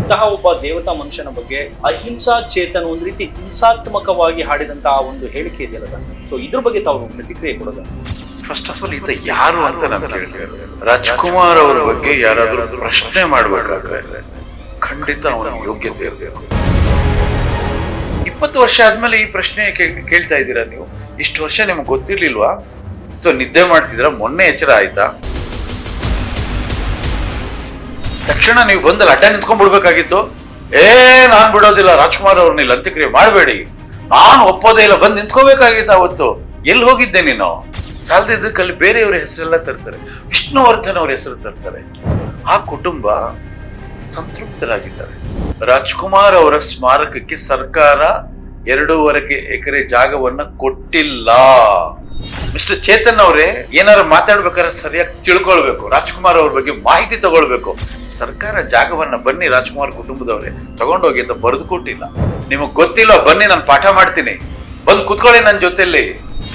ಇಂತಹ ಒಬ್ಬ ದೇವತಾ ಮನುಷ್ಯನ ಬಗ್ಗೆ ಅಹಿಂಸಾ ಚೇತನ ಒಂದ್ ರೀತಿ ಹಿಂಸಾತ್ಮಕವಾಗಿ ಹಾಡಿದಂತಹ ಒಂದು ಹೇಳಿಕೆ ಇದೆಯಲ್ಲ ಸರ್, ಸೊ ಇದ್ರ ಬಗ್ಗೆ ತಾವು ಪ್ರತಿಕ್ರಿಯೆ ಕೊಡೋದು? ಫಸ್ಟ್ ಆಫ್ ಆಲ್ ಈತ ಯಾರು ಅಂತ ನಾನು ಕೇಳ್ತೇನೆ. ರಾಜ್ಕುಮಾರ್ ಅವರ ಬಗ್ಗೆ ಯಾರಾದ್ರೂ ಪ್ರಶ್ನೆ ಮಾಡ್ಬೇಕಾದ್ರೆ ಖಂಡಿತ ಅವನ ಯೋಗ್ಯತೆ ಇರಬೇಕು. 20 ವರ್ಷ ಆದ್ಮೇಲೆ ಈ ಪ್ರಶ್ನೆ ಕೇಳ್ತಾ ಇದ್ದೀರಾ ನೀವು? ಇಷ್ಟು ವರ್ಷ ನಿಮ್ಗೆ ಗೊತ್ತಿರ್ಲಿಲ್ವಾ? ಅಥವಾ ನಿದ್ದೆ ಮಾಡ್ತಿದ್ರ? ಮೊನ್ನೆ ಎಚ್ಚರ ಆಯ್ತಾ? ತಕ್ಷಣ ನೀವು ಬಂದಲ್ಲಿ ಅಡ್ಡ ನಿಂತ್ಕೊಂಡ್ಬಿಡ್ಬೇಕಾಗಿತ್ತು. ನಾನ್ ಬಿಡೋದಿಲ್ಲ, ರಾಜ್ಕುಮಾರ್ ಅವ್ರನ್ನ ಇಲ್ಲಿ ಅಂತ್ಯಕ್ರಿಯೆ ಮಾಡಬೇಡಿ, ನಾನು ಒಪ್ಪೋದೇ ಇಲ್ಲ, ಬಂದು ನಿಂತ್ಕೋಬೇಕಾಗಿತ್ತು. ಅವತ್ತು ಎಲ್ಲಿ ಹೋಗಿದ್ದೆ ನೀನು? ಸಾಲದಿದ್ದಕ್ಕಲ್ಲಿ ಬೇರೆಯವರ ಹೆಸರೆಲ್ಲ ತರ್ತಾರೆ, ವಿಷ್ಣುವರ್ಧನ್ ಅವ್ರ ಹೆಸರು ತರ್ತಾರೆ. ಆ ಕುಟುಂಬ ಸಂತೃಪ್ತರಾಗಿದ್ದಾರೆ. ರಾಜ್ಕುಮಾರ್ ಅವರ ಸ್ಮಾರಕಕ್ಕೆ ಸರ್ಕಾರ 2.5 ಎಕರೆ ಜಾಗವನ್ನ ಕೊಟ್ಟಿಲ್ಲ. ಮಿಸ್ಟರ್ ಚೇತನ್ ಅವರೇ, ಏನಾರು ಮಾತಾಡ್ಬೇಕಾದ್ರೆ ಸರಿಯಾಗಿ ತಿಳ್ಕೊಳ್ಬೇಕು, ರಾಜ್ಕುಮಾರ್ ಅವ್ರ ಬಗ್ಗೆ ಮಾಹಿತಿ ತಗೊಳ್ಬೇಕು. ಸರ್ಕಾರ ಜಾಗವನ್ನ ಬನ್ನಿ ರಾಜ್ಕುಮಾರ್ ಕುಟುಂಬದವ್ರೆ ತಗೊಂಡೋಗಿ ಅಂತ ಬರೆದು ಕೊಟ್ಟಿಲ್ಲ. ನಿಮಗ್ ಗೊತ್ತಿಲ್ಲ, ಬನ್ನಿ ನಾನು ಪಾಠ ಮಾಡ್ತೀನಿ, ಬಂದು ಕುತ್ಕೊಳ್ಳಿ ನನ್ನ ಜೊತೆಲಿ.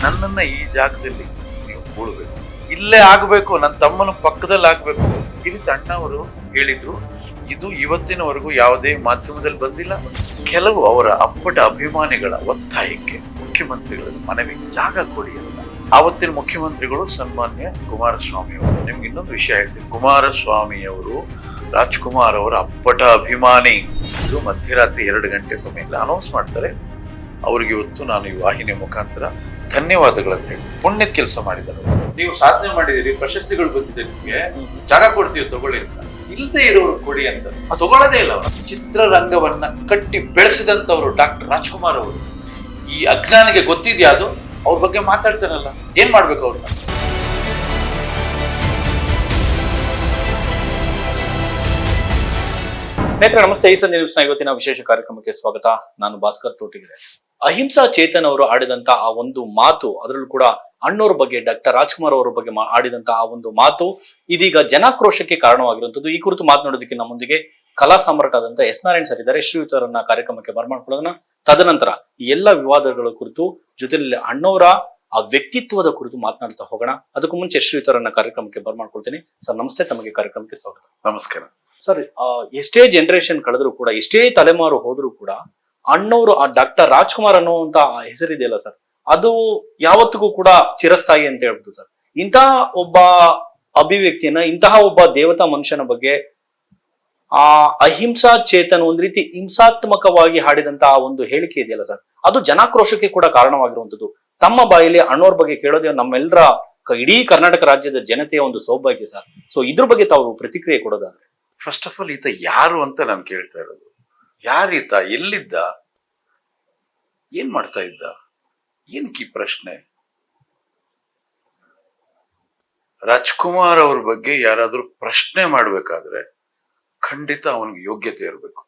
ನನ್ನನ್ನ ಈ ಜಾಗದಲ್ಲಿ ನೀವು ಕೂಡ್ಬೇಕು, ಇಲ್ಲೇ ಆಗ್ಬೇಕು, ನನ್ನ ತಮ್ಮನ ಪಕ್ಕದಲ್ಲಿ ಆಗ್ಬೇಕು. ಇಲ್ಲಿ ಅಣ್ಣವರು ಹೇಳಿದ್ರು. ಇದು ಇವತ್ತಿನವರೆಗೂ ಯಾವುದೇ ಮಾಧ್ಯಮದಲ್ಲಿ ಬಂದಿಲ್ಲ. ಕೆಲವು ಅವರ ಅಪ್ಪಟ ಅಭಿಮಾನಿಗಳ ಒತ್ತಾಯಕ್ಕೆ ಮುಖ್ಯಮಂತ್ರಿಗಳ ಮನವಿ ಜಾಗ ಕೊಡಿ ಅಂತ. ಆವತ್ತಿನ ಮುಖ್ಯಮಂತ್ರಿಗಳು ಸನ್ಮಾನ್ಯ ಕುಮಾರಸ್ವಾಮಿ ಅವರು. ನಿಮ್ಗೆ ಇನ್ನೊಂದು ವಿಷಯ ಹೇಳ್ತೀನಿ, ಕುಮಾರಸ್ವಾಮಿ ಅವರು ರಾಜ್ಕುಮಾರ್ ಅವರ ಅಪ್ಪಟ ಅಭಿಮಾನಿ. ಇದು ಮಧ್ಯರಾತ್ರಿ 2 ಗಂಟೆ ಸಮಯದಲ್ಲಿ ಅನೌನ್ಸ್ ಮಾಡ್ತಾರೆ. ಅವ್ರಿಗೆ ಇವತ್ತು ನಾನು ಈ ವಾಹಿನಿ ಮುಖಾಂತರ ಧನ್ಯವಾದಗಳನ್ನು ಹೇಳಿ, ಪುಣ್ಯದ ಕೆಲಸ ಮಾಡಿದ್ದಾರೆ. ನೀವು ಸಾಧನೆ ಮಾಡಿದಿರಿ, ಪ್ರಶಸ್ತಿಗಳು ಬಂದಿದೆ, ನಿಮ್ಗೆ ಜಾಗ ಕೊಡ್ತೀವಿ ತಗೊಳ್ಳಿ ಅಂತ. ಇಲ್ಲದೆ ಇರೋರು ಕೊಡಿ ಅಂತ ತಗೊಳ್ಳೋದೇ ಇಲ್ಲ. ಚಿತ್ರರಂಗವನ್ನ ಕಟ್ಟಿ ಬೆಳೆಸಿದಂತವ್ರು ಡಾಕ್ಟರ್ ರಾಜ್ಕುಮಾರ್ ಅವರು. ಈ ಅಜ್ಞಾನಿಗೆ ಗೊತ್ತಿದ್ಯಾ ಅದು? ಅವ್ರ ಬಗ್ಗೆ ಮಾತಾಡ್ತಾನಲ್ಲ, ಏನ್ ಮಾಡ್ಬೇಕು ಅವ್ರನ್ನ? ಸ್ನೇಹಿತರೆ ನಮಸ್ತೆ, ಈ ಸಂಜೆ ನ್ಯೂಸ್ನ ಇವತ್ತಿನ ವಿಶೇಷ ಕಾರ್ಯಕ್ರಮಕ್ಕೆ ಸ್ವಾಗತ. ನಾನು ಭಾಸ್ಕರ್ ತೋಟಿಗೆರೆ. ಅಹಿಂಸಾ ಚೇತನ್ ಅವರು ಆಡಿದಂತ ಆ ಒಂದು ಮಾತು, ಅದರಲ್ಲೂ ಕೂಡ ಅಣ್ಣವ್ರ ಬಗ್ಗೆ, ಡಾಕ್ಟರ್ ರಾಜ್ಕುಮಾರ್ ಅವರ ಬಗ್ಗೆ ಆಡಿದಂತ ಆ ಒಂದು ಮಾತು ಇದೀಗ ಜನಾಕ್ರೋಶಕ್ಕೆ ಕಾರಣವಾಗಿರುವಂತದ್ದು. ಈ ಕುರಿತು ಮಾತನಾಡೋದಕ್ಕೆ ನಮ್ಮೊಂದಿಗೆ ಕಲಾ ಸಾಮ್ರಾಟ್ ಆದಂತ ಎಸ್ ನಾರಾಯಣ್ ಸರ್ ಇದ್ದಾರೆ. ಶ್ರೀಯುತರನ್ನ ಕಾರ್ಯಕ್ರಮಕ್ಕೆ ಬರ್ಮಾಡ್ಕೊಳ್ಳೋಣ. ತದನಂತರ ಈ ಎಲ್ಲ ವಿವಾದಗಳ ಕುರಿತು, ಜೊತೆಯಲ್ಲಿ ಅಣ್ಣವರ ಆ ವ್ಯಕ್ತಿತ್ವದ ಕುರಿತು ಮಾತನಾಡ್ತಾ ಹೋಗೋಣ. ಅದಕ್ಕೂ ಮುಂಚೆ ಶ್ರೀಯುತರನ್ನ ಕಾರ್ಯಕ್ರಮಕ್ಕೆ ಬರ್ಮಾಡ್ಕೊಳ್ತೀನಿ. ಸರ್ ನಮಸ್ತೆ, ತಮಗೆ ಕಾರ್ಯಕ್ರಮಕ್ಕೆ ಸ್ವಾಗತ. ನಮಸ್ಕಾರ ಸರ್. ಎಷ್ಟೇ ಜನರೇಷನ್ ಕಳೆದ್ರು ಕೂಡ, ಎಷ್ಟೇ ತಲೆಮಾರು ಹೋದ್ರು ಕೂಡ ಅಣ್ಣವರು ಆ ಡಾಕ್ಟರ್ ರಾಜ್ಕುಮಾರ್ ಅನ್ನುವಂತ ಹೆಸರಿದೆಯಲ್ಲ ಸರ್, ಅದು ಯಾವತ್ತಿಗೂ ಕೂಡ ಚಿರಸ್ಥಾಯಿ ಅಂತ ಹೇಳ್ಬೋದು ಸರ್. ಇಂತಹ ಒಬ್ಬ ಅಭಿವ್ಯಕ್ತಿಯನ್ನ, ಇಂತಹ ಒಬ್ಬ ದೇವತಾ ಮನುಷ್ಯನ ಬಗ್ಗೆ ಆ ಅಹಿಂಸಾ ಚೇತನ ಒಂದ್ ರೀತಿ ಹಿಂಸಾತ್ಮಕವಾಗಿ ಹಾಡಿದಂತಹ ಒಂದು ಹೇಳಿಕೆ ಇದೆಯಲ್ಲ ಸರ್, ಅದು ಜನಾಕ್ರೋಶಕ್ಕೆ ಕೂಡ ಕಾರಣವಾಗಿರುವಂತದ್ದು. ತಮ್ಮ ಬಾಯಲ್ಲಿ ಅಣ್ಣವ್ರ ಬಗ್ಗೆ ಕೇಳೋದೇ ನಮ್ಮೆಲ್ಲರ ಇಡೀ ಕರ್ನಾಟಕ ರಾಜ್ಯದ ಜನತೆಯ ಒಂದು ಸೌಭಾಗ್ಯ ಸರ್. ಸೊ ಇದ್ರ ಬಗ್ಗೆ ತಾವು ಪ್ರತಿಕ್ರಿಯೆ ಕೊಡೋದಾದ್ರೆ? ಫಸ್ಟ್ ಆಫ್ ಆಲ್ ಈತ ಯಾರು ಅಂತ ನಾನು ಕೇಳ್ತಾ ಇರೋದು. ಯಾರೀತ? ಎಲ್ಲಿದ್ದ? ಏನ್ ಮಾಡ್ತಾ ಇದ್ದ? ಏನಕ್ಕೆ ಈ ಪ್ರಶ್ನೆ? ರಾಜ್ಕುಮಾರ್ ಅವ್ರ ಬಗ್ಗೆ ಯಾರಾದ್ರೂ ಪ್ರಶ್ನೆ ಮಾಡ್ಬೇಕಾದ್ರೆ ಖಂಡಿತ ಅವನಿಗೆ ಯೋಗ್ಯತೆ ಇರಬೇಕು.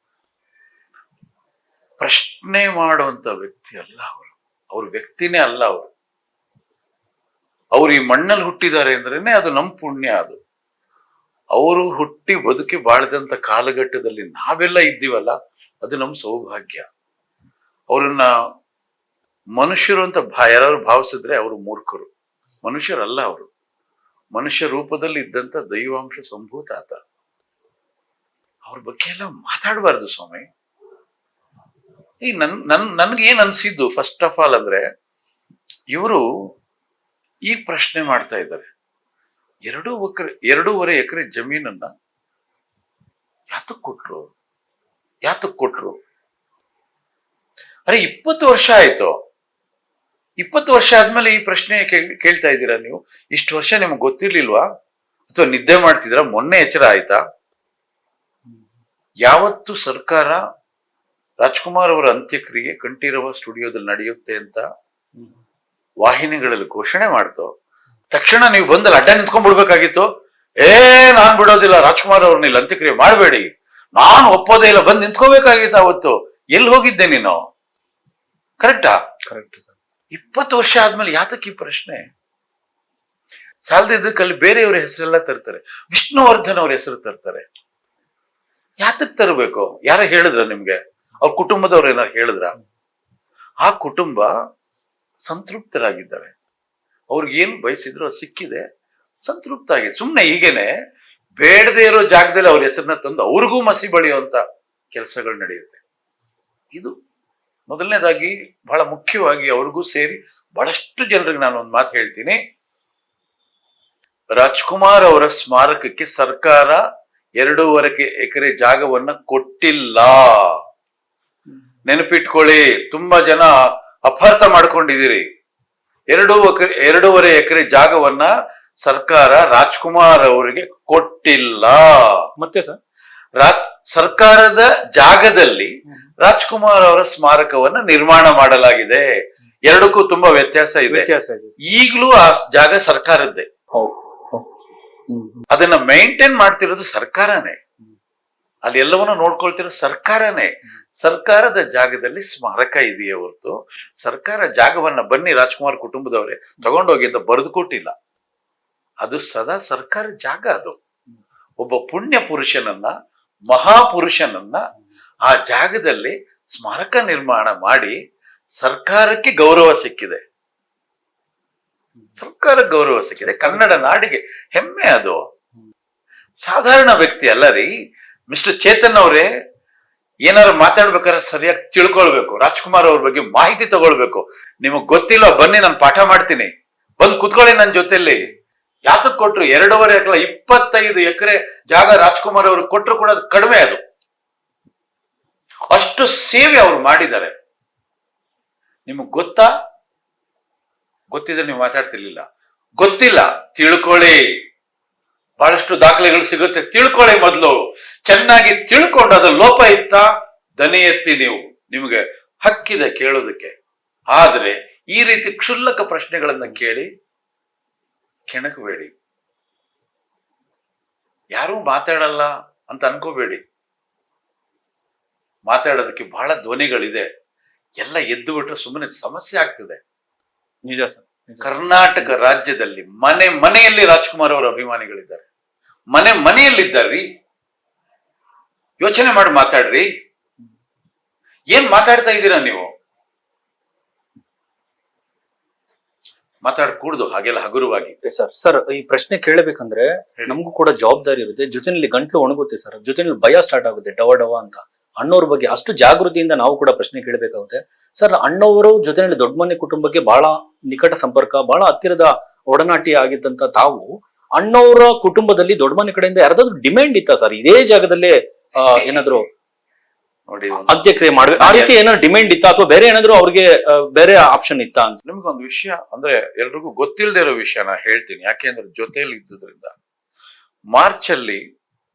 ಪ್ರಶ್ನೆ ಮಾಡುವಂತ ವ್ಯಕ್ತಿ ಅಲ್ಲ ಅವರು. ಅವ್ರ ವ್ಯಕ್ತಿನೇ ಅಲ್ಲ ಅವರು. ಅವ್ರು ಈ ಮಣ್ಣಲ್ಲಿ ಹುಟ್ಟಿದ್ದಾರೆ ಅಂದ್ರೇನೆ ಅದು ನಮ್ ಪುಣ್ಯ. ಅದು ಅವರು ಹುಟ್ಟಿ ಬದುಕಿ ಬಾಳ್ದಂತ ಕಾಲಘಟ್ಟದಲ್ಲಿ ನಾವೆಲ್ಲ ಇದ್ದೀವಲ್ಲ, ಅದು ನಮ್ ಸೌಭಾಗ್ಯ. ಅವ್ರನ್ನ ಮನುಷ್ಯರು ಅಂತ ಯಾರಾದ್ರು ಭಾವಿಸಿದ್ರೆ ಅವರು ಮೂರ್ಖರು. ಮನುಷ್ಯರಲ್ಲ ಅವರು. ಮನುಷ್ಯ ರೂಪದಲ್ಲಿ ಇದ್ದಂತ ದೈವಾಂಶ ಸಂಭೂತ ಆತ. ಅವ್ರ ಬಗ್ಗೆ ಎಲ್ಲ ಮಾತಾಡಬಾರ್ದು ಸ್ವಾಮಿ. ಈ ನನ್ಗೆ ಏನ್ ಅನ್ಸಿದ್ದು ಫಸ್ಟ್ ಆಫ್ ಆಲ್ ಅಂದ್ರೆ, ಇವರು ಈ ಪ್ರಶ್ನೆ ಮಾಡ್ತಾ ಇದ್ದಾರೆ. 2.5 ಎಕರೆ ಜಮೀನನ್ನ ಯಾತಕ್ ಕೊಟ್ರು? ಅರೆ 20 ವರ್ಷ ಆಯ್ತು. 20 ವರ್ಷ ಆದ್ಮೇಲೆ ಈ ಪ್ರಶ್ನೆ ಕೇಳ್ತಾ ಇದ್ದೀರಾ ನೀವು? ಇಷ್ಟು ವರ್ಷ ನಿಮ್ಗೆ ಗೊತ್ತಿರ್ಲಿಲ್ವಾ? ಅಥವಾ ನಿದ್ದೆ ಮಾಡ್ತಿದ್ರ? ಮೊನ್ನೆ ಎಚ್ಚರ ಆಯ್ತಾ? ಯಾವತ್ತು ಸರ್ಕಾರ ರಾಜ್ಕುಮಾರ್ ಅವರ ಅಂತ್ಯಕ್ರಿಯೆ ಕಂಠೀರವ ಸ್ಟುಡಿಯೋದಲ್ಲಿ ನಡೆಯುತ್ತೆ ಅಂತ ವಾಹಿನಿಗಳಲ್ಲಿ ಘೋಷಣೆ ಮಾಡ್ತೋ, ತಕ್ಷಣ ನೀವು ಬಂದಲ್ಲಿ ಅಡ್ಡ ನಿಂತ್ಕೊಂಡ್ಬಿಡ್ಬೇಕಾಗಿತ್ತು. ನಾನ್ ಬಿಡೋದಿಲ್ಲ, ರಾಜ್ಕುಮಾರ್ ಅವ್ರನ್ನ ಇಲ್ಲಿ ಅಂತ್ಯಕ್ರಿಯೆ ಮಾಡಬೇಡಿ, ನಾನು ಒಪ್ಪೋದೇ ಇಲ್ಲ, ಬಂದು ನಿಂತ್ಕೋಬೇಕಾಗಿತ್ತು. ಅವತ್ತು ಎಲ್ಲಿ ಹೋಗಿದ್ದೆ ನೀನು? ಕರೆಕ್ಟಾ? Correct sir. 20 ವರ್ಷ ಆದ್ಮೇಲೆ ಯಾತಕ್ಕೆ ಈ ಪ್ರಶ್ನೆ? ಸಾಲದಿದ್ದಕ್ಕಲ್ಲಿ ಬೇರೆಯವರ ಹೆಸರೆಲ್ಲ ತರ್ತಾರೆ, ವಿಷ್ಣುವರ್ಧನ್ ಅವ್ರ ಹೆಸರು ತರ್ತಾರೆ. ಯಾತಕ್ ತರಬೇಕು? ಯಾರ ಹೇಳಿದ್ರ ನಿಮ್ಗೆ? ಅವ್ರ ಕುಟುಂಬದವ್ರು ಏನಾರು ಹೇಳಿದ್ರ? ಆ ಕುಟುಂಬ ಸಂತೃಪ್ತರಾಗಿದ್ದಾರೆ. ಅವ್ರಿಗೆ ಏನು ಬಯಸಿದ್ರು ಅದು ಸಿಕ್ಕಿದೆ, ಸಂತೃಪ್ತ ಆಗಿದೆ. ಸುಮ್ನೆ ಹೀಗೇನೆ ಬೇಡದೇ ಇರೋ ಜಾಗದಲ್ಲಿ ಅವ್ರ ಹೆಸರನ್ನ ತಂದು ಅವ್ರಿಗೂ ಮಸಿ ಬಳಿಯುವಂತ ಕೆಲಸಗಳು ನಡೆಯುತ್ತೆ. ಇದು ಮೊದಲನೇದಾಗಿ ಬಹಳ ಮುಖ್ಯವಾಗಿ ಅವ್ರಿಗೂ ಸೇರಿ ಬಹಳಷ್ಟು ಜನರಿಗೆ ನಾನು ಒಂದು ಮಾತು ಹೇಳ್ತೀನಿ. ರಾಜ್ಕುಮಾರ್ ಅವರ ಸ್ಮಾರಕಕ್ಕೆ ಸರ್ಕಾರ 2.5 ಎಕರೆ ಜಾಗವನ್ನ ಕೊಟ್ಟಿಲ್ಲ. ನೆನಪಿಟ್ಕೊಳ್ಳಿ, ತುಂಬಾ ಜನ ಅಪಾರ್ಥ ಮಾಡ್ಕೊಂಡಿದ್ದೀರಿ. 2.5 ಎಕರೆ ಜಾಗವನ್ನ ಸರ್ಕಾರ ರಾಜ್ಕುಮಾರ್ ಅವರಿಗೆ ಕೊಟ್ಟಿಲ್ಲ. ಮತ್ತೆ ಸರ್, ಸರ್ಕಾರದ ಜಾಗದಲ್ಲಿ ರಾಜ್ಕುಮಾರ್ ಅವರ ಸ್ಮಾರಕವನ್ನ ನಿರ್ಮಾಣ ಮಾಡಲಾಗಿದೆ. ಎರಡಕ್ಕೂ ತುಂಬಾ ವ್ಯತ್ಯಾಸ ಇದೆ. ಈಗಲೂ ಆ ಜಾಗ ಸರ್ಕಾರದ್ದೇ. ಅದನ್ನ ಮೇಂಟೈನ್ ಮಾಡ್ತಿರೋದು ಸರ್ಕಾರನೇ. ಅಲ್ಲಿ ಎಲ್ಲವನ್ನೂ ನೋಡ್ಕೊಳ್ತಿರೋ ಸರ್ಕಾರನೇ. ಸರ್ಕಾರದ ಜಾಗದಲ್ಲಿ ಸ್ಮಾರಕ ಇದೆಯೇ ಹೊರತು ಸರ್ಕಾರ ಜಾಗವನ್ನ ಬನ್ನಿ ರಾಜ್ಕುಮಾರ್ ಕುಟುಂಬದವರೇ ತಗೊಂಡೋಗಿ ಅಂತ ಬರೆದು ಕೊಟ್ಟಿಲ್ಲ. ಅದು ಸದಾ ಸರ್ಕಾರ ಜಾಗ. ಅದು ಒಬ್ಬ ಪುಣ್ಯ ಪುರುಷನನ್ನ, ಮಹಾಪುರುಷನನ್ನ ಆ ಜಾಗದಲ್ಲಿ ಸ್ಮಾರಕ ನಿರ್ಮಾಣ ಮಾಡಿ ಸರ್ಕಾರಕ್ಕೆ ಗೌರವ ಸಿಕ್ಕಿದೆ. ಸರ್ಕಾರ ಗೌರವ ಸಿಕ್ಕಿದೆ. ಕನ್ನಡ ನಾಡಿಗೆ ಹೆಮ್ಮೆ. ಅದು ಸಾಧಾರಣ ವ್ಯಕ್ತಿ ಅಲ್ಲ ರೀ. ಮಿಸ್ಟರ್ ಚೇತನ್ ಅವರೇ, ಏನಾರು ಮಾತಾಡ್ಬೇಕಾದ್ರೆ ಸರಿಯಾಗಿ ತಿಳ್ಕೊಳ್ಬೇಕು. ರಾಜ್ಕುಮಾರ್ ಅವ್ರ ಬಗ್ಗೆ ಮಾಹಿತಿ ತಗೊಳ್ಬೇಕು. ನಿಮಗ್ ಗೊತ್ತಿಲ್ಲ, ಬನ್ನಿ ನಾನು ಪಾಠ ಮಾಡ್ತೀನಿ, ಬಂದು ಕುತ್ಕೊಳ್ಳಿ ನನ್ನ ಜೊತೆಯಲ್ಲಿ. ಯಾತಕ್ ಕೊಟ್ರು? 2.5 ಎಕರೆ 25 ಎಕರೆ ಜಾಗ ರಾಜ್ಕುಮಾರ್ ಅವರು ಕೊಟ್ರು ಕೂಡ ಅದು ಕಡಿಮೆ. ಅದು ಅಷ್ಟು ಸೇವೆ ಅವ್ರು ಮಾಡಿದ್ದಾರೆ. ನಿಮಗ್ ಗೊತ್ತಾ? ಗೊತ್ತಿದ್ರೆ ನೀವು ಮಾತಾಡ್ತಿರ್ಲಿಲ್ಲ. ಗೊತ್ತಿಲ್ಲ, ತಿಳ್ಕೊಳ್ಳಿ. ಬಹಳಷ್ಟು ದಾಖಲೆಗಳು ಸಿಗುತ್ತೆ, ತಿಳ್ಕೊಳ್ಳಿ. ಮೊದಲು ಚೆನ್ನಾಗಿ ತಿಳ್ಕೊಂಡು ಅದು ಲೋಪ ಇತ್ತ ದನಿ ಎತ್ತಿ ನೀವು. ನಿಮಗೆ ಹಕ್ಕಿದೆ ಕೇಳೋದಕ್ಕೆ. ಆದ್ರೆ ಈ ರೀತಿ ಕ್ಷುಲ್ಲಕ ಪ್ರಶ್ನೆಗಳನ್ನ ಕೇಳಿ ಕೆಣಕಬೇಡಿ. ಯಾರೂ ಮಾತಾಡಲ್ಲ ಅಂತ ಅನ್ಕೋಬೇಡಿ. ಮಾತಾಡೋದಕ್ಕೆ ಬಹಳ ಧ್ವನಿಗಳಿದೆ. ಎಲ್ಲ ಎದ್ದು ಬಿಟ್ರೆ ಸುಮ್ಮನೆ ಸಮಸ್ಯೆ ಆಗ್ತದೆ. ನಿಜ ಸರ್. ಕರ್ನಾಟಕ ರಾಜ್ಯದಲ್ಲಿ ಮನೆ ಮನೆಯಲ್ಲಿ ರಾಜ್ಕುಮಾರ್ ಅವರ ಅಭಿಮಾನಿಗಳಿದ್ದಾರೆ. ಮನೆಯಲ್ಲಿದ್ದಾರ್ರಿ. ಯೋಚನೆ ಮಾಡಿ ಮಾತಾಡ್ರಿ. ಏನ್ ಮಾತಾಡ್ತಾ ಇದ್ದೀರಾ ನೀವು? ಮಾತಾಡಕೂಡ್ದು ಹಾಗೆಲ್ಲ ಹಗುರವಾಗಿ. ಸರ್, ಈ ಪ್ರಶ್ನೆ ಕೇಳಬೇಕಂದ್ರೆ ನಮಗೂ ಕೂಡ ಜವಾಬ್ದಾರಿ ಇರುತ್ತೆ. ಜೊತೆನಲ್ಲಿ ಗಂಟ್ಲು ಒಣಗುತ್ತೆ ಸರ್. ಜೊತೆನಲ್ಲಿ ಭಯ ಸ್ಟಾರ್ಟ್ ಆಗುತ್ತೆ, ಡವ ಡವ ಅಂತ. ಅಣ್ಣವ್ರ ಬಗ್ಗೆ ಅಷ್ಟು ಜಾಗೃತಿಯಿಂದ ನಾವು ಕೂಡ ಪ್ರಶ್ನೆ ಕೇಳಬೇಕಾಗುತ್ತೆ ಸರ್. ಅಣ್ಣವರು ಜೊತೆನಲ್ಲಿ ದೊಡ್ಡ ಮನೆ ಕುಟುಂಬಕ್ಕೆ ಬಹಳ ನಿಕಟ ಸಂಪರ್ಕ, ಬಹಳ ಹತ್ತಿರದ ಒಡನಾಟಿ ಆಗಿದ್ದಂತ ತಾವು, ಅಣ್ಣವರ ಕುಟುಂಬದಲ್ಲಿ ದೊಡ್ಡ ಮನೆ ಕಡೆಯಿಂದ ಯಾರಾದ್ರೂ ಡಿಮ್ಯಾಂಡ್ ಇತ್ತ ಸರ್ ಇದೇ ಜಾಗದಲ್ಲೇ ಏನಾದ್ರು ನೋಡಿ ಅಂತ್ಯಕ್ರಿಯೆ ಮಾಡ್ಬೇಕು ಆ ರೀತಿ ಏನಾದ್ರು ಡಿಮ್ಯಾಂಡ್ ಇತ್ತ, ಅಥವಾ ಬೇರೆ ಏನಾದ್ರು ಅವ್ರಿಗೆ ಬೇರೆ ಆಪ್ಷನ್ ಇತ್ತ ಅಂತ? ನಿಮ್ಗೊಂದು ವಿಷಯ ಅಂದ್ರೆ ಎಲ್ರಿಗೂ ಗೊತ್ತಿಲ್ಲದೆ ಇರೋ ವಿಷಯ ನಾ ಹೇಳ್ತೀನಿ. ಯಾಕೆಂದ್ರೆ ಜೊತೆಯಲ್ಲಿ ಇದ್ದುದ್ರಿಂದ. ಮಾರ್ಚ್ ಅಲ್ಲಿ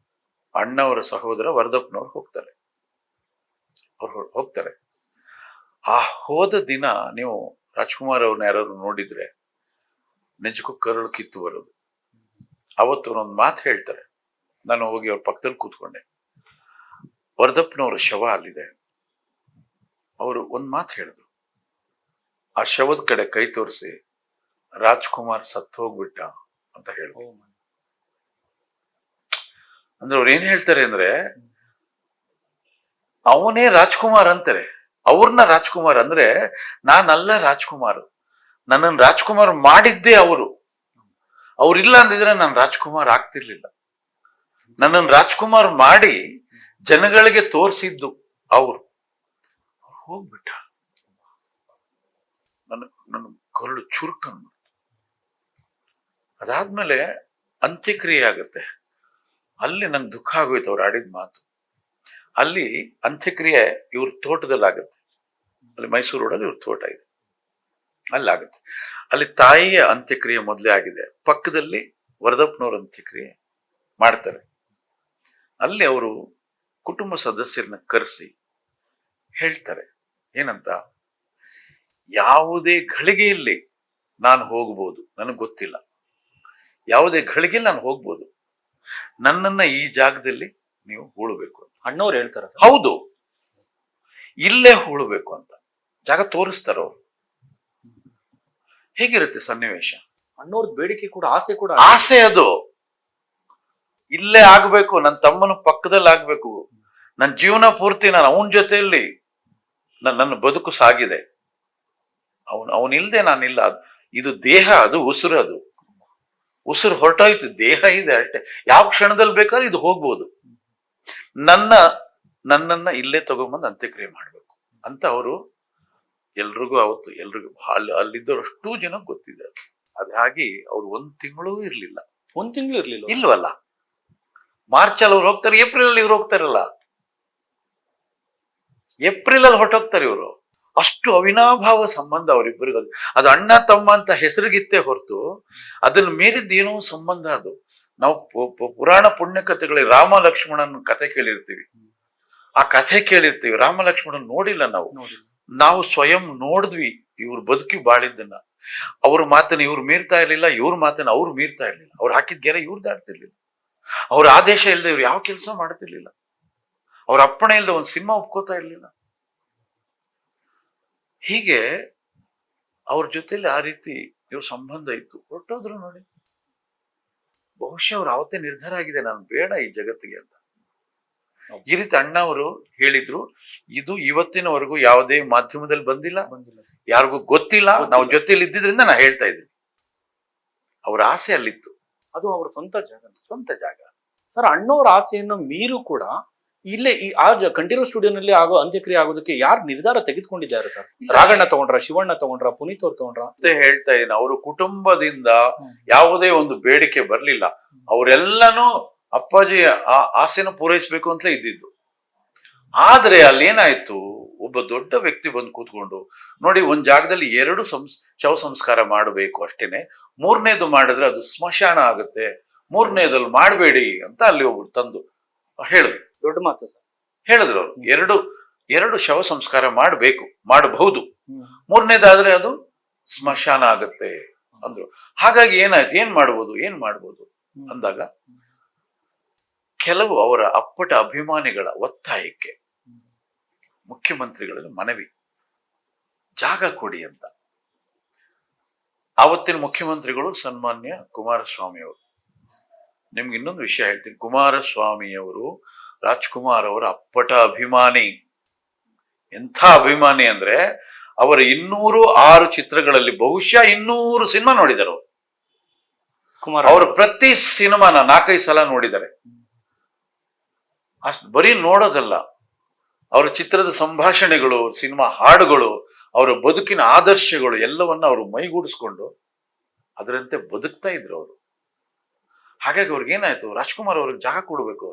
ಅಣ್ಣವರ ಸಹೋದರ ವರ್ಧಪ್ಪನವ್ರು ಹೋಗ್ತಾರೆ. ಆ ಹೋದ ದಿನ ನೀವು ರಾಜ್ಕುಮಾರ್ ಅವ್ರನ್ನ ಯಾರು ನೋಡಿದ್ರೆ ನಿಜಕ್ಕೂ ಕರುಳು ಕಿತ್ತು ಬರೋದು. ಅವತ್ತು ಒಂದು ಮಾತು ಹೇಳ್ತಾರೆ. ನಾನು ಹೋಗಿ ಅವ್ರ ಪಕ್ಕದಲ್ಲಿ ಕೂತ್ಕೊಂಡೆ. ವರ್ಧಪ್ಪನವ್ರ ಶವ ಅಲ್ಲಿದೆ. ಅವರು ಒಂದ್ ಮಾತು ಹೇಳಿದ್ರು. ಆ ಶವದ ಕಡೆ ಕೈ ತೋರಿಸಿ ರಾಜ್ಕುಮಾರ್ ಸತ್ತು ಹೋಗ್ಬಿಟ್ಟ ಅಂತ ಹೇಳಿದ್ರು. ಅಂದ್ರೆ ಅವ್ರು ಏನ್ ಹೇಳ್ತಾರೆ ಅಂದ್ರೆ, ಅವನೇ ರಾಜ್ಕುಮಾರ್ ಅಂತಾರೆ. ಅವ್ರನ್ನ ರಾಜ್ಕುಮಾರ್ ಅಂದ್ರೆ ನಾನಲ್ಲ ರಾಜ್ಕುಮಾರ್. ನನ್ನನ್ನು ರಾಜ್ಕುಮಾರ್ ಮಾಡಿದ್ದೇ ಅವರು. ಅವ್ರಿಲ್ಲ ಅಂದಿದ್ರೆ ನಾನು ರಾಜ್ಕುಮಾರ್ ಆಗ್ತಿರ್ಲಿಲ್ಲ. ನನ್ನನ್ನು ರಾಜ್ಕುಮಾರ್ ಮಾಡಿ ಜನಗಳಿಗೆ ತೋರಿಸಿದ್ದು ಅವರು. ಹೋಗ್ಬಿಟ್ಟ. ನನ್ನ ಕರುಳು ಚುರುಕನ್. ಅದಾದ್ಮೇಲೆ ಅಂತ್ಯಕ್ರಿಯೆ ಆಗುತ್ತೆ. ಅಲ್ಲಿ ನಂಗೆ ದುಃಖ ಆಗೋಯ್ತು ಅವ್ರು ಆಡಿದ ಮಾತು. ಅಲ್ಲಿ ಅಂತ್ಯಕ್ರಿಯೆ ಇವ್ರ ತೋಟದಲ್ಲಿ ಆಗುತ್ತೆ. ಅಲ್ಲಿ ಮೈಸೂರು ರೋಡಲ್ಲಿ ಇವ್ರ ತೋಟ ಇದೆ, ಅಲ್ಲಾಗುತ್ತೆ. ಅಲ್ಲಿ ತಾಯಿಯ ಅಂತ್ಯಕ್ರಿಯೆ ಮೊದಲೇ ಆಗಿದೆ. ಪಕ್ಕದಲ್ಲಿ ವರ್ಧಪ್ಪನವ್ರ ಅಂತ್ಯಕ್ರಿಯೆ ಮಾಡ್ತಾರೆ. ಅಲ್ಲಿ ಅವರು ಕುಟುಂಬ ಸದಸ್ಯರನ್ನ ಕರೆಸಿ ಹೇಳ್ತಾರೆ ಏನಂತ, ಯಾವುದೇ ಘಳಿಗೆಯಲ್ಲಿ ನಾನು ಹೋಗ್ಬೋದು, ನನಗೆ ಗೊತ್ತಿಲ್ಲ, ಯಾವುದೇ ಘಳಿಗೆಯಲ್ಲಿ ನಾನು ಹೋಗ್ಬೋದು, ನನ್ನನ್ನ ಈ ಜಾಗದಲ್ಲಿ ನೀವು ಹೂಳಬೇಕು. ಅಣ್ಣವ್ರು ಹೇಳ್ತಾರ? ಹೌದು, ಇಲ್ಲೇ ಹೂಳಬೇಕು ಅಂತ ಜಾಗ ತೋರಿಸ್ತಾರ ಅವ್ರು. ಹೇಗಿರುತ್ತೆ ಸನ್ನಿವೇಶ? ಅಣ್ಣವ್ರ ಬೇಡಿಕೆ ಕೂಡ, ಆಸೆ ಕೂಡ. ಆಸೆ ಅದು ಇಲ್ಲೇ ಆಗ್ಬೇಕು, ನನ್ನ ತಮ್ಮನ ಪಕ್ಕದಲ್ಲಿ ಆಗ್ಬೇಕು, ನನ್ನ ಜೀವನ ಪೂರ್ತಿ ನಾನು ಅವನ ಜೊತೆಯಲ್ಲಿ ನನ್ನ ಬದುಕು ಸಾಗಿದೆ. ಅವನಿಲ್ದೆ ನಾನಿಲ್ಲ. ಇದು ದೇಹ, ಅದು ಉಸಿರು. ಅದು ಉಸಿರು ಹೊರಟೋಯ್ತು, ದೇಹ ಇದೆ ಅಷ್ಟೇ. ಯಾವ ಕ್ಷಣದಲ್ಲಿ ಬೇಕಾದ್ರೆ ಇದು ಹೋಗ್ಬೋದು. ನನ್ನ ನನ್ನನ್ನ ಇಲ್ಲೇ ತಗೊಂಬಂದು ಅಂತ್ಯಕ್ರಿಯೆ ಮಾಡ್ಬೇಕು ಅಂತ ಅವರು ಎಲ್ರಿಗೂ ಅವತ್ತು ಎಲ್ರಿಗೂ ಅಲ್ಲಿದ್ದವರು ಅಷ್ಟೂ ಜನ ಗೊತ್ತಿದೆ. ಅದಾಗಿ ಅವ್ರು 1 ತಿಂಗಳು ಇರ್ಲಿಲ್ಲ. 1 ತಿಂಗಳು ಇರ್ಲಿಲ್ಲ? ಇಲ್ವಲ್ಲ, ಮಾರ್ಚ್ ಅಲ್ಲಿ ಅವ್ರು ಹೋಗ್ತಾರೆ, ಏಪ್ರಿಲ್ ಅಲ್ಲಿ ಇವ್ರು ಹೋಗ್ತಾರಲ್ಲ, ಏಪ್ರಿಲ್ ಅಲ್ಲಿ ಹೊರಟೋಗ್ತಾರೆ ಇವರು. ಅಷ್ಟು ಅವಿನಾಭಾವ ಸಂಬಂಧ ಅವರಿಬ್ಬರಿಗೂ. ಅದು ಅಣ್ಣ ತಮ್ಮ ಅಂತ ಹೆಸರಿಗಿತ್ತೇ ಹೊರತು ಅದನ್ನ ಮೀರಿದ್ದೇನೋ ಸಂಬಂಧ. ಅದು ನಾವು ಪುರಾಣ ಪುಣ್ಯ ಕಥೆಗಳಲ್ಲಿ ರಾಮ ಲಕ್ಷ್ಮಣನ ಕಥೆ ಕೇಳಿರ್ತೀವಿ, ಆ ಕಥೆ ಕೇಳಿರ್ತೀವಿ. ರಾಮ ಲಕ್ಷ್ಮಣನ್ ನೋಡಿಲ್ಲ ನಾವು ಸ್ವಯಂ ನೋಡಿದ್ವಿ ಇವ್ರು ಬದುಕಿ ಬಾಳಿದ್ದನ್ನ. ಅವ್ರ ಮಾತನ್ನ ಇವ್ರು ಮೀರ್ತಾ ಇರ್ಲಿಲ್ಲ, ಇವ್ರ ಮಾತನ್ನ ಅವ್ರು ಮೀರ್ತಾ ಇರ್ಲಿಲ್ಲ. ಅವ್ರು ಹಾಕಿದ ಗೆರೆ ಇವ್ರು ದಾಟ್ತಿರ್ಲಿಲ್ಲ. ಅವ್ರ ಆದೇಶ ಇಲ್ಲದೆ ಇವ್ರು ಯಾವ ಕೆಲಸ ಮಾಡ್ತಿರ್ಲಿಲ್ಲ. ಅವ್ರ ಅಪ್ಪಣೆ ಇಲ್ಲದೆ ಒಂದು ಸಿನಿಮಾ ಒಪ್ಕೋತಾ ಇರ್ಲಿಲ್ಲ. ಹೀಗೆ ಅವ್ರ ಜೊತೆಲಿ ಆ ರೀತಿ ಇವ್ರ ಸಂಬಂಧ ಇತ್ತು. ಹೊರಟೋದ್ರು ನೋಡಿ. ಬಹುಶಃ ಅವ್ರು ಅವತ್ತೇ ನಿರ್ಧಾರ ಆಗಿದೆ, ನಾನು ಬೇಡ ಈ ಜಗತ್ತಿಗೆ ಅಂತ. ಈ ರೀತಿ ಅಣ್ಣ ಅವರು ಹೇಳಿದ್ರು. ಇದು ಇವತ್ತಿನವರೆಗೂ ಯಾವುದೇ ಮಾಧ್ಯಮದಲ್ಲಿ ಬಂದಿಲ್ಲ, ಯಾರಿಗೂ ಗೊತ್ತಿಲ್ಲ. ನಾವು ಜೊತೆಲಿ ಇದ್ದಿದ್ರಿಂದ ನಾ ಹೇಳ್ತಾ ಇದ್ದೀನಿ. ಅವ್ರ ಆಸೆ ಅಲ್ಲಿತ್ತು. ಅದು ಅವ್ರ ಸ್ವಂತ ಜಾಗ. ಸರ್, ಅಣ್ಣವ್ರ ಆಸೆಯನ್ನು ಮೀರು ಕೂಡ ಇಲ್ಲೇ ಈ ಕಂಠೀರವ ಸ್ಟುಡಿಯೋನಲ್ಲಿ ಆಗೋ ಅಂತ್ಯಕ್ರಿಯೆ ಆಗೋದಕ್ಕೆ ಯಾರು ನಿರ್ಧಾರ ತೆಗೆದುಕೊಂಡಿದ್ದಾರೆ ಸರ್? ರಾಘಣ್ಣ ತಗೊಂಡ್ರ, ಶಿವಣ್ಣ ತಗೊಂಡ್ರ, ಪುನೀತ್ ಅವ್ರು ತಗೊಂಡ್ರ? ಅಂತ ಹೇಳ್ತಾ ಇದ್ದೀನಿ. ಅವರು ಕುಟುಂಬದಿಂದ ಯಾವುದೇ ಒಂದು ಬೇಡಿಕೆ ಬರ್ಲಿಲ್ಲ. ಅವರೆಲ್ಲನೂ ಅಪ್ಪಾಜಿ ಆಸೆನ ಪೂರೈಸ್ಬೇಕು ಅಂತ ಇದ್ದಿದ್ದು. ಆದ್ರೆ ಅಲ್ಲೇನಾಯ್ತು, ಒಬ್ಬ ದೊಡ್ಡ ವ್ಯಕ್ತಿ ಬಂದು ಕೂತ್ಕೊಂಡು, ನೋಡಿ ಒಂದ್ ಜಾಗದಲ್ಲಿ 2 ಶವ ಸಂಸ್ಕಾರ ಮಾಡಬೇಕು ಅಷ್ಟೇನೆ, 3ನೇದು ಮಾಡಿದ್ರೆ ಅದು ಸ್ಮಶಾನ ಆಗುತ್ತೆ, 3ನೇದಲ್ಲಿ ಮಾಡಬೇಡಿ ಅಂತ ಅಲ್ಲಿ ಒಬ್ರು ತಂದು ಹೇಳಿದ್ರು. ದೊಡ್ಡ ಮಾತು ಸರ್. ಹೇಳಿದ್ರು ಅವರು, 2 ಶವ ಸಂಸ್ಕಾರ ಮಾಡಬಹುದು, 3ನೇದಾದ್ರೆ ಅದು ಸ್ಮಶಾನ ಆಗತ್ತೆ ಅಂದ್ರು. ಹಾಗಾಗಿ ಏನಾಯ್ತು, ಏನ್ ಮಾಡ್ಬೋದು ಅಂದಾಗ ಕೆಲವು ಅವರ ಅಪ್ಪಟ ಅಭಿಮಾನಿಗಳ ಒತ್ತಾಯಕ್ಕೆ ಮುಖ್ಯಮಂತ್ರಿಗಳಲ್ಲಿ ಮನವಿ, ಜಾಗ ಕೊಡಿ ಅಂತ. ಆವತ್ತಿನ ಮುಖ್ಯಮಂತ್ರಿಗಳು ಸನ್ಮಾನ್ಯ ಕುಮಾರಸ್ವಾಮಿ ಅವರು. ನಿಮ್ಗೆ ಇನ್ನೊಂದು ವಿಷಯ ಹೇಳ್ತೀನಿ. ಕುಮಾರಸ್ವಾಮಿಯವರು ರಾಜ್ಕುಮಾರ್ ಅವರ ಅಪ್ಪಟ ಅಭಿಮಾನಿ. ಎಂಥ ಅಭಿಮಾನಿ ಅಂದ್ರೆ ಅವರ 206 ಚಿತ್ರಗಳಲ್ಲಿ ಬಹುಶಃ 200 ಸಿನಿಮಾ ನೋಡಿದ್ದಾರೆ ಅವರು. ಅವರು ಪ್ರತಿ ಸಿನಿಮಾನ 4-5 ಸಲ ನೋಡಿದ್ದಾರೆ. ಅಷ್ಟು ಬರೀ ನೋಡೋದಲ್ಲ, ಅವರ ಚಿತ್ರದ ಸಂಭಾಷಣೆಗಳು, ಸಿನಿಮಾ ಹಾಡುಗಳು, ಅವರ ಬದುಕಿನ ಆದರ್ಶಗಳು ಎಲ್ಲವನ್ನ ಅವರು ಮೈಗೂಡಿಸ್ಕೊಂಡು ಅದರಂತೆ ಬದುಕ್ತಾ ಇದ್ರು ಅವರು. ಹಾಗಾಗಿ ಅವ್ರಿಗೆ ಏನಾಯ್ತು, ರಾಜ್ಕುಮಾರ್ ಅವ್ರಿಗೆ ಜಾಗ ಕೊಡಬೇಕು.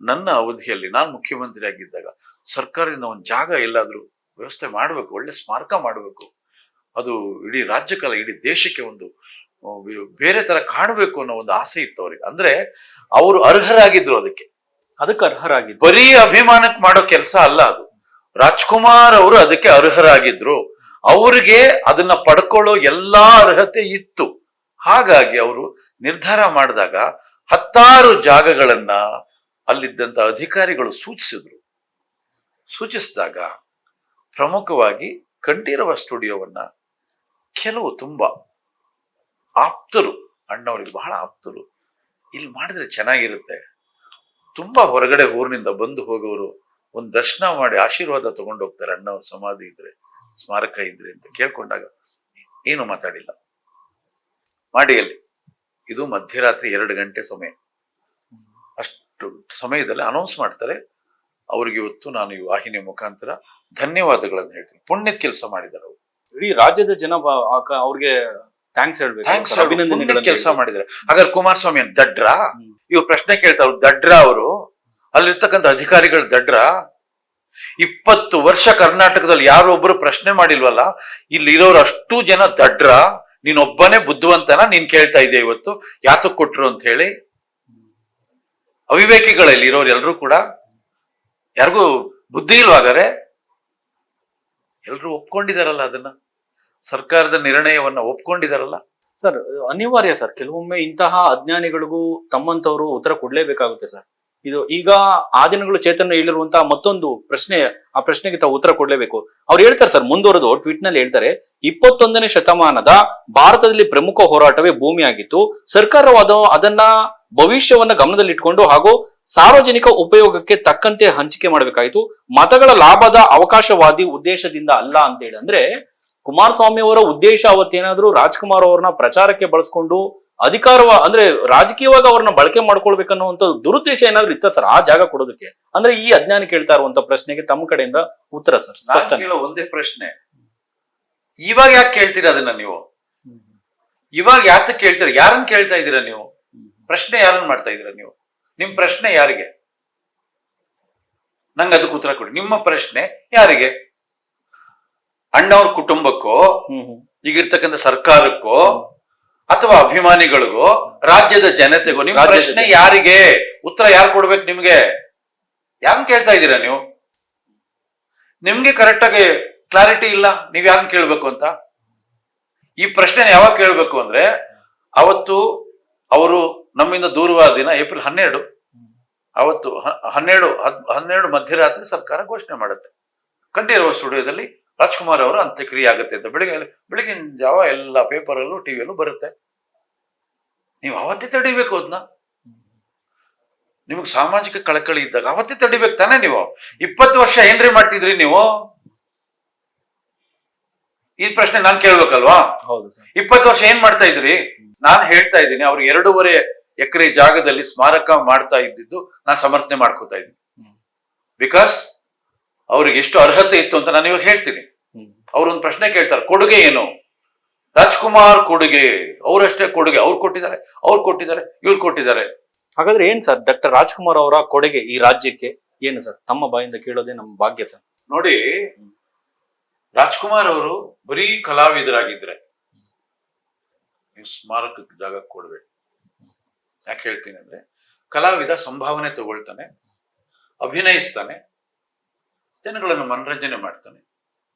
ನನ್ನ ಅವಧಿಯಲ್ಲಿ ನಾನು ಮುಖ್ಯಮಂತ್ರಿ ಆಗಿದ್ದಾಗ ಸರ್ಕಾರದಿಂದ ಒಂದು ಜಾಗ ಎಲ್ಲಾದ್ರೂ ವ್ಯವಸ್ಥೆ ಮಾಡ್ಬೇಕು, ಒಳ್ಳೆ ಸ್ಮಾರಕ ಮಾಡ್ಬೇಕು. ಅದು ಇಡೀ ರಾಜ್ಯಕ್ಕಲ್ಲ, ಇಡೀ ದೇಶಕ್ಕೆ ಒಂದು ಬೇರೆ ತರ ಕಾಣಬೇಕು ಅನ್ನೋ ಒಂದು ಆಸೆ ಇತ್ತು ಅವ್ರಿಗೆ. ಅಂದ್ರೆ ಅವರು ಅರ್ಹರಾಗಿದ್ರು ಅದಕ್ಕೆ ಅರ್ಹರಾಗಿದ್ರು. ಬರೀ ಅಭಿಮಾನಕ್ಕೆ ಮಾಡೋ ಕೆಲಸ ಅಲ್ಲ ಅದು. ರಾಜ್ಕುಮಾರ್ ಅವರು ಅದಕ್ಕೆ ಅರ್ಹರಾಗಿದ್ರು. ಅವ್ರಿಗೆ ಅದನ್ನ ಪಡ್ಕೊಳ್ಳೋ ಎಲ್ಲಾ ಅರ್ಹತೆ ಇತ್ತು. ಹಾಗಾಗಿ ಅವರು ನಿರ್ಧಾರ ಮಾಡಿದಾಗ 10 ಜಾಗಗಳನ್ನ ಅಲ್ಲಿದ್ದಂತ ಅಧಿಕಾರಿಗಳು ಸೂಚಿಸಿದಾಗ ಪ್ರಮುಖವಾಗಿ ಕಂಠೀರವ ಸ್ಟುಡಿಯೋವನ್ನ ಕೆಲವು ತುಂಬಾ ಆಪ್ತರು, ಅಣ್ಣವರಿಗೆ ಬಹಳ ಆಪ್ತರು, ಇಲ್ಲಿ ಮಾಡಿದ್ರೆ ಚೆನ್ನಾಗಿರುತ್ತೆ, ತುಂಬಾ ಹೊರಗಡೆ ಊರಿನಿಂದ ಬಂದು ಹೋಗೋರು ಒಂದು ದರ್ಶನ ಮಾಡಿ ಆಶೀರ್ವಾದ ತಗೊಂಡು ಹೋಗ್ತಾರೆ, ಅಣ್ಣವ್ರ ಸಮಾಧಿ ಇದ್ರೆ, ಸ್ಮಾರಕ ಇದ್ರೆ ಅಂತ ಕೇಳ್ಕೊಂಡಾಗ ಏನು ಮಾತಾಡಿಲ್ಲ. ಮಾಡಿಯಲ್ಲಿ ಇದು ಮಧ್ಯರಾತ್ರಿ 2 ಗಂಟೆ ಸಮಯ. ಅಷ್ಟು ಸಮಯದಲ್ಲಿ ಅನೌನ್ಸ್ ಮಾಡ್ತಾರೆ. ಅವ್ರಿಗೆ ಇವತ್ತು ನಾನು ಈ ವಾಹಿನಿ ಮುಖಾಂತರ ಧನ್ಯವಾದಗಳನ್ನು ಹೇಳ್ತೀನಿ. ಪುಣ್ಯದ ಕೆಲಸ ಮಾಡಿದ್ದಾರೆ ಅವರು. ಇಡೀ ರಾಜ್ಯದ ಜನ ಅವ್ರಿಗೆ ಥ್ಯಾಂಕ್ಸ್ ಹೇಳ್ಬೇಕು, ಅಭಿನಂದನೆ ಕೆಲಸ ಮಾಡಿದ್ದಾರೆ. ಹಾಗಾದ್ರೆ ಕುಮಾರಸ್ವಾಮಿ ದಡ್ರ? ಇವ್ರು ಪ್ರಶ್ನೆ ಕೇಳ್ತಾವ್ರು, ದಡ್ರ ಅವರು? ಅಲ್ಲಿರ್ತಕ್ಕಂಥ ಅಧಿಕಾರಿಗಳು ದಡ್ರ? 20 ವರ್ಷ ಕರ್ನಾಟಕದಲ್ಲಿ ಯಾರೊಬ್ರು ಪ್ರಶ್ನೆ ಮಾಡಿಲ್ವಲ್ಲ, ಇಲ್ಲಿ ಇರೋರು ಅಷ್ಟು ಜನ ದಡ್ರ? ನೀನೊಬ್ಬನೇ ಬುದ್ಧಿವಂತನ ನೀನ್ ಕೇಳ್ತಾ ಇದ್ದೆ ಇವತ್ತು ಯಾತಕ್ ಕೊಟ್ರು ಅಂತ ಹೇಳಿ? ಅವಿವೇಕಿಗಳಲ್ಲಿ ಇರೋರು ಎಲ್ರು ಕೂಡ, ಯಾರಿಗೂ ಬುದ್ಧಿ ಇಲ್ವಾಗಾರೆ? ಎಲ್ರು ಒಪ್ಕೊಂಡಿದಾರಲ್ಲ, ಅದನ್ನ ಸರ್ಕಾರದ ನಿರ್ಣಯವನ್ನ ಒಪ್ಕೊಂಡಿದಾರಲ್ಲ. ಸರ್, ಅನಿವಾರ್ಯ ಸರ್. ಕೆಲವೊಮ್ಮೆ ಇಂತಹ ಅಜ್ಞಾನಿಗಳಿಗೂ ತಮ್ಮಂತವರು ಉತ್ತರ ಕೊಡ್ಲೇಬೇಕಾಗುತ್ತೆ ಸರ್. ಇದು ಈಗ ಆ ದಿನಗಳು ಚೇತನ ಹೇಳಿರುವಂತಹ ಮತ್ತೊಂದು ಪ್ರಶ್ನೆ, ಆ ಪ್ರಶ್ನೆಗೆ ತಾವು ಉತ್ತರ ಕೊಡ್ಲೇಬೇಕು. ಅವ್ರು ಹೇಳ್ತಾರೆ ಸರ್, ಮುಂದುವರೆದು ಟ್ವೀಟ್ ನಲ್ಲಿ ಹೇಳ್ತಾರೆ, 21ನೇ ಶತಮಾನದ ಭಾರತದಲ್ಲಿ ಪ್ರಮುಖ ಹೋರಾಟವೇ ಭೂಮಿ ಆಗಿತ್ತು. ಸರ್ಕಾರವಾದ ಅದನ್ನ ಭವಿಷ್ಯವನ್ನ ಗಮನದಲ್ಲಿಟ್ಕೊಂಡು ಹಾಗೂ ಸಾರ್ವಜನಿಕ ಉಪಯೋಗಕ್ಕೆ ತಕ್ಕಂತೆ ಹಂಚಿಕೆ ಮಾಡಬೇಕಾಯಿತು, ಮತಗಳ ಲಾಭದ ಅವಕಾಶವಾದಿ ಉದ್ದೇಶದಿಂದ ಅಲ್ಲ ಅಂತ ಹೇಳಿ. ಅಂದ್ರೆ ಕುಮಾರಸ್ವಾಮಿ ಅವರ ಉದ್ದೇಶ ಅವತ್ತೇನಾದ್ರೂ ರಾಜ್ಕುಮಾರ್ ಅವ್ರನ್ನ ಪ್ರಚಾರಕ್ಕೆ ಬಳಸ್ಕೊಂಡು ಅಂದ್ರೆ ರಾಜಕೀಯವಾಗಿ ಅವ್ರನ್ನ ಬಳಕೆ ಮಾಡ್ಕೊಳ್ಬೇಕನ್ನುವಂತ ದುರುದ್ದೇಶ ಏನಾದ್ರು ಇತ್ತ ಸರ್ ಆ ಜಾಗ ಕೊಡೋದಕ್ಕೆ? ಅಂದ್ರೆ ಈ ಅಜ್ಞಾನಿ ಕೇಳ್ತಾ ಇರುವಂತ ಪ್ರಶ್ನೆಗೆ ತಮ್ಮ ಕಡೆಯಿಂದ ಉತ್ತರ ಸರ್ ನಾನು ಸ್ಪಷ್ಟ. ಕೇಳೋ ಒಂದೇ ಪ್ರಶ್ನೆ, ಇವಾಗ ಯಾಕೆ ಕೇಳ್ತೀರಾ ಅದನ್ನ ನೀವು? ಇವಾಗ ಯಾತಕ್ಕೆ ಕೇಳ್ತೀರಾ? ಯಾರನ್ನ ಕೇಳ್ತಾ ಇದ್ದೀರಾ ನೀವು? ಪ್ರಶ್ನೆ ಯಾರನ್ನ ಮಾಡ್ತಾ ಇದ್ದೀರಾ ನೀವು? ನಿಮ್ ಪ್ರಶ್ನೆ ಯಾರಿಗೆ? ನಂಗೆ ಅದಕ್ಕೆ ಉತ್ತರ ಕೊಡಿ. ನಿಮ್ಮ ಪ್ರಶ್ನೆ ಯಾರಿಗೆ? ಅಣ್ಣವ್ರ ಕುಟುಂಬಕ್ಕೋ, ಈಗಿರ್ತಕ್ಕಂಥ ಸರ್ಕಾರಕ್ಕೋ, ಅಥವಾ ಅಭಿಮಾನಿಗಳಿಗೋ, ರಾಜ್ಯದ ಜನತೆಗೋ? ನಿಮ್ ಪ್ರಶ್ನೆ ಯಾರಿಗೆ? ಉತ್ತರ ಯಾರು ಕೊಡ್ಬೇಕು ನಿಮ್ಗೆ? ಯಾರನ್ನ ಕೇಳ್ತಾ ಇದ್ದೀರಾ ನೀವು? ನಿಮ್ಗೆ ಕರೆಕ್ಟ್ ಆಗಿ ಕ್ಲಾರಿಟಿ ಇಲ್ಲ, ನೀವ್ ಯಾರನ್ನ ಕೇಳ್ಬೇಕು ಅಂತ. ಈ ಪ್ರಶ್ನೆ ಯಾವಾಗ ಕೇಳ್ಬೇಕು ಅಂದ್ರೆ, ಅವತ್ತು ಅವರು ನಮ್ಮಿಂದ ದೂರವಾದ ದಿನ ಏಪ್ರಿಲ್ 12, ಅವತ್ತು 12 ಮಧ್ಯರಾತ್ರಿ ಸರ್ಕಾರ ಘೋಷಣೆ ಮಾಡುತ್ತೆ, ಕಂಠೀರವ ಸ್ಟುಡಿಯೋದಲ್ಲಿ ರಾಜ್ಕುಮಾರ್ ಅವರ ಅಂತ್ಯಕ್ರಿಯೆ ಆಗುತ್ತೆ ಅಂತ ಬೆಳಗಿನ ಜಾವ ಎಲ್ಲ ಪೇಪರಲ್ಲೂ ಟಿವಿಯಲ್ಲೂ ಬರುತ್ತೆ. ನೀವು ಅವತ್ತೇ ತಡಿಬೇಕು ಅದನ್ನ. ನಿಮಗೆ ಸಾಮಾಜಿಕ ಕಳಕಳಿ ಇದ್ದಾಗ ಅವತ್ತೇ ತಡಿಬೇಕು ತಾನೇ ನೀವು. 20 ವರ್ಷ ಏನ್ರಿ ಮಾಡ್ತಿದ್ರಿ ನೀವು? ಈ ಪ್ರಶ್ನೆ ನಾನ್ ಕೇಳ್ಬೇಕಲ್ವಾ? ಹೌದು ಸರ್. 20 ವರ್ಷ ಏನ್ ಮಾಡ್ತಾ ಇದ್ರಿ? ನಾನ್ ಹೇಳ್ತಾ ಇದ್ದೀನಿ, ಅವ್ರು 2.5 ಎಕರೆ ಜಾಗದಲ್ಲಿ ಸ್ಮಾರಕ ಮಾಡ್ತಾ ಇದ್ದಿದ್ದು ನಾನು ಸಮರ್ಥನೆ ಮಾಡ್ಕೋತಾ ಇದ್ದೀನಿ. ಬಿಕಾಸ್ ಅವ್ರಿಗೆ ಎಷ್ಟು ಅರ್ಹತೆ ಇತ್ತು ಅಂತ ನಾನು ಇವಾಗ ಹೇಳ್ತೀನಿ. ಅವ್ರೊಂದು ಪ್ರಶ್ನೆ ಕೇಳ್ತಾರೆ, ಕೊಡುಗೆ ಏನು? ರಾಜ್ಕುಮಾರ್ ಕೊಡುಗೆ, ಅವರಷ್ಟೇ ಕೊಡುಗೆ, ಅವ್ರು ಕೊಟ್ಟಿದ್ದಾರೆ, ಇವ್ರು ಕೊಟ್ಟಿದ್ದಾರೆ. ಹಾಗಾದ್ರೆ ಏನ್ ಸರ್ ಡಾಕ್ಟರ್ ರಾಜ್ಕುಮಾರ್ ಅವರ ಕೊಡುಗೆ ಈ ರಾಜ್ಯಕ್ಕೆ ಏನು ಸರ್? ತಮ್ಮ ಬಾಯಿಂದ ಕೇಳೋದೇ ನಮ್ಮ ಭಾಗ್ಯ ಸರ್. ನೋಡಿ, ರಾಜ್ಕುಮಾರ್ ಅವರು ಬರೀ ಕಲಾವಿದರಾಗಿದ್ರೆ ನೀವು ಸ್ಮಾರಕಕ್ಕೆ ಜಾಗ ಕೊಡ್ಬೇಕು. ಯಾಕೆ ಹೇಳ್ತೀನಿ ಅಂದ್ರೆ, ಕಲಾವಿದ ಸಂಭಾವನೆ ತಗೊಳ್ತಾನೆ, ಅಭಿನಯಿಸ್ತಾನೆ, ಜನಗಳನ್ನು ಮನರಂಜನೆ ಮಾಡ್ತಾನೆ,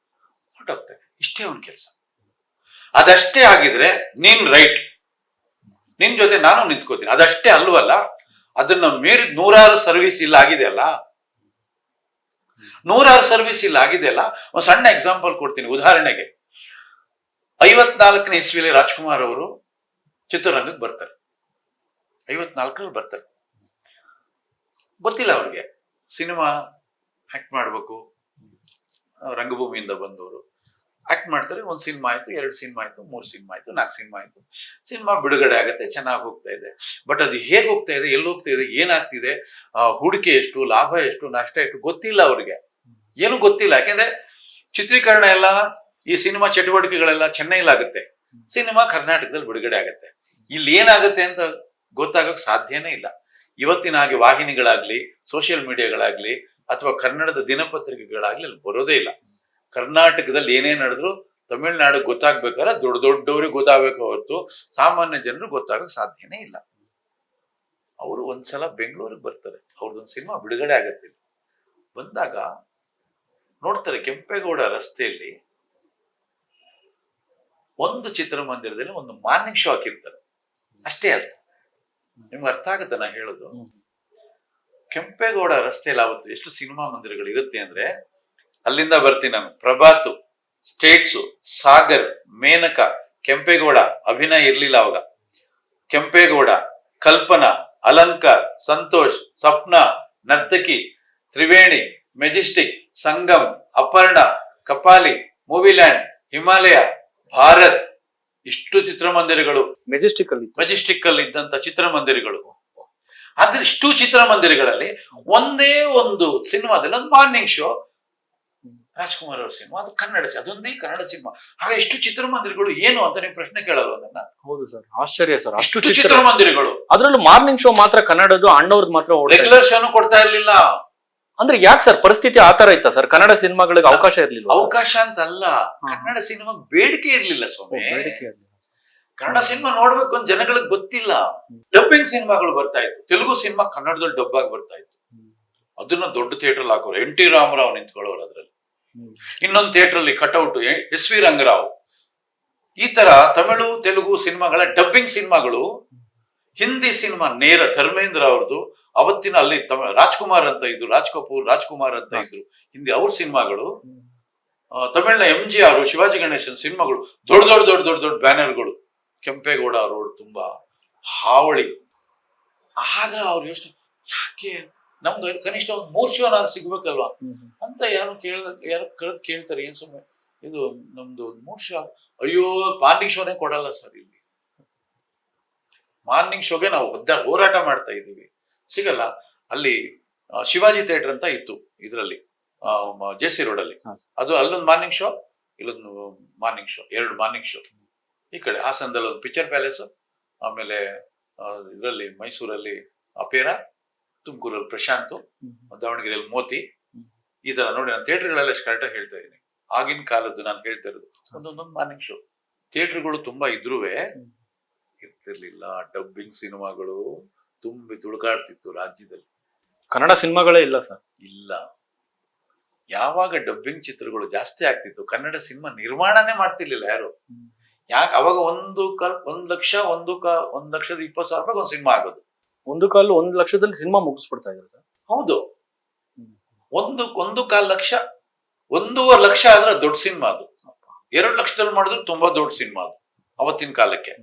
ಹೊರಟೋಗ್ತಾನೆ. ಇಷ್ಟೇ ಅವನ ಕೆಲಸ. ಅದಷ್ಟೇ ಆಗಿದ್ರೆ ನೀನ್ ರೈಟ್, ನಿನ್ ಜೊತೆ ನಾನು ನಿಂತ್ಕೋತೀನಿ. ಅದಷ್ಟೇ ಅಲ್ವಲ್ಲ, ಅದನ್ನ ಮೀರಿದ 100 ಸರ್ವಿಸ್ ಇಲ್ಲ ಆಗಿದೆ ಅಲ್ಲ, 100 ಸರ್ವಿಸ್ ಇಲ್ಲ ಆಗಿದೆ ಅಲ್ಲ. ಒಂದು ಸಣ್ಣ ಎಕ್ಸಾಂಪಲ್ ಕೊಡ್ತೀನಿ. ಉದಾಹರಣೆಗೆ 54ನೇ ಇಸ್ವಿಲಿ ರಾಜ್ಕುಮಾರ್ ಅವರು ಚಿತ್ರರಂಗಕ್ಕೆ ಬರ್ತಾರೆ. 54ರಲ್ಲಿ ಬರ್ತಾರೆ. ಗೊತ್ತಿಲ್ಲ ಅವ್ರಿಗೆ ಸಿನಿಮಾ ಆಕ್ಟ್ ಮಾಡ್ಬೇಕು. ರಂಗಭೂಮಿಯಿಂದ ಬಂದವರು ಆಕ್ಟ್ ಮಾಡ್ತಾರೆ. 1 ಸಿನಿಮಾ ಆಯ್ತು, 2 ಸಿನಿಮಾ ಆಯ್ತು, 3 ಸಿನಿಮಾ ಆಯ್ತು, 4 ಸಿನಿಮಾ ಆಯ್ತು. ಸಿನಿಮಾ ಬಿಡುಗಡೆ ಆಗುತ್ತೆ, ಚೆನ್ನಾಗಿ ಹೋಗ್ತಾ ಇದೆ. ಬಟ್ ಅದು ಹೇಗೆ ಹೋಗ್ತಾ ಇದೆ, ಎಲ್ಲಿ ಹೋಗ್ತಾ ಇದೆ, ಏನಾಗ್ತಿದೆ, ಹೂಡಿಕೆ ಎಷ್ಟು, ಲಾಭ ಎಷ್ಟು, ನಷ್ಟ ಎಷ್ಟು ಗೊತ್ತಿಲ್ಲ ಅವ್ರಿಗೆ. ಏನು ಗೊತ್ತಿಲ್ಲ. ಯಾಕೆಂದ್ರೆ ಚಿತ್ರೀಕರಣ ಎಲ್ಲ, ಈ ಸಿನಿಮಾ ಚಟುವಟಿಕೆಗಳೆಲ್ಲ ಚೆನ್ನೈಲಾಗುತ್ತೆ, ಸಿನಿಮಾ ಕರ್ನಾಟಕದಲ್ಲಿ ಬಿಡುಗಡೆ ಆಗುತ್ತೆ. ಇಲ್ಲಿ ಏನಾಗುತ್ತೆ ಅಂತ ಗೊತ್ತಾಗಕ್ ಸಾಧ್ಯನೇ ಇಲ್ಲ. ಇವತ್ತಿನ ಹಾಗೆ ವಾಹಿನಿಗಳಾಗ್ಲಿ, ಸೋಷಿಯಲ್ ಮೀಡಿಯಾಗಳಾಗ್ಲಿ, ಅಥವಾ ಕನ್ನಡದ ದಿನಪತ್ರಿಕೆಗಳಾಗ್ಲಿ ಅಲ್ಲಿ ಬರೋದೇ ಇಲ್ಲ. ಕರ್ನಾಟಕದಲ್ಲಿ ಏನೇ ನಡೆದ್ರು ತಮಿಳ್ನಾಡು ಗೊತ್ತಾಗ್ಬೇಕಾದ್ರೆ ದೊಡ್ಡವ್ರಿಗೆ ಗೊತ್ತಾಗಬೇಕು ಹೊರತು ಸಾಮಾನ್ಯ ಜನರು ಗೊತ್ತಾಗಕ್ ಸಾಧ್ಯನೇ ಇಲ್ಲ. ಅವರು ಒಂದ್ಸಲ ಬೆಂಗಳೂರಿಗೆ ಬರ್ತಾರೆ, ಅವ್ರದ್ದೊಂದು ಸಿನಿಮಾ ಬಿಡುಗಡೆ ಆಗತ್ತೆ. ಬಂದಾಗ ನೋಡ್ತಾರೆ, ಕೆಂಪೇಗೌಡ ರಸ್ತೆಯಲ್ಲಿ ಒಂದು ಚಿತ್ರಮಂದಿರದಲ್ಲಿ ಒಂದು ಮಾರ್ನಿಂಗ್ ಶೋ ಹಾಕಿರ್ತಾರೆ. ಅಷ್ಟೇ ಅದು. ನಿಮ್ಗೆ ಅರ್ಥ ಆಗುತ್ತೆ ನಾ ಹೇಳೋದು? ಕೆಂಪೇಗೌಡ ರಸ್ತೆಯಲ್ಲಿ ಅವತ್ತು ಎಷ್ಟು ಸಿನಿಮಾ ಮಂದಿರಗಳು ಇರುತ್ತೆ ಅಂದ್ರೆ, ಅಲ್ಲಿಂದ ಬರ್ತೀನಿ ನಾನು. ಪ್ರಭಾತ್, ಸ್ಟೇಟ್ಸು, ಸಾಗರ್, ಮೇನಕ, ಕೆಂಪೇಗೌಡ ಅಭಿನಯ ಇರ್ಲಿಲ್ಲ ಅವಾಗ. ಕೆಂಪೇಗೌಡ, ಕಲ್ಪನಾ, ಅಲಂಕಾರ್, ಸಂತೋಷ್, ಸಪ್ನ, ನರ್ತಕಿ, ತ್ರಿವೇಣಿ, ಮೆಜೆಸ್ಟಿಕ್, ಸಂಗಮ್, ಅಪರ್ಣ, ಕಪಾಲಿ, ಮೂವಿಲ್ಯಾಂಡ್, ಹಿಮಾಲಯ, ಭಾರತ್, ಇಷ್ಟು ಚಿತ್ರಮಂದಿರಗಳು ಮೆಜೆಸ್ಟಿಕ್ ಅಲ್ಲಿ ಇದ್ದಂತ ಚಿತ್ರಮಂದಿರಗಳು. ಆದ್ರೆ ಇಷ್ಟು ಚಿತ್ರಮಂದಿರಗಳಲ್ಲಿ ಒಂದೇ ಒಂದು ಸಿನಿಮಾದಲ್ಲಿ ಒಂದು ಮಾರ್ನಿಂಗ್ ಶೋ ರಾಜ್ಕುಮಾರ್ ಅವ್ರ ಸಿನಿಮಾ, ಅದು ಕನ್ನಡ, ಅದೊಂದೇ ಕನ್ನಡ ಸಿನಿಮಾ. ಹಾಗೆ ಇಷ್ಟು ಚಿತ್ರಮಂದಿರಗಳು ಏನು ಅಂತ ನೀವು ಪ್ರಶ್ನೆ ಕೇಳಲ್ಲ ಅದನ್ನ? ಹೌದು ಸರ್, ಆಶ್ಚರ್ಯ ಸರ್. ಅಷ್ಟು ಚಿತ್ರಮಂದಿರಗಳು, ಅದ್ರಲ್ಲೂ ಮಾರ್ನಿಂಗ್ ಶೋ ಮಾತ್ರ ಕನ್ನಡದ್ದು, ಅಣ್ಣವ್ರದ್ದು ಮಾತ್ರ ರೆಗ್ಯುಲರ್ ಶೋನು ಕೊಡ್ತಾ ಇರ್ಲಿಲ್ಲ. ಅಂದ್ರೆ ಯಾಕೆ ಸರ್ ಪರಿಸ್ಥಿತಿ ಆತರ ಇತ್ತ ಸರ್? ಕನ್ನಡ ಸಿನಿಮಾಗಳಿಗೆ ಅವಕಾಶ ಇರ್ಲಿಲ್ಲ? ಅವಕಾಶ ಅಂತ ಅಲ್ಲ, ಕನ್ನಡ ಸಿನಿಮಾ ಬೇಡಿಕೆ ಇರ್ಲಿಲ್ಲ ಸ್ವಾಮಿ. ಕನ್ನಡ ಸಿನಿಮಾ ನೋಡ್ಬೇಕು ಅಂತ ಜನಗಳಿಗೆ ಗೊತ್ತಿಲ್ಲ. ಡಬ್ಬಿಂಗ್ ಸಿನಿಮಾಗಳು ಬರ್ತಾ ಇತ್ತು, ತೆಲುಗು ಸಿನಿಮಾ ಕನ್ನಡದಲ್ಲಿ ಡಬ್ ಆಗಿ ಬರ್ತಾ ಇತ್ತು. ಅದನ್ನ ದೊಡ್ಡ ಥಿಯೇಟರ್ ಹಾಕೋರು, NT ರಾಮರಾವ್ ನಿಂತ್ಕೊಳ್ಳೋರು ಅದ್ರಲ್ಲಿ. ಇನ್ನೊಂದು ಥಿಯೇಟರ್ ಅಲ್ಲಿ ಕಟ್ಔಟ್ SV ರಂಗರಾವ್. ಈ ತರ ತಮಿಳು ತೆಲುಗು ಸಿನಿಮಾಗಳ ಡಬ್ಬಿಂಗ್ ಸಿನಿಮಾಗಳು. ಹಿಂದಿ ಸಿನಿಮಾ ನೇರ ಧರ್ಮೇಂದ್ರ ಅವ್ರದ್ದು, ಅವತ್ತಿನ ಅಲ್ಲಿ ರಾಜ್ಕುಮಾರ್ ಅಂತ ಇದ್ರು, ರಾಜ್ ಕಪೂರ್, ರಾಜ್ಕುಮಾರ್ ಅಂತ ಇದ್ರು ಹಿಂದಿ, ಅವ್ರ ಸಿನಿಮಾಗಳು. ತಮಿಳಿನ MGR, ಶಿವಾಜಿ ಗಣೇಶನ್ ಸಿನಿಮಾಗಳು, ದೊಡ್ಡ ಬ್ಯಾನರ್ಗಳು. ಕೆಂಪೇಗೌಡ ರೋಡ್ ತುಂಬಾ ಹಾವಳಿ. ಆಗ ಅವ್ರು ಯೋಚನೆ, ಯಾಕೆ ನಮ್ದು ಕನಿಷ್ಠ ಒಂದು 3 ಶೋನಾರು ಸಿಗ್ಬೇಕಲ್ವಾ ಅಂತ ಯಾರು ಕರೆದು ಕೇಳ್ತಾರೆ. ಏನ್ ಸುಮ್ಮನೆ ಇದು ನಮ್ದು 3 ಶೋ, ಅಯ್ಯೋ ಮಾರ್ನಿಂಗ್ ಶೋನೇ ಕೊಡಲ್ಲ ಸರ್ ಇಲ್ಲಿ. ಮಾರ್ನಿಂಗ್ ಶೋಗೆ ನಾವು ಹೋರಾಟ ಮಾಡ್ತಾ ಇದ್ದೀವಿ, ಸಿಗಲ್ಲ. ಅಲ್ಲಿ ಶಿವಾಜಿ ಥಿಯೇಟರ್ ಅಂತ ಇತ್ತು ಇದರಲ್ಲಿ ಜೆ.ಸಿ. ರೋಡ್ ಅಲ್ಲಿ. ಅದು ಅಲ್ಲೊಂದು ಮಾರ್ನಿಂಗ್ ಶೋ, ಇಲ್ಲೊಂದು ಮಾರ್ನಿಂಗ್ ಶೋ, 2 ಮಾರ್ನಿಂಗ್ ಶೋ. ಈ ಕಡೆ ಹಾಸನದಲ್ಲಿ ಒಂದು ಪಿಕ್ಚರ್ ಪ್ಯಾಲೇಸ್, ಆಮೇಲೆ ಇದರಲ್ಲಿ ಮೈಸೂರಲ್ಲಿ ಅಪೇರ, ತುಮಕೂರಲ್ಲಿ ಪ್ರಶಾಂತ್, ದಾವಣಗೆರೆಯಲ್ಲಿ ಮೋತಿ. ಈ ತರ ನೋಡಿ, ನಾನು ಥಿಯೇಟರ್ಗಳೆಲ್ಲ ಎಷ್ಟು ಕರೆಕ್ಟಾಗಿ ಹೇಳ್ತಾ ಇದ್ದೀನಿ. ಆಗಿನ ಕಾಲದ್ದು ನಾನು ಹೇಳ್ತಾ ಇರೋದು ಒಂದೊಂದೊಂದು ಮಾರ್ನಿಂಗ್ ಶೋ. ಥಿಯೇಟರ್ಗಳು ತುಂಬಾ ಇದ್ರುವೆ ಇರ್ತಿರ್ಲಿಲ್ಲ. ಡಬ್ಬಿಂಗ್ ಸಿನಿಮಾಗಳು ತುಂಬಿ ತುಳುಕಾಡ್ತಿತ್ತು ರಾಜ್ಯದಲ್ಲಿ. ಕನ್ನಡ ಸಿನಿಮಾಗಳೇ ಇಲ್ಲ ಸರ್. ಇಲ್ಲ. ಯಾವಾಗ ಡಬ್ಬಿಂಗ್ ಚಿತ್ರಗಳು ಜಾಸ್ತಿ ಆಗ್ತಿತ್ತು, ಕನ್ನಡ ಸಿನಿಮಾ ನಿರ್ಮಾಣನೇ ಮಾಡ್ತಿರ್ಲಿಲ್ಲ ಯಾರು. ಯಾಕೆ ಅವಾಗ 1,20,000 ಒಂದು ಸಿನಿಮಾ ಆಗೋದು. 1 ಲಕ್ಷದಲ್ಲಿ ಸಿನಿಮಾ ಮುಗಿಸ್ಬಿಡ್ತಾ ಇದ್ದಾರೆ ಸರ್. ಹೌದು, 1.25 ಲಕ್ಷ, 1.5 ಲಕ್ಷ ಆದ್ರೆ ದೊಡ್ಡ ಸಿನಿಮಾ ಅದು. 2 ಲಕ್ಷದಲ್ಲಿ ಮಾಡಿದ್ರು ತುಂಬಾ ದೊಡ್ಡ ಸಿನಿಮಾ ಅದು ಅವತ್ತಿನ ಕಾಲಕ್ಕೆ.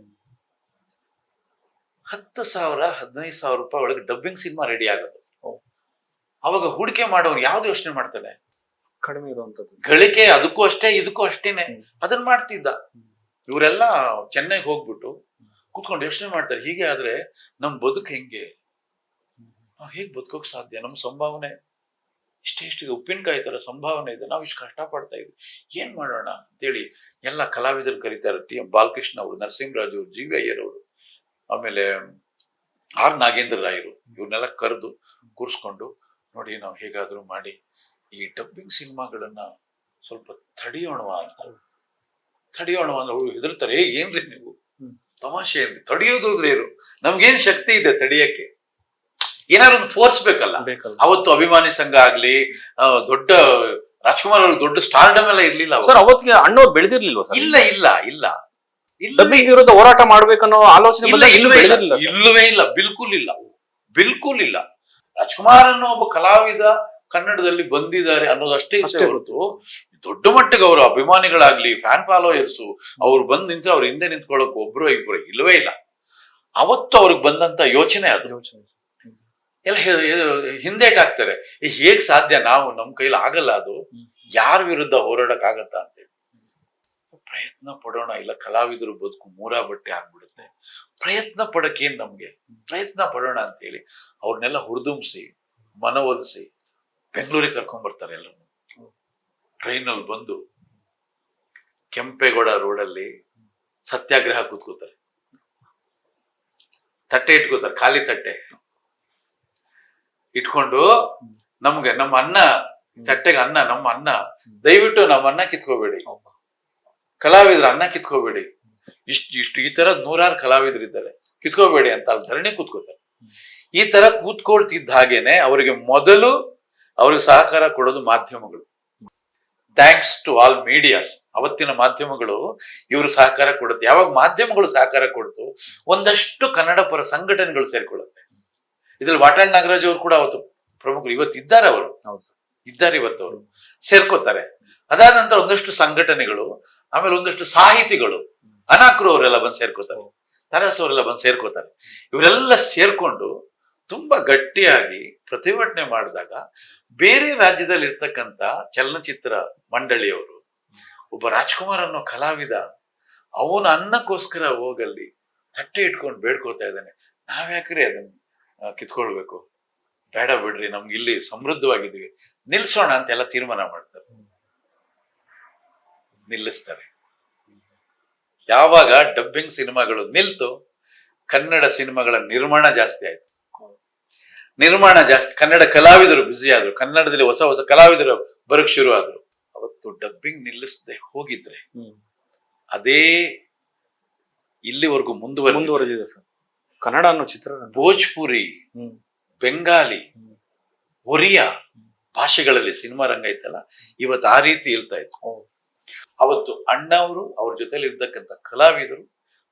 10,000 15,000 ರೂಪಾಯಿ ಒಳಗೆ ಡಬ್ಬಿಂಗ್ ಸಿನಿಮಾ ರೆಡಿ ಆಗೋದು. ಅವಾಗ ಹೂಡಿಕೆ ಮಾಡೋರು ಯಾವ್ದು ಯೋಚನೆ ಮಾಡ್ತಾನೆ? ಕಡಿಮೆ ಇರುವಂತದ್ದು ಗಳಿಕೆ. ಅದಕ್ಕೂ ಅಷ್ಟೇ, ಇದಕ್ಕೂ ಅಷ್ಟೇನೆ. ಅದನ್ನ ಮಾಡ್ತಿದ್ದ. ಇವರೆಲ್ಲ ಚೆನ್ನೈಗೆ ಹೋಗ್ಬಿಟ್ಟು ಕೂತ್ಕೊಂಡು ಯೋಚನೆ ಮಾಡ್ತಾರೆ, ಹೀಗೆ ಆದ್ರೆ ನಮ್ ಬದುಕು ಹೆಂಗೆ, ನಾವ್ ಹೇಗ್ ಬದುಕೋಕ್ ಸಾಧ್ಯ? ನಮ್ ಸಂಭಾವನೆ ಇಷ್ಟಿದೆ, ಉಪ್ಪಿನಕಾಯಿ ತರ ಸಂಭಾವನೆ ಇದೆ, ನಾವ್ ಇಷ್ಟು ಕಷ್ಟ ಪಡ್ತಾ ಇದ್ವಿ, ಏನ್ ಮಾಡೋಣ ಅಂತೇಳಿ ಎಲ್ಲ ಕಲಾವಿದರು ಕರೀತಾರೆ. ಟಿ.ಎಂ. ಬಾಲಕೃಷ್ಣ ಅವರು, ನರಸಿಂಹರಾಜು ಅವರು, ಜಿ.ವಿ. ಅಯ್ಯರ್ ಅವರು, ಆಮೇಲೆ ಆರ್ ನಾಗೇಂದ್ರ ರಾಯರು, ಇವ್ರನ್ನೆಲ್ಲ ಕರೆದು ಕೂರಿಸ್ಕೊಂಡು, ನೋಡಿ ನಾವು ಹೇಗಾದ್ರೂ ಮಾಡಿ ಈ ಡಬ್ಬಿಂಗ್ ಸಿನಿಮಾಗಳನ್ನ ಸ್ವಲ್ಪ ತಡೆಯೋಣವಾ ಅಂದ್ರೆ ಅವ್ರು ಹೆದರ್ತಾರೆ. ಏನ್ರಿ ನೀವು ತಮಾಷೆ ಏನ್ರಿ, ತಡೆಯೋದ್ರೆ ಏನು? ನಮ್ಗೇನ್ ಶಕ್ತಿ ಇದೆ ತಡೆಯಕ್ಕೆ? ಏನಾದ್ರು ಒಂದು ಫೋರ್ಸ್ ಬೇಕಲ್ಲ. ಅವತ್ತು ಅಭಿಮಾನಿ ಸಂಘ ಆಗ್ಲಿ, ದೊಡ್ಡ ರಾಜ್ಕುಮಾರ್ ಅವ್ರಿಗೆ ದೊಡ್ಡ ಸ್ಟಾರ್ಡಮ್ ಎಲ್ಲ ಇರ್ಲಿಲ್ಲ ಸರ್. ಅವತ್ತಿಗೆ ಅಣ್ಣವ್ರು ಬೆಳೆದಿರ್ಲಿಲ್ವ ಸರ್? ಇಲ್ಲ ಇಲ್ಲ ಇಲ್ಲ ಇಲ್ಲ, ಡಬ್ಬಿಂಗ್ ವಿರುದ್ಧ ಹೋರಾಟ ಮಾಡ್ಬೇಕನ್ನೋ ಆಲೋಚನೆ ಇಲ್ಲವೇ ಇಲ್ಲ, ಬಿಲ್ಕುಲ್ ಇಲ್ಲ. ರಾಜ್ಕುಮಾರ್ ಅನ್ನೋ ಒಬ್ಬ ಕಲಾವಿದ ಕನ್ನಡದಲ್ಲಿ ಬಂದಿದ್ದಾರೆ ಅನ್ನೋದಷ್ಟೇ ಇಷ್ಟೇ ಹೊರತು ದೊಡ್ಡ ಮಟ್ಟಿಗೆ ಅವರ ಅಭಿಮಾನಿಗಳಾಗ್ಲಿ, ಫ್ಯಾನ್ ಫಾಲೋಯರ್ಸು ಅವ್ರು ಬಂದ್ ನಿಂತ್ರೆ ಅವ್ರ ಹಿಂದೆ ನಿಂತ್ಕೊಳ್ಳೋಕೆ ಒಬ್ರು ಇಬ್ರು ಇಲ್ಲವೇ ಇಲ್ಲ. ಅವತ್ತು ಅವ್ರಿಗೆ ಬಂದಂತ ಯೋಚನೆ ಅದು. ಎಲ್ಲ ಹಿಂದೇಟಾಗ್ತಾರೆ, ಹೇಗ್ ಸಾಧ್ಯ, ನಾವು ನಮ್ ಕೈಲಿ ಆಗಲ್ಲ, ಅದು ಯಾರ ವಿರುದ್ಧ ಹೋರಾಡಕ್ ಆಗತ್ತ ಅಂತೇಳಿ ಪ್ರಯತ್ನ ಪಡೋಣ. ಇಲ್ಲ ಕಲಾವಿದರು ಬದುಕು ಮೂರಾ ಬಟ್ಟೆ ಆಗ್ಬಿಡುತ್ತೆ. ಪ್ರಯತ್ನ ಪಡಕ್ಕೇನ್ ನಮ್ಗೆ, ಪ್ರಯತ್ನ ಪಡೋಣ ಅಂತೇಳಿ ಅವ್ರನ್ನೆಲ್ಲ ಹುರಿದುಂಬಿಸಿ ಮನವೊಲಿಸಿ ಬೆಂಗಳೂರಿಗೆ ಕರ್ಕೊಂಡ್ ಬರ್ತಾರೆ. ಎಲ್ಲರೂ ಟ್ರೈನಲ್ಲಿ ಬಂದು ಕೆಂಪೇಗೌಡ ರೋಡಲ್ಲಿ ಸತ್ಯಾಗ್ರಹ ಕೂತ್ಕೋತಾರೆ. ತಟ್ಟೆ ಇಟ್ಕೋತಾರೆ, ಖಾಲಿ ತಟ್ಟೆ ಇಟ್ಕೊಂಡು, ನಮ್ಗೆ ನಮ್ಮ ಅನ್ನ, ತಟ್ಟೆಗೆ ಅನ್ನ, ನಮ್ಮ ಅನ್ನ, ದಯವಿಟ್ಟು ನಮ್ಮ ಅನ್ನ ಕಿತ್ಕೋಬೇಡಿ, ಕಲಾವಿದ್ರ ಅನ್ನ ಕಿತ್ಕೋಬೇಡಿ, ಇಷ್ಟು ಈ ತರ 100 ಕಲಾವಿದರಿದ್ದಾರೆ, ಕಿತ್ಕೋಬೇಡಿ ಅಂತ ಅಲ್ಲಿ ಧರಣಿ ಕೂತ್ಕೋತಾರೆ. ಈ ತರ ಕೂತ್ಕೊಳ್ತಿದ್ದ ಹಾಗೇನೆ ಅವರಿಗೆ ಮೊದಲು ಅವ್ರಿಗೆ ಸಹಕಾರ ಕೊಡೋದು ಮಾಧ್ಯಮಗಳು. Thanks to all medias. ಅವತ್ತಿನ ಮಾಧ್ಯಮಗಳು ಇವರು ಸಹಕಾರ ಕೊಡುತ್ತೆ. ಯಾವಾಗ ಮಾಧ್ಯಮಗಳು ಸಹಕಾರ ಕೊಡ್ತು, ಒಂದಷ್ಟು ಕನ್ನಡ ಪರ ಸಂಘಟನೆಗಳು ಸೇರ್ಕೊಳ್ಳುತ್ತೆ. ಇದ್ರಲ್ಲಿ ವಾಟಾಳ್ ನಾಗರಾಜ್ ಅವರು ಕೂಡ ಅವತ್ತು ಪ್ರಮುಖರು, ಇವತ್ತು ಇದ್ದಾರೆ, ಅವರು ಇದ್ದಾರೆ, ಇವತ್ತು ಅವರು ಸೇರ್ಕೋತಾರೆ. ಅದಾದ ನಂತರ ಒಂದಷ್ಟು ಸಂಘಟನೆಗಳು, ಆಮೇಲೆ ಒಂದಷ್ಟು ಸಾಹಿತಿಗಳು, ಅನಾಕ್ರು ಅವರೆಲ್ಲ ಬಂದು ಸೇರ್ಕೋತಾರೆ, ತರಾಸ್ ಅವರೆಲ್ಲ ಬಂದು ಸೇರ್ಕೋತಾರೆ. ಇವರೆಲ್ಲ ಸೇರ್ಕೊಂಡು ತುಂಬಾ ಗಟ್ಟಿಯಾಗಿ ಪ್ರತಿಭಟನೆ ಮಾಡಿದಾಗ ಬೇರೆ ರಾಜ್ಯದಲ್ಲಿ ಇರ್ತಕ್ಕಂಥ ಚಲನಚಿತ್ರ ಮಂಡಳಿಯವರು, ಒಬ್ಬ ರಾಜ್ಕುಮಾರ್ ಅನ್ನೋ ಕಲಾವಿದ ಅವನ ಅನ್ನಕ್ಕೋಸ್ಕರ ಹೋಗಲ್ಲಿ ತಟ್ಟೆ ಇಟ್ಕೊಂಡು ಬೇಡ್ಕೋತಾ ಇದ್ದಾನೆ, ನಾವ್ಯಾಕ್ರಿ ಅದನ್ನ ಕಿತ್ಕೊಳ್ಬೇಕು, ಬೇಡ ಬಿಡ್ರಿ, ನಮ್ಗೆ ಇಲ್ಲಿ ಸಮೃದ್ಧವಾಗಿದ್ದೀವಿ, ನಿಲ್ಸೋಣ ಅಂತೆಲ್ಲ ತೀರ್ಮಾನ ಮಾಡ್ತಾರೆ, ನಿಲ್ಲಿಸ್ತಾರೆ. ಯಾವಾಗ ಡಬ್ಬಿಂಗ್ ಸಿನಿಮಾಗಳು ನಿಲ್ತು, ಕನ್ನಡ ಸಿನಿಮಾಗಳ ನಿರ್ಮಾಣ ಜಾಸ್ತಿ ಆಯ್ತು. ಕನ್ನಡ ಕಲಾವಿದರು ಬ್ಯುಸಿ ಆದ್ರು, ಕನ್ನಡದಲ್ಲಿ ಹೊಸ ಹೊಸ ಕಲಾವಿದರು ಬರಕ್ ಶುರು ಆದ್ರು. ಅವತ್ತು ಡಬ್ಬಿಂಗ್ ನಿಲ್ಲಿಸದೆ ಹೋಗಿದ್ರೆ ಅದೇ ಇಲ್ಲಿವರೆಗೂ ಮುಂದುವರೆದಿದೆ ಸರ್. ಕನ್ನಡ ಅನ್ನೋ ಚಿತ್ರ ಭೋಜ್ಪುರಿ, ಬೆಂಗಾಲಿ, ಒರಿಯಾ ಭಾಷೆಗಳಲ್ಲಿ ಸಿನಿಮಾ ರಂಗ ಇತ್ತಲ್ಲ, ಇವತ್ತು ಆ ರೀತಿ ಇರ್ತಾ ಇತ್ತು. ಅವತ್ತು ಅಣ್ಣವರು ಅವ್ರ ಜೊತೆಲಿ ಇರ್ತಕ್ಕಂಥ ಕಲಾವಿದರು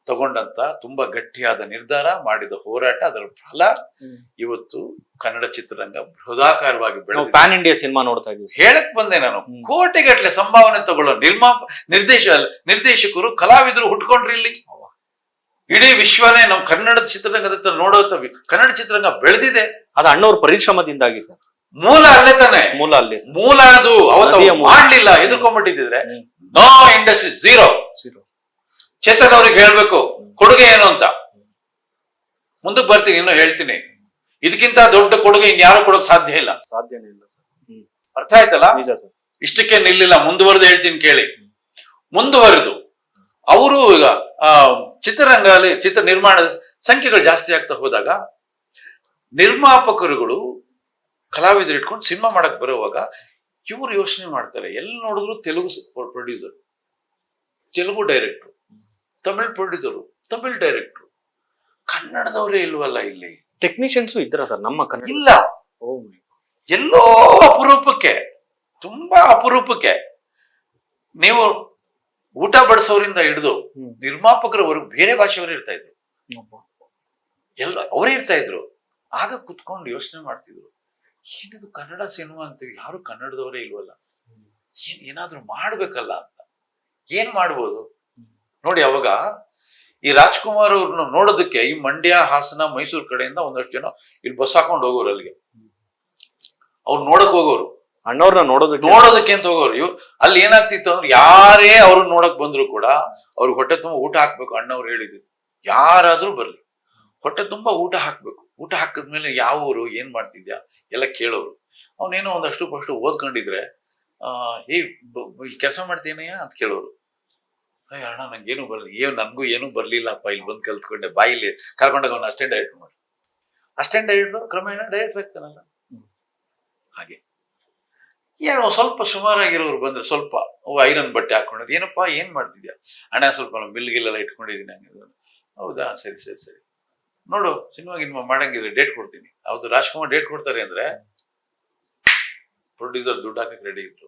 ತಗೊಂಡಂತ ತುಂಬಾ ಗಟ್ಟಿಯಾದ ನಿರ್ಧಾರ, ಮಾಡಿದ ಹೋರಾಟ, ಅದರ ಫಲ ಇವತ್ತು ಕನ್ನಡ ಚಿತ್ರರಂಗ ಬೃಹದಾಕಾರವಾಗಿ ಬೆಳೆದ ಪ್ಯಾನ್ ಇಂಡಿಯಾ ಸಿನಿಮಾ ನೋಡ್ತಾ ಇದ್ದೀವಿ. ಹೇಳಕ್ ಬಂದೆ ನಾನು, ಕೋಟಿಗಟ್ಟಲೆ ಸಂಭಾವನೆ ತಗೊಳ್ಳೋ ನಿರ್ದೇಶಕರು, ಕಲಾವಿದರು ಹುಟ್ಕೊಂಡ್ರಿ ಇಲ್ಲಿ. ಇಡೀ ವಿಶ್ವನೇ ನಾವು ಕನ್ನಡದ ಚಿತ್ರರಂಗದ ನೋಡೋ ಕನ್ನಡ ಚಿತ್ರರಂಗ ಬೆಳೆದಿದೆ. ಅದು ಅಣ್ಣವ್ರ ಪರಿಶ್ರಮದಿಂದಾಗಿ ಸರ್. ಮೂಲ ಅಲ್ಲೇ ತಾನೆ, ಮೂಲ ಅದು ಅವತ್ತು ಮಾಡ್ಲಿಲ್ಲ, ಎದುರ್ಕೊಂಡ್ಬಿಟ್ಟಿದ್ರೆ ನೋ ಇಂಡಸ್ಟ್ರಿ, ಝೀರೋ. ಚೇತನ್ ಅವ್ರಿಗೆ ಹೇಳ್ಬೇಕು ಕೊಡುಗೆ ಏನು ಅಂತ. ಮುಂದಕ್ಕೆ ಬರ್ತೀನಿ, ಇನ್ನೂ ಹೇಳ್ತೀನಿ. ಇದಕ್ಕಿಂತ ದೊಡ್ಡ ಕೊಡುಗೆ ಇನ್ಯಾರು ಕೊಡೋಕ್ ಸಾಧ್ಯ ಇಲ್ಲ. ಸಾಧ್ಯನೇ ಇಲ್ಲ ಸರ್. ಅರ್ಥ ಆಯ್ತಲ್ಲ? ನಿಜ ಸರ್. ಇಷ್ಟಕ್ಕೆ ನಿಲ್ಲಿಲ್ಲ, ಮುಂದುವರೆದು ಹೇಳ್ತೀನಿ ಕೇಳಿ. ಮುಂದುವರೆದು ಅವರು ಈಗ ಚಿತ್ರರಂಗದಲ್ಲಿ ಚಿತ್ರ ನಿರ್ಮಾಣದ ಸಂಖ್ಯೆಗಳು ಜಾಸ್ತಿ ಆಗ್ತಾ ಹೋದಾಗ ನಿರ್ಮಾಪಕರುಗಳು ಕಲಾವಿದರು ಇಟ್ಕೊಂಡು ಸಿನಿಮಾ ಮಾಡಕ್ ಬರುವಾಗ ಇವರು ಯೋಚನೆ ಮಾಡ್ತಾರೆ, ಎಲ್ಲಿ ನೋಡಿದ್ರು ತೆಲುಗು ಪ್ರೊಡ್ಯೂಸರ್, ತೆಲುಗು ಡೈರೆಕ್ಟ್ರು, ತಮಿಳ್ ಪ್ರೊಡ್ಯೂಸರು, ತಮಿಳ್ ಡೈರೆಕ್ಟ್ರು, ಕನ್ನಡದವರೇ ಇಲ್ವಲ್ಲ ಇಲ್ಲಿ. ಟೆಕ್ನಿಷಿಯನ್ಸ್ ಇದ್ರ ಸರ್ ನಮ್ಮ ಕನ್ನಡ? ಇಲ್ಲ, ಎಲ್ಲೋ ಅಪರೂಪಕ್ಕೆ, ತುಂಬಾ ಅಪರೂಪಕ್ಕೆ. ನೀವು ಊಟ ಬಡಿಸೋರಿಂದ ಹಿಡಿದು ನಿರ್ಮಾಪಕರವರೆಗೂ ಬೇರೆ ಭಾಷೆಯವರು ಇರ್ತಾ ಇದ್ರು, ಎಲ್ಲ ಅವರೇ ಇರ್ತಾ ಇದ್ರು. ಆಗ ಕುತ್ಕೊಂಡು ಯೋಚನೆ ಮಾಡ್ತಿದ್ರು, ಏನಿದು ಕನ್ನಡ ಸಿನಿಮಾ ಅಂತೀವಿ, ಯಾರು ಕನ್ನಡದವರೇ ಇಲ್ವಲ್ಲ, ಏನಾದ್ರೂ ಮಾಡ್ಬೇಕಲ್ಲ ಅಂತ. ಏನ್ ಮಾಡ್ಬೋದು ನೋಡಿ. ಅವಾಗ ಈ ರಾಜ್ಕುಮಾರ್ ಅವ್ರನ್ನ ನೋಡೋದಕ್ಕೆ ಈ ಮಂಡ್ಯ, ಹಾಸನ, ಮೈಸೂರು ಕಡೆಯಿಂದ ಒಂದಷ್ಟು ಜನ ಇಲ್ಲಿ ಬಸ್ ಹಾಕೊಂಡು ಹೋಗೋರು, ಅಲ್ಲಿಗೆ ಅವ್ರು ನೋಡಕ್ ಹೋಗೋರು, ಅಣ್ಣವ್ರನ್ನ ನೋಡೋದಕ್ಕೆ ಅಂತ ಹೋಗೋರು. ಅಲ್ಲಿ ಏನಾಗ್ತಿತ್ತು ಅಂದ್ರೆ, ಯಾರೇ ಅವ್ರನ್ನ ನೋಡಕ್ ಬಂದ್ರು ಕೂಡ ಅವ್ರಿಗೆ ಹೊಟ್ಟೆ ತುಂಬಾ ಊಟ ಹಾಕ್ಬೇಕು. ಅಣ್ಣವ್ರು ಹೇಳಿದ್ರು, ಯಾರಾದ್ರೂ ಬರ್ಲಿ ಹೊಟ್ಟೆ ತುಂಬಾ ಊಟ ಹಾಕ್ಬೇಕು. ಊಟ ಹಾಕಿದ್ಮೇಲೆ ಯಾವ ಊರು, ಏನ್ ಮಾಡ್ತಿದ್ಯಾ ಎಲ್ಲ ಕೇಳೋರು. ಅವನೇನೋ ಒಂದಷ್ಟು ಫಸ್ಟ್ ಓದ್ಕೊಂಡಿದ್ರೆ ಇಲ್ಲಿ ಕೆಲಸ ಮಾಡ್ತೀನಯ್ಯ ಅಂತ ಕೇಳೋರು. ಅಣ್ಣ ನಂಗೇನು ಬರ್ಲಿ, ನನ್ಗೂ ಏನೂ ಬರ್ಲಿಲ್ಲಪ್ಪ, ಇಲ್ಲಿ ಬಂದು ಕಲ್ತ್ಕೊಂಡೆ, ಬಾಯಿಲಿ ಕರ್ಕೊಂಡಾಗ ಅವ್ನು ಅಸ್ಟೆಂಟ್ ಡೈರೆಕ್ಟ್ ಮಾಡಿ, ಅಸ್ಟೆಂಟ್ ಡೈರೆಕ್ಟ್ರು ಕ್ರಮೇಣ ಡೈರೆಕ್ಟರ್ ಆಗ್ತಾನಲ್ಲ. ಹಾಗೆ ಏನೋ ಸ್ವಲ್ಪ ಸುಮಾರಾಗಿರೋರು ಬಂದ್ರೆ, ಸ್ವಲ್ಪ ಐರನ್ ಬಟ್ಟೆ ಹಾಕೊಂಡಿದ್ದು, ಏನಪ್ಪಾ ಏನ್ ಮಾಡ್ತಿದ್ಯಾ ಅಣ್ಣ, ಸ್ವಲ್ಪ ಮಿಲ್ಗಿಲ್ಲೆಲ್ಲ ಇಟ್ಕೊಂಡಿದ್ದೀನಿ ಹಂಗೆ. ಹೌದಾ, ಸರಿ ಸರಿ ಸರಿ, ನೋಡು ಸಿನಿಮಾ ಗಿನ್ಮಾ ಮಾಡಂಗಿದ್ರೆ ಡೇಟ್ ಕೊಡ್ತೀನಿ. ಹೌದು, ರಾಜ್ಕುಮಾರ್ ಡೇಟ್ ಕೊಡ್ತಾರೆ ಅಂದ್ರೆ ಪ್ರೊಡ್ಯೂಸರ್ ದುಡ್ಡು ಹಾಕಕ್ಕೆ ರೆಡಿ ಇದ್ರು.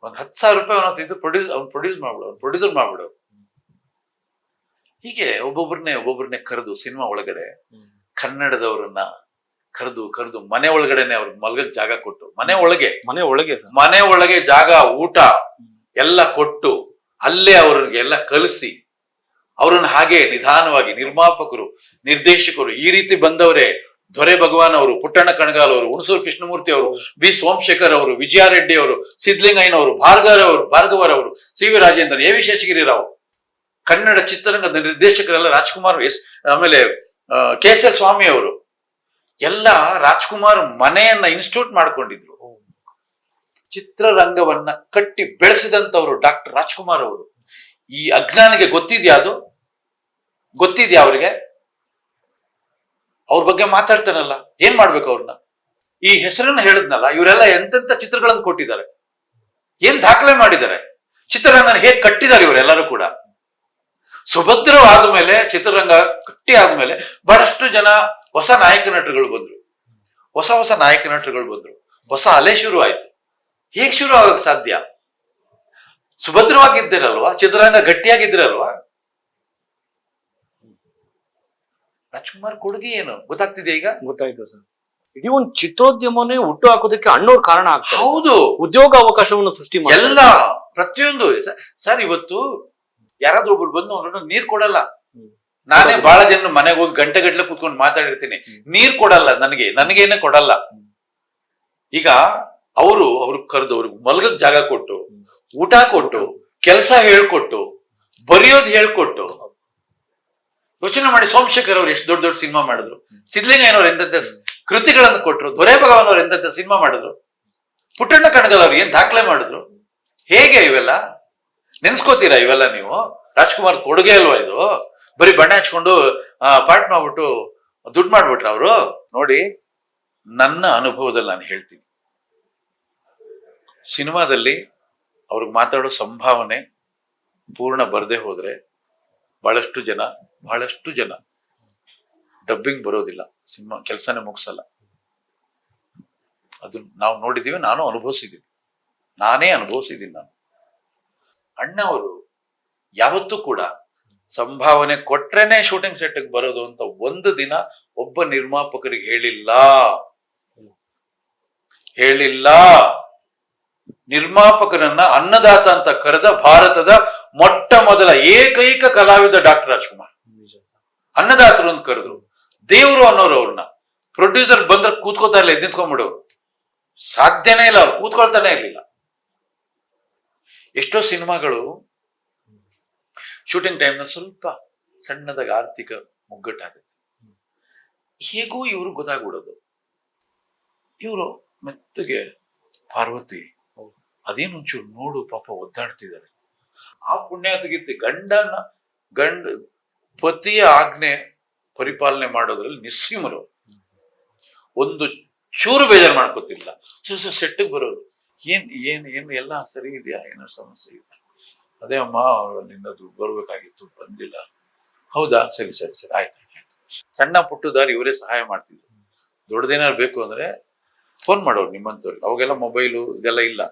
ಒಂದ್ 10,000 ರೂಪಾಯಿ ಅವನತ್ತಿದ್ದು ಪ್ರೊಡ್ಯೂಸರ್ ಮಾಡ್ಬಿಡೋರು. ಹೀಗೆ ಒಬ್ಬೊಬ್ಬರನ್ನೇ ಕರೆದು ಸಿನಿಮಾ ಒಳಗಡೆ ಕನ್ನಡದವರನ್ನ ಕರೆದು ಮನೆ ಒಳಗಡೆನೆ ಅವ್ರಿಗೆ ಮಲ್ಗಕ್ ಜಾಗ ಕೊಟ್ಟು, ಮನೆ ಒಳಗೆ ಜಾಗ, ಊಟ ಎಲ್ಲ ಕೊಟ್ಟು, ಅಲ್ಲೇ ಅವ್ರಿಗೆ ಎಲ್ಲ ಕಲಿಸಿ, ಅವ್ರನ್ನ ಹಾಗೆ ನಿಧಾನವಾಗಿ ನಿರ್ಮಾಪಕರು, ನಿರ್ದೇಶಕರು ಈ ರೀತಿ ಬಂದವರೇ. ದೊರೆ ಭಗವಾನ್ ಅವರು, ಪುಟ್ಟಣ್ಣ ಕಣಗಾಲ್ ಅವರು, ಹುಣಸೂರು ಕೃಷ್ಣಮೂರ್ತಿ ಅವರು, ಬಿ ಸೋಮಶೇಖರ್ ಅವರು, ವಿಜಯಾರೆಡ್ಡಿ ಅವರು, ಸಿದ್ಲಿಂಗಯ್ಯನವರು, ಭಾರ್ಗವರವರು, C V Rajendra, A V Sheshagirirao, Kannada ಚಿತ್ರರಂಗದ ನಿರ್ದೇಶಕರೆಲ್ಲ ರಾಜ್ಕುಮಾರ್, ಆಮೇಲೆ KS ಸ್ವಾಮಿ ಅವರು ಎಲ್ಲ ರಾಜ್ಕುಮಾರ್ ಮನೆಯನ್ನ ಇನ್ಸ್ಟಿಟ್ಯೂಟ್ ಮಾಡ್ಕೊಂಡಿದ್ರು. ಚಿತ್ರರಂಗವನ್ನ ಕಟ್ಟಿ ಬೆಳೆಸಿದಂತವ್ರು ಡಾಕ್ಟರ್ ರಾಜ್ಕುಮಾರ್ ಅವರು. ಈ ಅಜ್ಞಾನಿಗೆ ಗೊತ್ತಿದ್ಯಾ? ಅದು ಗೊತ್ತಿದ್ಯಾ ಅವ್ರಿಗೆ? ಅವ್ರ ಬಗ್ಗೆ ಮಾತಾಡ್ತಾನಲ್ಲ, ಏನ್ ಮಾಡ್ಬೇಕು ಅವ್ರನ್ನ? ಈ ಹೆಸರನ್ನ ಹೇಳಿದ್ನಲ್ಲ, ಇವರೆಲ್ಲ ಎಂತೆಂತ ಚಿತ್ರಗಳನ್ನು ಕೊಟ್ಟಿದ್ದಾರೆ, ಏನ್ ದಾಖಲೆ ಮಾಡಿದ್ದಾರೆ, ಚಿತ್ರರಂಗನ ಹೇಗ್ ಕಟ್ಟಿದ್ದಾರೆ ಇವರೆಲ್ಲರೂ ಕೂಡ. ಸುಭದ್ರವಾದ ಮೇಲೆ, ಚಿತ್ರರಂಗ ಗಟ್ಟಿ ಆದ್ಮೇಲೆ ಬಹಳಷ್ಟು ಜನ ಹೊಸ ನಾಯಕ ನಟರುಗಳು ಬಂದ್ರು, ಹೊಸ ನಾಯಕ ನಟರುಗಳು ಬಂದ್ರು, ಹೊಸ ಅಲೆ ಶುರು ಆಯ್ತು. ಹೇಗ್ ಶುರು ಆಗಕ್ ಸಾಧ್ಯ? ಸುಭದ್ರವಾಗಿದ್ದೀರಲ್ವಾ, ಚಿತ್ರರಂಗ ಗಟ್ಟಿಯಾಗಿದ್ದೀರಲ್ವಾ. ರಾಜ್ಕುಮಾರ್ ಕೊಡುಗೆ ಏನು ಗೊತ್ತಾಗ್ತಿದೆ ಈಗ? ಗೊತ್ತಾಯ್ತು ಸರ್. ಇಡೀ ಒಂದು ಚಿತ್ರೋದ್ಯಮನೇ ಹುಟ್ಟು ಹಾಕೋದಕ್ಕೆ ಅಣ್ಣವ್ರ ಕಾರಣ ಆಗ್ತದೆ. ಹೌದು, ಉದ್ಯೋಗ ಅವಕಾಶವನ್ನು ಸೃಷ್ಟಿ ಮಾಡಿ ಎಲ್ಲ ಪ್ರತಿಯೊಂದು. ಸರ್, ಇವತ್ತು ಯಾರಾದ್ರೂ ಒಬ್ರು ಬಂದು ಅವ್ರನ್ನ ನೀರ್ ಕೊಡಲ್ಲ. ನಾನೇ ಬಹಳ ಜನ ಮನೆಗೆ ಹೋಗಿ ಗಂಟೆ ಕೂತ್ಕೊಂಡು ಮಾತಾಡಿರ್ತೀನಿ, ನೀರ್ ಕೊಡಲ್ಲ, ನನಗೇನೆ ಕೊಡಲ್ಲ. ಈಗ ಅವರು ಕರೆದು ಅವ್ರಿಗೆ ಮಲ್ಗಕ್ ಜಾಗ ಕೊಟ್ಟು, ಊಟ ಕೊಟ್ಟು, ಕೆಲಸ ಹೇಳ್ಕೊಟ್ಟು, ಬರೆಯೋದು ಹೇಳ್ಕೊಟ್ಟು, ಯೋಚನೆ ಮಾಡಿ. ಸೋಮಶೇಖರ್ ಅವ್ರು ಎಷ್ಟು ದೊಡ್ಡ ಸಿನಿಮಾ ಮಾಡಿದ್ರು, ಸಿದ್ಲಿಂಗಯ್ಯನವ್ರು ಎಂತೆಂತ ಕೃತಿಗಳನ್ನು ಕೊಟ್ರು, ದೊರೆ ಭಗವಾನ್ ಅವ್ರು ಎಂತೆಂತ ಸಿನಿಮಾ ಮಾಡಿದ್ರು, ಪುಟ್ಟಣ್ಣ ಕಣಗಾಲ್ ಅವ್ರು ಏನ್ ದಾಖಲೆ ಮಾಡಿದ್ರು. ಹೇಗೆ ಇವೆಲ್ಲ ನೆನ್ಸ್ಕೋತೀರಾ? ಇವೆಲ್ಲ ನೀವು ರಾಜ್ಕುಮಾರ್ ಕೊಡುಗೆ ಅಲ್ವಾ ಇದು? ಬರೀ ಬಣ್ಣ ಹಚ್ಕೊಂಡು ಪಾರ್ಟ್ ಮಾಡ್ಬಿಟ್ಟು ದುಡ್ಡು ಮಾಡ್ಬಿಟ್ರ ಅವರು? ನೋಡಿ, ನನ್ನ ಅನುಭವದಲ್ಲಿ ನಾನು ಹೇಳ್ತೀನಿ, ಸಿನಿಮಾದಲ್ಲಿ ಅವ್ರಿಗೆ ಮಾತಾಡೋ ಸಂಭಾವನೆ ಪೂರ್ಣ ಬರದೆ ಹೋದ್ರೆ ಬಹಳಷ್ಟು ಜನ ಡಬ್ಬಿಂಗ್ ಬರೋದಿಲ್ಲ, ಸಿನಿಮಾ ಕೆಲಸನೇ ಮುಗಿಸಲ್ಲ. ಅದು ನಾವು ನೋಡಿದೀವಿ, ನಾನೇ ಅನುಭವಿಸಿದ್ದೀನಿ. ನಾನು ಅಣ್ಣ ಅವರು ಯಾವತ್ತೂ ಕೂಡ ಸಂಭಾವನೆ ಕೊಟ್ರೇನೆ ಶೂಟಿಂಗ್ ಸೆಟ್ಗೆ ಬರೋದು ಅಂತ ಒಂದು ದಿನ ಒಬ್ಬ ನಿರ್ಮಾಪಕರಿಗೆ ಹೇಳಿಲ್ಲ. ನಿರ್ಮಾಪಕರನ್ನ ಅನ್ನದಾತ ಅಂತ ಕರೆದ ಭಾರತದ ಮೊಟ್ಟ ಮೊದಲ ಏಕೈಕ ಕಲಾವಿದ ಡಾಕ್ಟರ್ ರಾಜ್ಕುಮಾರ್. ಅನ್ನದಾತರು ಅಂತ ಕರೆದ್ರು, ದೇವ್ರು ಅನ್ನೋರು ಅವ್ರನ್ನ. ಪ್ರೊಡ್ಯೂಸರ್ ಬಂದ್ರೆ ಕೂತ್ಕೋತಾ ಇಲ್ಲ, ಎದ್ದು ನಿಂತ್ಕೊಂಡ್ಬಿಡೋರು, ಸಾಧ್ಯನೇ ಇಲ್ಲ, ಅವ್ರು ಕೂತ್ಕೊಳ್ತಾನೆ ಇರ್ಲಿಲ್ಲ. ಎಷ್ಟೋ ಸಿನಿಮಾಗಳು ಶೂಟಿಂಗ್ ಟೈಮ್ನಲ್ಲಿ ಸ್ವಲ್ಪ ಸಣ್ಣದಾಗಿ ಆರ್ಥಿಕ ಮುಗ್ಗಟ್ಟಾಗುತ್ತೆ, ಹೇಗೂ ಇವ್ರು ಗೊತ್ತಾಗ್ಬಿಡೋದು. ಇವರು ಮೆತ್ತಗೆ ಪಾರ್ವತಿ ಅದೇನು ಒಂಚೂರು ನೋಡು ಪಾಪ ಒದ್ದಾಡ್ತಿದ್ದಾರೆ. ಆ ಪುಣ್ಯಾತಗೀತೆ ಗಂಡ ಪತಿಯ ಆಜ್ಞೆ ಪರಿಪಾಲನೆ ಮಾಡೋದ್ರಲ್ಲಿ ನಿಸ್ಸೀಮರು. ಒಂದು ಚೂರು ಬೇಜಾರು ಮಾಡ್ಕೋತಿಲ್ಲ. ಸೆಟ್ಟಿಗೆ ಬರೋರು. ಏನ್ ಎಲ್ಲ ಸರಿ ಇದೆಯಾ, ಏನೋ ಸಮಸ್ಯೆ ಇದೆ? ಅದೇ ಅಮ್ಮ ನಿನ್ನ ದುಡ್ಡು ಬರ್ಬೇಕಾಗಿತ್ತು, ಬಂದಿಲ್ಲ. ಹೌದಾ, ಸರಿ ಸರಿ ಸರಿ, ಆಯ್ತು. ಸಣ್ಣ ಪುಟ್ಟದಾರಿ ಇವರೇ ಸಹಾಯ ಮಾಡ್ತಿದ್ರು. ದೊಡ್ಡದೇನಾದ್ರು ಬೇಕು ಅಂದ್ರೆ ಫೋನ್ ಮಾಡೋರು ನಿಮ್ಮಂತವ್ರಿಗೆ. ಅವಾಗೆಲ್ಲ ಮೊಬೈಲು ಇದೆಲ್ಲ ಇಲ್ಲ.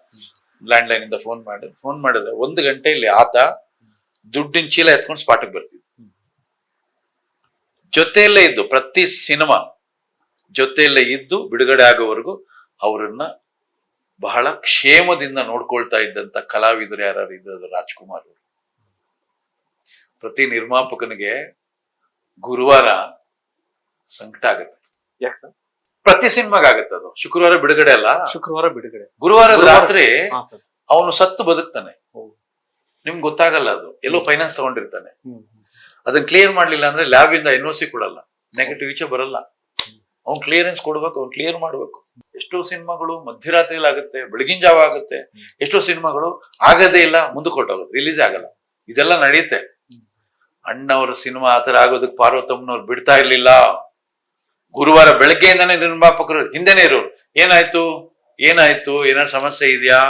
ಲ್ಯಾಂಡ್ಲೈನ್ ಇಂದ ಫೋನ್ ಮಾಡಿದ್ರೆ 1 ಗಂಟೆಯಲ್ಲಿ ಆತ ದುಡ್ಡಿನ ಚೀಲ ಎತ್ಕೊಂಡು ಸ್ಪಾಟಿಗೆ ಬರ್ತಿದ್ದ. ಜೊತೆಯಲ್ಲೇ ಇದ್ದು, ಪ್ರತಿ ಸಿನಿಮಾ ಜೊತೆಯಲ್ಲೇ ಇದ್ದು ಬಿಡುಗಡೆ ಆಗೋವರೆಗೂ ಅವರನ್ನ ಬಹಳ ಕ್ಷೇಮದಿಂದ ನೋಡ್ಕೊಳ್ತಾ ಇದ್ದಂತ ಕಲಾವಿದರು ಯಾರು ಇದ್ರು, ರಾಜ್ಕುಮಾರ್ ಅವರು. ಪ್ರತಿ ನಿರ್ಮಾಪಕನಿಗೆ ಗುರುವಾರ ಸಂಕಟ ಆಗತ್ತೆ. ಯಾಕೆ ಸರ್? ಪ್ರತಿ ಸಿನಿಮಾಗತ್ತೆ ಅದು. ಶುಕ್ರವಾರ ಬಿಡುಗಡೆ ಅಲ್ಲ, ಶುಕ್ರವಾರ ಬಿಡುಗಡೆ. ಗುರುವಾರ ರಾತ್ರಿ ಹಾ ಸರ್. ಅವನು ಸತ್ತು ಬದುಕ್ತಾನೆ. ನಿಮ್ಗೆ ಗೊತ್ತಾಗಲ್ಲ. ಅದು ಎಲ್ಲೋ ಫೈನಾನ್ಸ್ ತಗೊಂಡಿರ್ತಾನೆ. ಅದನ್ನ ಕ್ಲಿಯರ್ ಮಾಡ್ಲಿಲ್ಲ ಅಂದ್ರೆ ಲ್ಯಾಬ್ ಇಂದ NOC ಕೊಡಲ್ಲ, ನೆಗೆಟಿವ್ ಈಚೆ ಬರಲ್ಲ. ಅವ್ನ್ ಕ್ಲಿಯರೆನ್ಸ್ ಕೊಡ್ಬೇಕು, ಅವ್ನ್ ಕ್ಲಿಯರ್ ಮಾಡ್ಬೇಕು. ಎಷ್ಟೋ ಸಿನಿಮಾಗಳು ಮಧ್ಯರಾತ್ರಿಯಲ್ಲಿ ಆಗುತ್ತೆ, ಬೆಳಗಿನ ಜಾವ ಆಗುತ್ತೆ. ಎಷ್ಟೋ ಸಿನಿಮಾಗಳು ಆಗದೇ ಇಲ್ಲ, ಮುಂದಕ್ಕೆ ಹೊರಟೋಗುತ್ತೆ, ರಿಲೀಸ್ ಆಗಲ್ಲ. ಇದೆಲ್ಲ ನಡೆಯುತ್ತೆ. ಅಣ್ಣವ್ರ ಸಿನಿಮಾ ಆತರ ಆಗೋದಕ್ಕೆ ಪಾರ್ವತಮ್ಮನವ್ರು ಬಿಡ್ತಾ ಇರ್ಲಿಲ್ಲ. ಗುರುವಾರ ಬೆಳಗ್ಗೆಯಿಂದಾನೇ ನಿರ್ಮಾಪಕರು ಹಿಂದೆನೇ ಇರೋರು. ಏನಾಯ್ತು ಏನಾದ್ರು ಸಮಸ್ಯೆ ಇದೆಯಾ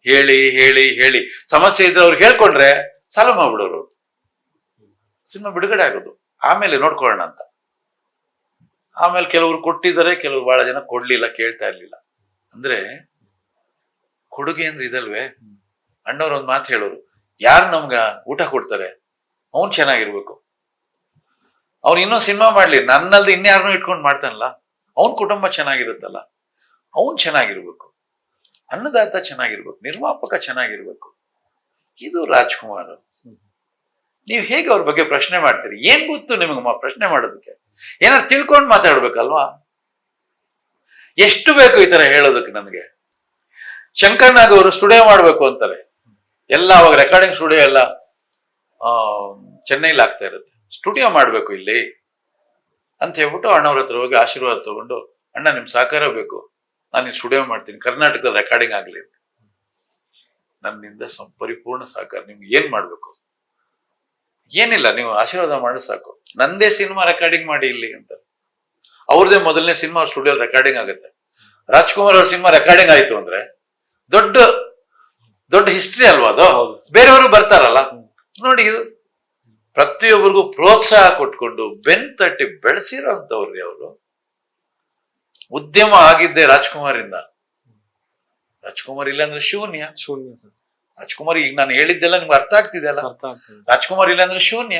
ಹೇಳಿ ಹೇಳಿ ಹೇಳಿ. ಸಮಸ್ಯೆ ಇದ್ರೆ ಅವ್ರು ಹೇಳ್ಕೊಂಡ್ರೆ ಸಾಲ ಮಾಡ್ಬಿಡೋರು. ಸಿನಿಮಾ ಬಿಡುಗಡೆ ಆಗೋದು, ಆಮೇಲೆ ನೋಡ್ಕೊಳ್ಳೋಣ ಅಂತ. ಆಮೇಲೆ ಕೆಲವರು ಕೊಟ್ಟಿದ್ದಾರೆ, ಕೆಲವರು ಬಹಳ ಜನ ಕೊಡ್ಲಿಲ್ಲ, ಕೇಳ್ತಾ ಇರ್ಲಿಲ್ಲ. ಅಂದ್ರೆ ಕೊಡುಗೆ ಅಂದ್ರೆ ಇದಲ್ವೇ. ಅಣ್ಣವ್ರ ಒಂದ್ ಮಾತು ಹೇಳೋರು, ಯಾರು ನಮ್ಗ ಊಟ ಕೊಡ್ತಾರೆ ಅವ್ನ್ ಚೆನ್ನಾಗಿರ್ಬೇಕು. ಅವ್ನು ಇನ್ನೂ ಸಿನಿಮಾ ಮಾಡ್ಲಿ, ನನ್ನಲ್ದು ಇನ್ಯಾರನ್ನೂ ಇಟ್ಕೊಂಡು ಮಾಡ್ತಾನಲ್ಲ, ಅವನ್ ಕುಟುಂಬ ಚೆನ್ನಾಗಿರುತ್ತಲ್ಲ, ಅವನ್ ಚೆನ್ನಾಗಿರ್ಬೇಕು. ಅನ್ನದಾತ ಚೆನ್ನಾಗಿರ್ಬೇಕು, ನಿರ್ಮಾಪಕ ಚೆನ್ನಾಗಿರ್ಬೇಕು. ಇದು ರಾಜ್ಕುಮಾರ್. ನೀವ್ ಹೇಗೆ ಅವ್ರ ಬಗ್ಗೆ ಪ್ರಶ್ನೆ ಮಾಡ್ತೀರಿ? ಏನ್ ಗೊತ್ತು ನಿಮಗೆ ಪ್ರಶ್ನೆ ಮಾಡೋದಕ್ಕೆ? ಏನಾದ್ರು ತಿಳ್ಕೊಂಡು ಮಾತಾಡ್ಬೇಕಲ್ವಾ? ಎಷ್ಟು ಬೇಕು ಈ ತರ ಹೇಳೋದಕ್ಕೆ ನನಗೆ? ಶಂಕರ್ನಾಗ್ ಅವರು ಸ್ಟುಡಿಯೋ ಮಾಡ್ಬೇಕು ಅಂತಾರೆ. ಎಲ್ಲ ಅವಾಗ ರೆಕಾರ್ಡಿಂಗ್ ಸ್ಟುಡಿಯೋ ಎಲ್ಲ ಚೆನ್ನೈಲಿ ಆಗ್ತಾ ಇರುತ್ತೆ. ಸ್ಟುಡಿಯೋ ಮಾಡ್ಬೇಕು ಇಲ್ಲಿ ಅಂತ ಹೇಳ್ಬಿಟ್ಟು ಅಣ್ಣವ್ರ ಹತ್ರ ಹೋಗಿ ಆಶೀರ್ವಾದ ತಗೊಂಡು, ಅಣ್ಣ ನಿಮ್ ಸಹಕಾರ ಬೇಕು, ನಾನು ಈ ಸ್ಟುಡಿಯೋ ಮಾಡ್ತೀನಿ, ಕರ್ನಾಟಕದಲ್ಲಿ ರೆಕಾರ್ಡಿಂಗ್ ಆಗ್ಲಿ. ನನ್ನಿಂದ ಪರಿಪೂರ್ಣ ಸಹಕಾರ. ನಿಮ್ಗೆ ಏನ್ ಮಾಡ್ಬೇಕು? ಏನಿಲ್ಲ, ನೀವು ಆಶೀರ್ವಾದ ಮಾಡಿ ಸಾಕು. ನಂದೇ ಸಿನಿಮಾ ರೆಕಾರ್ಡಿಂಗ್ ಮಾಡಿ ಇಲ್ಲಿ ಅಂತ. ಅವ್ರದೇ ಮೊದಲನೇ ಸಿನಿಮಾ ಸ್ಟುಡಿಯೋ ರೆಕಾರ್ಡಿಂಗ್ ಆಗುತ್ತೆ. ರಾಜ್ಕುಮಾರ್ ಅವ್ರ ಸಿನಿಮಾ ರೆಕಾರ್ಡಿಂಗ್ ಆಯ್ತು ಅಂದ್ರೆ ದೊಡ್ಡ ದೊಡ್ಡ ಹಿಸ್ಟ್ರಿ ಅಲ್ವಾ ಅದು? ಬೇರೆಯವರು ಬರ್ತಾರಲ್ಲ ನೋಡಿ. ಇದು ಪ್ರತಿಯೊಬ್ಬರಿಗೂ ಪ್ರೋತ್ಸಾಹ ಕೊಟ್ಕೊಂಡು ಬೆನ್ ತಟ್ಟಿ ಬೆಳೆಸಿರೋ ಅಂತವ್ರಿ ಅವರು. ಉದ್ಯಮ ಆಗಿದ್ದೆ ರಾಜ್ಕುಮಾರ್ ಇಂದ. ರಾಜ್ಕುಮಾರ್ ಇಲ್ಲ ಅಂದ್ರೆ ಶೂನ್ಯ. ರಾಜ್ಕುಮಾರ್ ಈಗ ನಾನು ಹೇಳಿದ್ದೆಲ್ಲ ನಿಮ್ಗೆ ಅರ್ಥ ಆಗ್ತಿದೆ ಅಲ್ಲ? ರಾಜ್ಕುಮಾರ್ ಇಲ್ಲ ಅಂದ್ರೆ ಶೂನ್ಯ.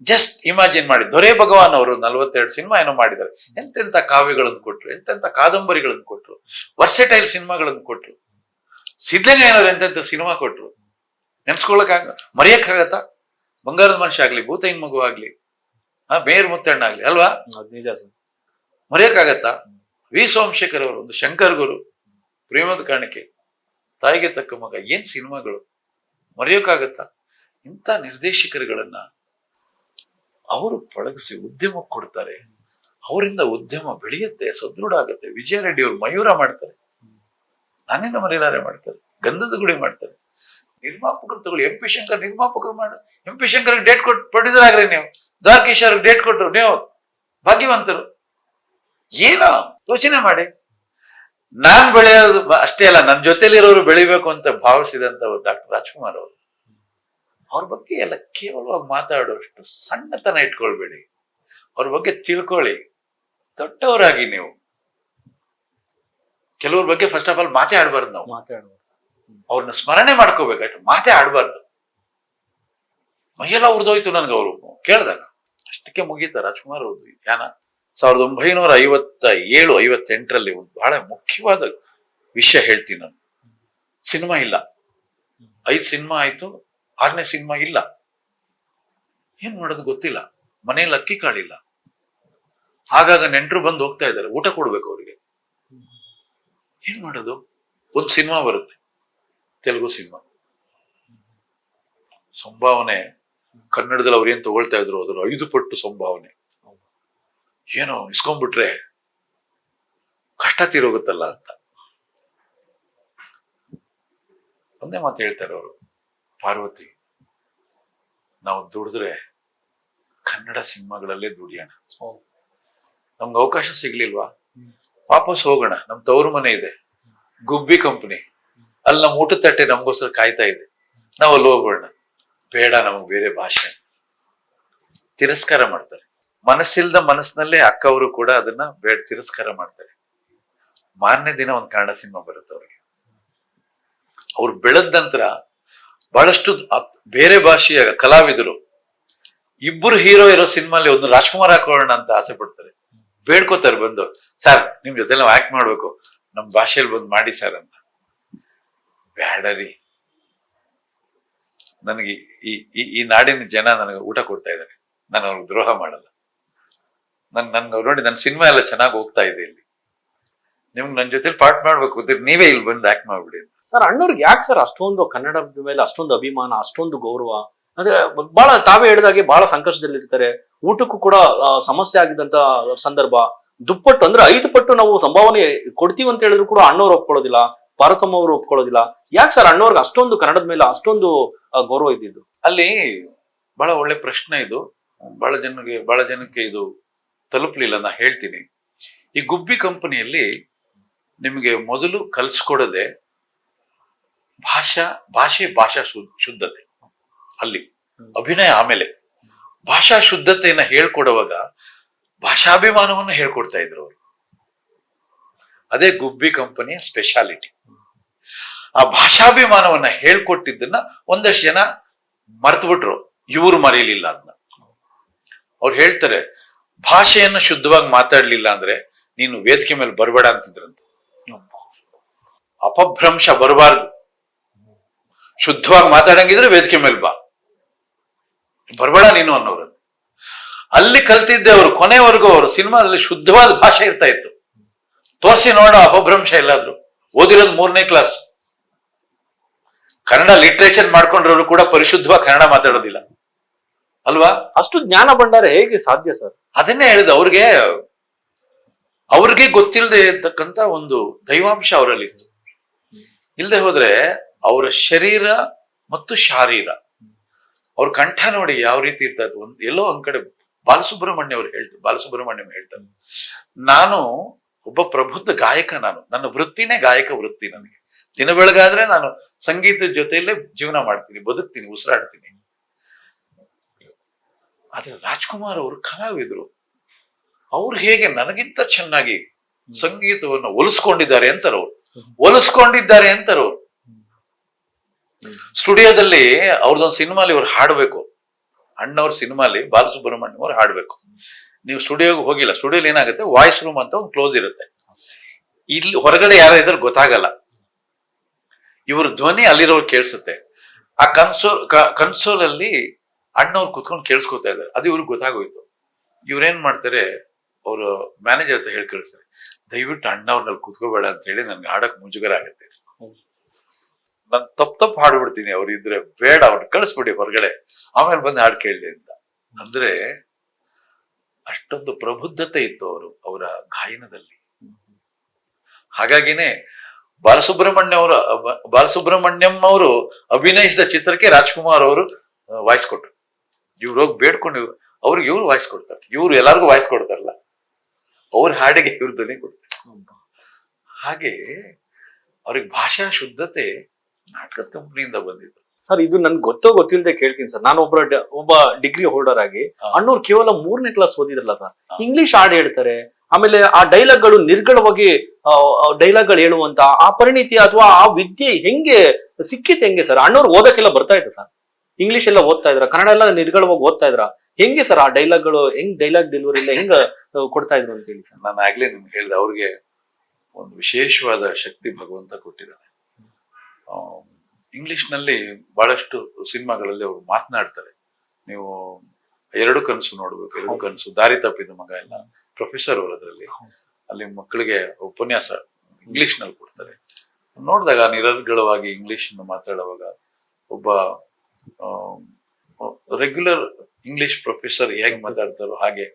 ಜಸ್ಟ್ ಇಮ್ಯಾಜಿನ್ ಮಾಡಿ, ದೊರೆ ಭಗವಾನ್ ಅವರು 42 ಸಿನಿಮಾ ಏನೋ ಮಾಡಿದ್ದಾರೆ. ಎಂತೆಂತ ಕಾವ್ಯಗಳನ್ನು ಕೊಟ್ರು, ಎಂತೆಂತ ಕಾದಂಬರಿಗಳನ್ನು ಕೊಟ್ರು, ವರ್ಸೆಟೈಲ್ ಸಿನಿಮಾಗಳನ್ನು ಕೊಟ್ರು. ಸಿದ್ಧಗಂಗಯ್ಯನವ್ರು ಎಂತೆಂತ ಸಿನಿಮಾ ಕೊಟ್ರು. ಮರೆಯಕ್ಕಾಗತ್ತಾ? ಬಂಗಾರದ ಮನುಷ್ಯ ಆಗ್ಲಿ, ಭೂತೈನ್ ಮಗು ಆಗ್ಲಿ, ಬೇರ್ ಮುತ್ತಣ್ಣ ಆಗ್ಲಿ, ಅಲ್ವಾ? ನಿಜ ಸರ್. ಮರೆಯಕ್ಕಾಗತ್ತಾ? ವಿ ಸೋಮಶೇಖರ್ ಅವರು ಒಂದು ಶಂಕರ್ ಗುರು, ಪ್ರೇಮದ ಕಾಣಿಕೆ, ತಾಯಿಗೆ ತಕ್ಕ ಮಗ, ಏನ್ ಸಿನಿಮಾಗಳು, ಮರೆಯೋಕ್ಕಾಗತ್ತಾ? ಇಂಥ ನಿರ್ದೇಶಕರುಗಳನ್ನ ಅವರು ಪಳಗಿಸಿ ಉದ್ಯಮಕ್ಕೆ ಕೊಡ್ತಾರೆ. ಅವರಿಂದ ಉದ್ಯಮ ಬೆಳೆಯುತ್ತೆ, ಸದೃಢ ಆಗುತ್ತೆ. ವಿಜಯ ರೆಡ್ಡಿ ಅವರು ಮಯೂರ ಮಾಡ್ತಾರೆ, ನಾನಿಂದ ಮರೆಯಲಾರೆ ಮಾಡ್ತಾರೆ, ಗಂಧದ ಗುಡಿ ಮಾಡ್ತಾರೆ. ನಿರ್ಮಾಪಕರು ತಗೊಳ್ಳಿ, MP ಶಂಕರ್ ನಿರ್ಮಾಪಕರು ಮಾಡ, MP ಶಂಕರ್ಗೆ ಡೇಟ್ ಕೊಟ್ಟು ಪ್ರೊಡ್ಯೂಸರ್ ಆಗ್ರಿ ನೀವು. ದ್ವಾರಕೀಶ್ ಅವ್ರಿಗೆ ಡೇಟ್ ಕೊಟ್ಟರು, ನೀವು ಭಾಗ್ಯವಂತರು. ಏನೋ ಯೋಚನೆ ಮಾಡಿ. ನಾನ್ ಬೆಳೆಯೋದು ಅಷ್ಟೇ ಅಲ್ಲ, ನನ್ನ ಜೊತೆಲಿರೋರು ಬೆಳಿಬೇಕು ಅಂತ ಭಾವಿಸಿದಂಥವ್ರು ಡಾಕ್ಟರ್ ರಾಜ್ಕುಮಾರ್ ಅವರು. ಅವ್ರ ಬಗ್ಗೆ ಎಲ್ಲ ಕೇವಲವಾಗಿ ಮಾತಾಡುವಷ್ಟು ಸಣ್ಣತನ ಇಟ್ಕೊಳ್ಬೇಡಿ. ಅವ್ರ ಬಗ್ಗೆ ತಿಳ್ಕೊಳ್ಳಿ, ದೊಡ್ಡವರಾಗಿ ನೀವು. ಕೆಲವ್ರ ಬಗ್ಗೆ ಫಸ್ಟ್ ಆಫ್ ಆಲ್ ಮಾತೇ ಆಡ್ಬಾರ್ದು. ನಾವು ಅವ್ರನ್ನ ಸ್ಮರಣೆ ಮಾಡ್ಕೋಬೇಕಾಯ್ತು, ಮಾತೇ ಆಡ್ಬಾರ್ದು. ಮೈಯೆಲ್ಲ ಉರ್ದೋಯ್ತು ನನ್ಗೆ ಅವರು ಕೇಳಿದಾಗ. ಅಷ್ಟಕ್ಕೆ ಮುಗೀತ ರಾಜ್ಕುಮಾರ್ ಅವ್ರದ್ದು ಧ್ಯಾನ. 1957-58ರಲ್ಲಿ ಒಂದು ಬಹಳ ಮುಖ್ಯವಾದ ವಿಷಯ ಹೇಳ್ತೀನಿ ನಾನು. ಸಿನಿಮಾ ಇಲ್ಲ, 5 ಸಿನಿಮಾ ಆಯ್ತು, 6ನೇ ಸಿನಿಮಾ ಇಲ್ಲ. ಏನ್ ಮಾಡೋದು ಗೊತ್ತಿಲ್ಲ. ಮನೆಯಲ್ಲಿ ಅಕ್ಕಿ ಕಾಳಿಲ್ಲ. ಆಗಾಗ ನೆಂಟರು ಬಂದು ಹೋಗ್ತಾ ಇದ್ದಾರೆ, ಊಟ ಕೊಡ್ಬೇಕು ಅವ್ರಿಗೆ. ಏನ್ ಮಾಡೋದು? ಒಂದು ಸಿನಿಮಾ ಬರುತ್ತೆ, ತೆಲುಗು ಸಿನಿಮಾ. ಸಂಭಾವನೆ ಕನ್ನಡದಲ್ಲಿ ಅವ್ರು ಏನ್ ತಗೊಳ್ತಾ ಇದ್ರು ಅದ್ರ 5 ಪಟ್ಟು ಸಂಭಾವನೆ. ಏನೋ ಇಸ್ಕೊಂಡ್ಬಿಟ್ರೆ ಕಷ್ಟ ತೀರೋಗುತ್ತಲ್ಲ ಅಂತ ಒಂದೇ ಮಾತು ಹೇಳ್ತಾರೆ ಅವರು. ಪಾರ್ವತಿ, ನಾವು ದುಡಿದ್ರೆ ಕನ್ನಡ ಸಿನಿಮಾಗಳಲ್ಲೇ ದುಡಿಯೋಣ, ನಮ್ಗೆ ಅವಕಾಶ ಸಿಗ್ಲಿಲ್ವಾ ವಾಪಸ್ ಹೋಗೋಣ, ನಮ್ ತವರು ಮನೆ ಇದೆ, ಗುಬ್ಬಿ ಕಂಪನಿ, ಅಲ್ಲಿ ನಮ್ ಊಟದ ತಟ್ಟೆ ನಮ್ಗೋಸ್ಕರ ಕಾಯ್ತಾ ಇದೆ, ನಾವು ಅಲ್ಲಿ ಹೋಗೋಣ, ಬೇಡ ನಮಗ್ ಬೇರೆ ಭಾಷೆ. ತಿರಸ್ಕಾರ ಮಾಡ್ತಾರೆ. ಮನಸ್ಸಿಲ್ದ ಮನಸ್ಸಿನಲ್ಲೇ ಅಕ್ಕ ಅವರು ಕೂಡ ಅದನ್ನ ಬೇಡ ತಿರಸ್ಕಾರ ಮಾಡ್ತಾರೆ. ಮಾರನೇ ದಿನ ಒಂದ್ ಕನ್ನಡ ಸಿನಿಮಾ ಬರುತ್ತೆ ಅವ್ರಿಗೆ. ಅವ್ರು ಬೆಳೆದ ನಂತರ ಬಹಳಷ್ಟು ಬೇರೆ ಭಾಷೆಯ ಕಲಾವಿದರು ಇಬ್ಬರು ಹೀರೋ ಇರೋ ಸಿನಿಮಾಲಿ ಒಂದು ರಾಜ್ಕುಮಾರ್ ಹಾಕೊಳ್ಳೋಣ ಅಂತ ಆಸೆ ಪಡ್ತಾರೆ, ಬೇಡ್ಕೋತಾರೆ ಬಂದು, ಸರ್ ನಿಮ್ ಜೊತೆ ನಾವು ಆಕ್ಟ್ ಮಾಡ್ಬೇಕು, ನಮ್ ಭಾಷೆಯಲ್ಲಿ ಬಂದು ಮಾಡಿ ಸರ್ ಅಂತ. ಬ್ಯಾಡರಿ, ನನಗೆ ಈ ನಾಡಿನ ಜನ ನನಗೆ ಊಟ ಕೊಡ್ತಾ ಇದ್ದಾರೆ, ನಾನು ಅವ್ರಿಗೆ ದ್ರೋಹ ಮಾಡಲ್ಲ. ನನ್ಗೆ ನೋಡಿ ನನ್ನ ಸಿನಿಮಾ ಎಲ್ಲ ಚೆನ್ನಾಗಿ ಹೋಗ್ತಾ ಇದೆ, ಇಲ್ಲಿ ನಿಮ್ಗೆ ನನ್ನ ಜೊತೆ ಪಾರ್ಟ್ ಮಾಡ್ಬೇಕು, ನೀವೇ ಇಲ್ಲಿ ಬಂದು ಆಕ್ಟ್ ಮಾಡ್ಬಿಡಿ. ಸರ್ ಅಣ್ಣವ್ರಿಗೆ ಯಾಕೆ ಸರ್ ಅಷ್ಟೊಂದು ಕನ್ನಡದ ಮೇಲೆ ಅಷ್ಟೊಂದು ಅಭಿಮಾನ, ಅಷ್ಟೊಂದು ಗೌರವ? ಅಂದ್ರೆ ಬಹಳ ತಾವೇ ಹೇಳಿದಾಗೆ ಬಹಳ ಸಂಕಷ್ಟದಲ್ಲಿರ್ತಾರೆ, ಊಟಕ್ಕೂ ಕೂಡ ಸಮಸ್ಯೆ ಆಗಿದ್ದಂತ ಸಂದರ್ಭ, ದುಪ್ಪಟ್ಟು ಅಂದ್ರೆ 5 ಪಟ್ಟು ನಾವು ಸಂಭಾವನೆ ಕೊಡ್ತೀವಿ ಅಂತ ಹೇಳಿದ್ರು ಕೂಡ ಅಣ್ಣವ್ರು ಒಪ್ಕೊಳ್ಳೋದಿಲ್ಲ, ಪಾರ್ವತಮ್ಮ ಅವರು ಒಪ್ಕೊಳ್ಳೋದಿಲ್ಲ. ಯಾಕೆ ಸರ್ ಅಣ್ಣವ್ರಿಗೆ ಅಷ್ಟೊಂದು ಕನ್ನಡದ ಮೇಲೆ ಅಷ್ಟೊಂದು ಗೌರವ ಇದ್ದಿದ್ದು? ಅಲ್ಲಿ ಬಹಳ ಒಳ್ಳೆ ಪ್ರಶ್ನೆ ಇದು. ಬಹಳ ಜನಕ್ಕೆ ಇದು ತಲುಪಲಿಲ್ಲ. ನಾ ಹೇಳ್ತೀನಿ, ಈ ಗುಬ್ಬಿ ಕಂಪನಿಯಲ್ಲಿ ನಿಮಗೆ ಮೊದಲು ಕಲ್ಸ್ಕೊಡದೆ ಭಾಷಾ ಶುದ್ಧತೆ, ಅಲ್ಲಿ ಅಭಿನಯ ಆಮೇಲೆ ಭಾಷಾ ಶುದ್ಧತೆಯನ್ನ ಹೇಳ್ಕೊಡುವಾಗ ಭಾಷಾಭಿಮಾನವನ್ನು ಹೇಳ್ಕೊಡ್ತಾ ಇದ್ರು ಅವರು. ಅದೇ ಗುಬ್ಬಿ ಕಂಪನಿಯ ಸ್ಪೆಷಾಲಿಟಿ. ಆ ಭಾಷಾಭಿಮಾನವನ್ನ ಹೇಳ್ಕೊಟ್ಟಿದ್ದನ್ನ ಒಂದಷ್ಟು ಜನ ಮರ್ತು ಬಿಟ್ರು, ಇವ್ರು ಮರೆಯಲಿಲ್ಲ ಅದನ್ನ. ಅವ್ರು ಹೇಳ್ತಾರೆ, ಭಾಷೆಯನ್ನು ಶುದ್ಧವಾಗಿ ಮಾತಾಡ್ಲಿಲ್ಲ ಅಂದ್ರೆ ನೀನು ವೇದಿಕೆ ಮೇಲೆ ಬರಬೇಡ ಅಂತಿದ್ರಂತ. ಅಪಭ್ರಂಶ ಬರಬಾರ್ದು, ಶುದ್ಧವಾಗಿ ಮಾತಾಡಂಗಿದ್ರೆ ವೇದಿಕೆ ಮೇಲೆ ಬರಬೇಡ ನೀನು ಅನ್ನೋರು. ಅಲ್ಲಿ ಕಲ್ತಿದ್ದೆ ಅವರು ಕೊನೆವರೆಗೂ. ಅವರು ಸಿನಿಮಾದಲ್ಲಿ ಶುದ್ಧವಾದ ಭಾಷೆ ಇರ್ತಾ ಇತ್ತು. ತೋರಿಸಿ ನೋಡೋ ಅಪಭ್ರಂಶ ಎಲ್ಲಾದ್ರು. ಓದಿರೋದು 3ನೇ ಕ್ಲಾಸ್, ಕನ್ನಡ ಲಿಟ್ರೇಚರ್ ಮಾಡ್ಕೊಂಡ್ರವರು ಕೂಡ ಪರಿಶುದ್ಧವಾಗಿ ಕನ್ನಡ ಮಾತಾಡೋದಿಲ್ಲ ಅಲ್ವಾ? ಅಷ್ಟು ಜ್ಞಾನ ಭಂಡಾರ ಹೇಗೆ ಸಾಧ್ಯ ಸರ್? ಅದನ್ನೇ ಹೇಳಿದ, ಅವ್ರಿಗೆ ಗೊತ್ತಿಲ್ಲದೆ ಇರ್ತಕ್ಕಂತ ಒಂದು ದೈವಾಂಶ ಅವರಲ್ಲಿ ಇತ್ತು. ಇಲ್ಲದೆ ಹೋದ್ರೆ ಅವರ ಶರೀರ ಮತ್ತು ಶಾರೀರ, ಅವ್ರ ಕಂಠ ನೋಡಿ ಯಾವ ರೀತಿ ಇರ್ತದೆ. ಎಲ್ಲೋ ಒಂದ್ ಕಡೆ ಬಾಲಸುಬ್ರಹ್ಮಣ್ಯಂ ಹೇಳ್ತಾರೆ, ನಾನು ಒಬ್ಬ ಪ್ರಬುದ್ಧ ಗಾಯಕ, ನನ್ನ ವೃತ್ತಿನೇ ಗಾಯಕ ವೃತ್ತಿ. ನನಗೆ ದಿನ ಬೆಳಗಾದ್ರೆ ನಾನು ಸಂಗೀತದ ಜೊತೆಯಲ್ಲೇ ಜೀವನ ಮಾಡ್ತೀನಿ, ಬದುಕ್ತೀನಿ, ಉಸಿರಾಡ್ತೀನಿ. ಆದ್ರೆ ರಾಜ್ಕುಮಾರ್ ಅವರು ಕಲಾವಿದರು. ಅವ್ರು ಹೇಗೆ ನನಗಿಂತ ಚೆನ್ನಾಗಿ ಸಂಗೀತವನ್ನು ಒಲಿಸ್ಕೊಂಡಿದ್ದಾರೆ ಅಂತಾರವ್ರು. ಸ್ಟುಡಿಯೋದಲ್ಲಿ ಅವ್ರದೊಂದು ಸಿನಿಮಾಲಿ ಇವ್ರು ಹಾಡ್ಬೇಕು, ಅಣ್ಣವ್ರ ಸಿನಿಮಾಲಿ ಬಾಲಸುಬ್ರಹ್ಮಣ್ಯಂ ಅವ್ರು ಹಾಡ್ಬೇಕು. ನೀವು ಸ್ಟುಡಿಯೋಗೆ ಹೋಗಿಲ್ಲ, ಸ್ಟುಡಿಯೋಲಿ ಏನಾಗುತ್ತೆ, ವಾಯ್ಸ್ ರೂಮ್ ಅಂತ ಒಂದು ಕ್ಲೋಸ್ ಇರುತ್ತೆ. ಇಲ್ಲಿ ಹೊರಗಡೆ ಯಾರ ಇದ್ರೆ ಗೊತ್ತಾಗಲ್ಲ, ಇವ್ರ ಧ್ವನಿ ಅಲ್ಲಿರೋರು ಕೇಳಿಸುತ್ತೆ. ಆ ಕನ್ಸೋಲ್ ಅಲ್ಲಿ ಅಣ್ಣವ್ರು ಕುತ್ಕೊಂಡು ಕೇಳಿಸ್ಕೊತಾ ಇದ್ದಾರೆ. ಅದು ಇವ್ರಿಗೆ ಗೊತ್ತಾಗೋಯ್ತು. ಇವ್ರೇನ್ ಮಾಡ್ತಾರೆ, ಅವರು ಮ್ಯಾನೇಜರ್ ಹತ್ರ ಹೇಳಿ ಕಳಿಸ್ತಾರೆ, ದಯವಿಟ್ಟು ಅಣ್ಣವ್ರನ್ನಲ್ಲಿ ಕುತ್ಕೋಬೇಡ ಅಂತ ಹೇಳಿ ನನ್ಗೆ ಹಾಡಕ್ ಮುಜುಗರ ಆಗುತ್ತೆ, ನಾನು ತಪ್ಪು ಹಾಡ್ಬಿಡ್ತೀನಿ, ಅವ್ರು ಇದ್ರೆ ಬೇಡ, ಅವ್ರನ್ನ ಕಳಿಸ್ಬಿಡಿ ಹೊರಗಡೆ, ಆಮೇಲೆ ಬಂದು ಹಾಡು ಕೇಳಲಿ ಅಂತ. ಅಂದ್ರೆ ಅಷ್ಟೊಂದು ಪ್ರಬುದ್ಧತೆ ಇತ್ತು ಅವರ ಗಾಯನದಲ್ಲಿ. ಹಾಗಾಗಿನೇ ಬಾಲಸುಬ್ರಹ್ಮಣ್ಯಂ ಅವರು ಅಭಿನಯಿಸಿದ ಚಿತ್ರಕ್ಕೆ ರಾಜ್ಕುಮಾರ್ ಅವರು ವಾಯ್ಸ್ ಕೊಟ್ರು. ಇವ್ರು ಹೋಗಿ ಬೇಡ್ಕೊಂಡು ಅವ್ರಿಗೆ ಇವ್ರು ವಾಯ್ಸ್ ಕೊಡ್ತಾರೆ. ಇವ್ರು ಎಲ್ಲಾರ್ಗು ವಾಯ್ಸ್ ಕೊಡ್ತಾರಲ್ಲ, ಅವ್ರ ಹಾಡಿಗೆ ಇವ್ರ ಧ್ವನಿ ಕೊಡ್ತಾರೆ. ಹಾಗೆ ಅವ್ರಿಗೆ ಭಾಷಾ ಶುದ್ಧತೆ ನಾಟಕದ ಕಂಪನಿಯಿಂದ ಬಂದಿದ್ದು. ಸರ್ ಇದು ನನ್ಗೆ ಗೊತ್ತಿಲ್ಲದೆ ಕೇಳ್ತೀನಿ ಸರ್. ನಾನು ಒಬ್ಬ ಡಿಗ್ರಿ ಹೋಲ್ಡರ್ ಆಗಿ, ಅಣ್ಣವ್ರು ಕೇವಲ 3ನೇ ಕ್ಲಾಸ್ ಓದಿದ್ರಲ್ಲ ಸರ್, ಇಂಗ್ಲಿಷ್ ಹಾಡು ಹೇಳ್ತಾರೆ. ಆಮೇಲೆ ಆ ಡೈಲಾಗ್ಗಳು ನಿರ್ಗಳವಾಗಿ ಡೈಲಾಗ್ಗಳು ಹೇಳುವಂತ ಆ ಪರಿಣಿತಿ ಅಥವಾ ಆ ವಿದ್ಯೆ ಹೆಂಗೆ ಸಿಕ್ಕಿತ್ತು, ಹೆಂಗೆ ಸರ್? ಅಣ್ಣವ್ರು ಓದಕ್ಕೆಲ್ಲ ಬರ್ತಾ ಇತ್ತು ಸರ್, ಇಂಗ್ಲಿಷ್ ಎಲ್ಲ ಓದ್ತಾ ಇದ್ರ, ಕನ್ನಡ ಎಲ್ಲ ನಿರ್ಗಳವಾಗಿ ಓದ್ತಾ ಇದ್ರ, ಹೆಂಗೆ ಸರ್ ಆ ಡೈಲಾಗ್ಗಳು, ಹೆಂಗ್ ಡೈಲಾಗ್ ಡೆಲಿವರಿ ಎಲ್ಲ ಹೆಂಗ ಕೊಡ್ತಾ ಇದ್ರು ಅಂತ ಹೇಳಿ ಸರ್? ನಾನು ಆಗ್ಲೇ ನಿಮ್ಗೆ ಹೇಳಿದೆ, ಅವ್ರಿಗೆ ಒಂದು ವಿಶೇಷವಾದ ಶಕ್ತಿ ಭಗವಂತ ಕೊಟ್ಟಿದ್ದಾನೆ. ಇಂಗ್ಲಿಷ್ ನಲ್ಲಿ ಬಹಳಷ್ಟು ಸಿನಿಮಾಗಳಲ್ಲಿ ಅವರು ಮಾತನಾಡ್ತಾರೆ. ನೀವು 2 ಕನಸು ನೋಡ್ಬೇಕು, 2 ಕನಸು, ದಾರಿ ತಪ್ಪಿದ ಮಗ ಎಲ್ಲ ಪ್ರೊಫೆಸರ್ ಅವರು ಅದರಲ್ಲಿ, ಅಲ್ಲಿ ಮಕ್ಕಳಿಗೆ ಉಪನ್ಯಾಸ ಇಂಗ್ಲಿಷ್ ನಲ್ಲಿ ಕೊಡ್ತಾರೆ. ನೋಡಿದಾಗ ನಿರರ್ಗಳವಾಗಿ ಇಂಗ್ಲಿಷ್ ಮಾತಾಡುವಾಗ ಒಬ್ಬ ರೆಗ್ಯುಲರ್ ಇಂಗ್ಲಿಷ್ ಪ್ರೊಫೆಸರ್ ಹೇಗೆ ಮಾತಾಡ್ತಾರೋ ಹಾಗೆ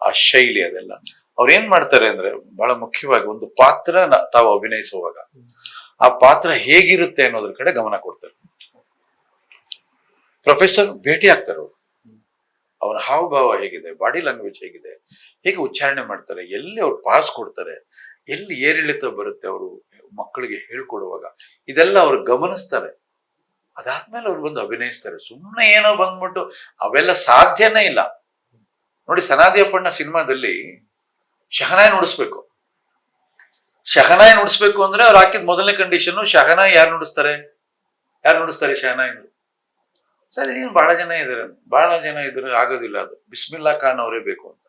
ಆ ಶೈಲಿ ಅದೆಲ್ಲ ಅವ್ರು ಏನ್ ಮಾಡ್ತಾರೆ ಅಂದ್ರೆ ಬಹಳ ಮುಖ್ಯವಾಗಿ ಒಂದು ಪಾತ್ರ ತಾವು ಅಭಿನಯಿಸುವಾಗ ಆ ಪಾತ್ರ ಹೇಗಿರುತ್ತೆ ಅನ್ನೋದ್ರ ಕಡೆ ಗಮನ ಕೊಡ್ತಾರೆ. ಪ್ರೊಫೆಸರ್ ಭೇಟಿ ಆಗ್ತಾರೆ ಅವರು, ಅವನ ಹಾವಭಾವ ಹೇಗಿದೆ, ಬಾಡಿ ಲ್ಯಾಂಗ್ವೇಜ್ ಹೇಗಿದೆ, ಹೇಗೆ ಉಚ್ಚಾರಣೆ ಮಾಡ್ತಾರೆ, ಎಲ್ಲಿ ಅವ್ರು ಪಾಸ್ ಕೊಡ್ತಾರೆ, ಎಲ್ಲಿ ಏರಿಳಿತ ಬರುತ್ತೆ ಅವರು ಮಕ್ಕಳಿಗೆ ಹೇಳ್ಕೊಡುವಾಗ, ಇದೆಲ್ಲ ಅವ್ರು ಗಮನಿಸ್ತಾರೆ. ಅದಾದ್ಮೇಲೆ ಅವ್ರು ಬಂದು ಅಭಿನಯಿಸ್ತಾರೆ. ಸುಮ್ಮನೆ ಏನೋ ಬಂದ್ಬಿಟ್ಟು ಅವೆಲ್ಲ ಸಾಧ್ಯನೇ ಇಲ್ಲ. ನೋಡಿ, ಸನಾದಿ ಅಪ್ಪಣ್ಣ ಸಿನಿಮಾದಲ್ಲಿ ಶಹನಾಯ್ ನುಡಿಸ್ಬೇಕು. ಶಹನಾಯ್ ನುಡಿಸ್ಬೇಕು ಅಂದ್ರೆ ಅವ್ರು ಹಾಕಿದ ಮೊದಲನೇ ಕಂಡೀಷನ್, ಶಹನಾಯ್ ಯಾರು ನುಡಿಸ್ತಾರೆ ಶಹನಾಯ್ ಸರ್. ಏನು ಬಹಳ ಜನ ಇದ್ದಾರೆ ಆಗೋದಿಲ್ಲ, ಅದು ಬಿಸ್ಮಿಲ್ಲಾ ಖಾನ್ ಅವರೇ ಬೇಕು ಅಂತ.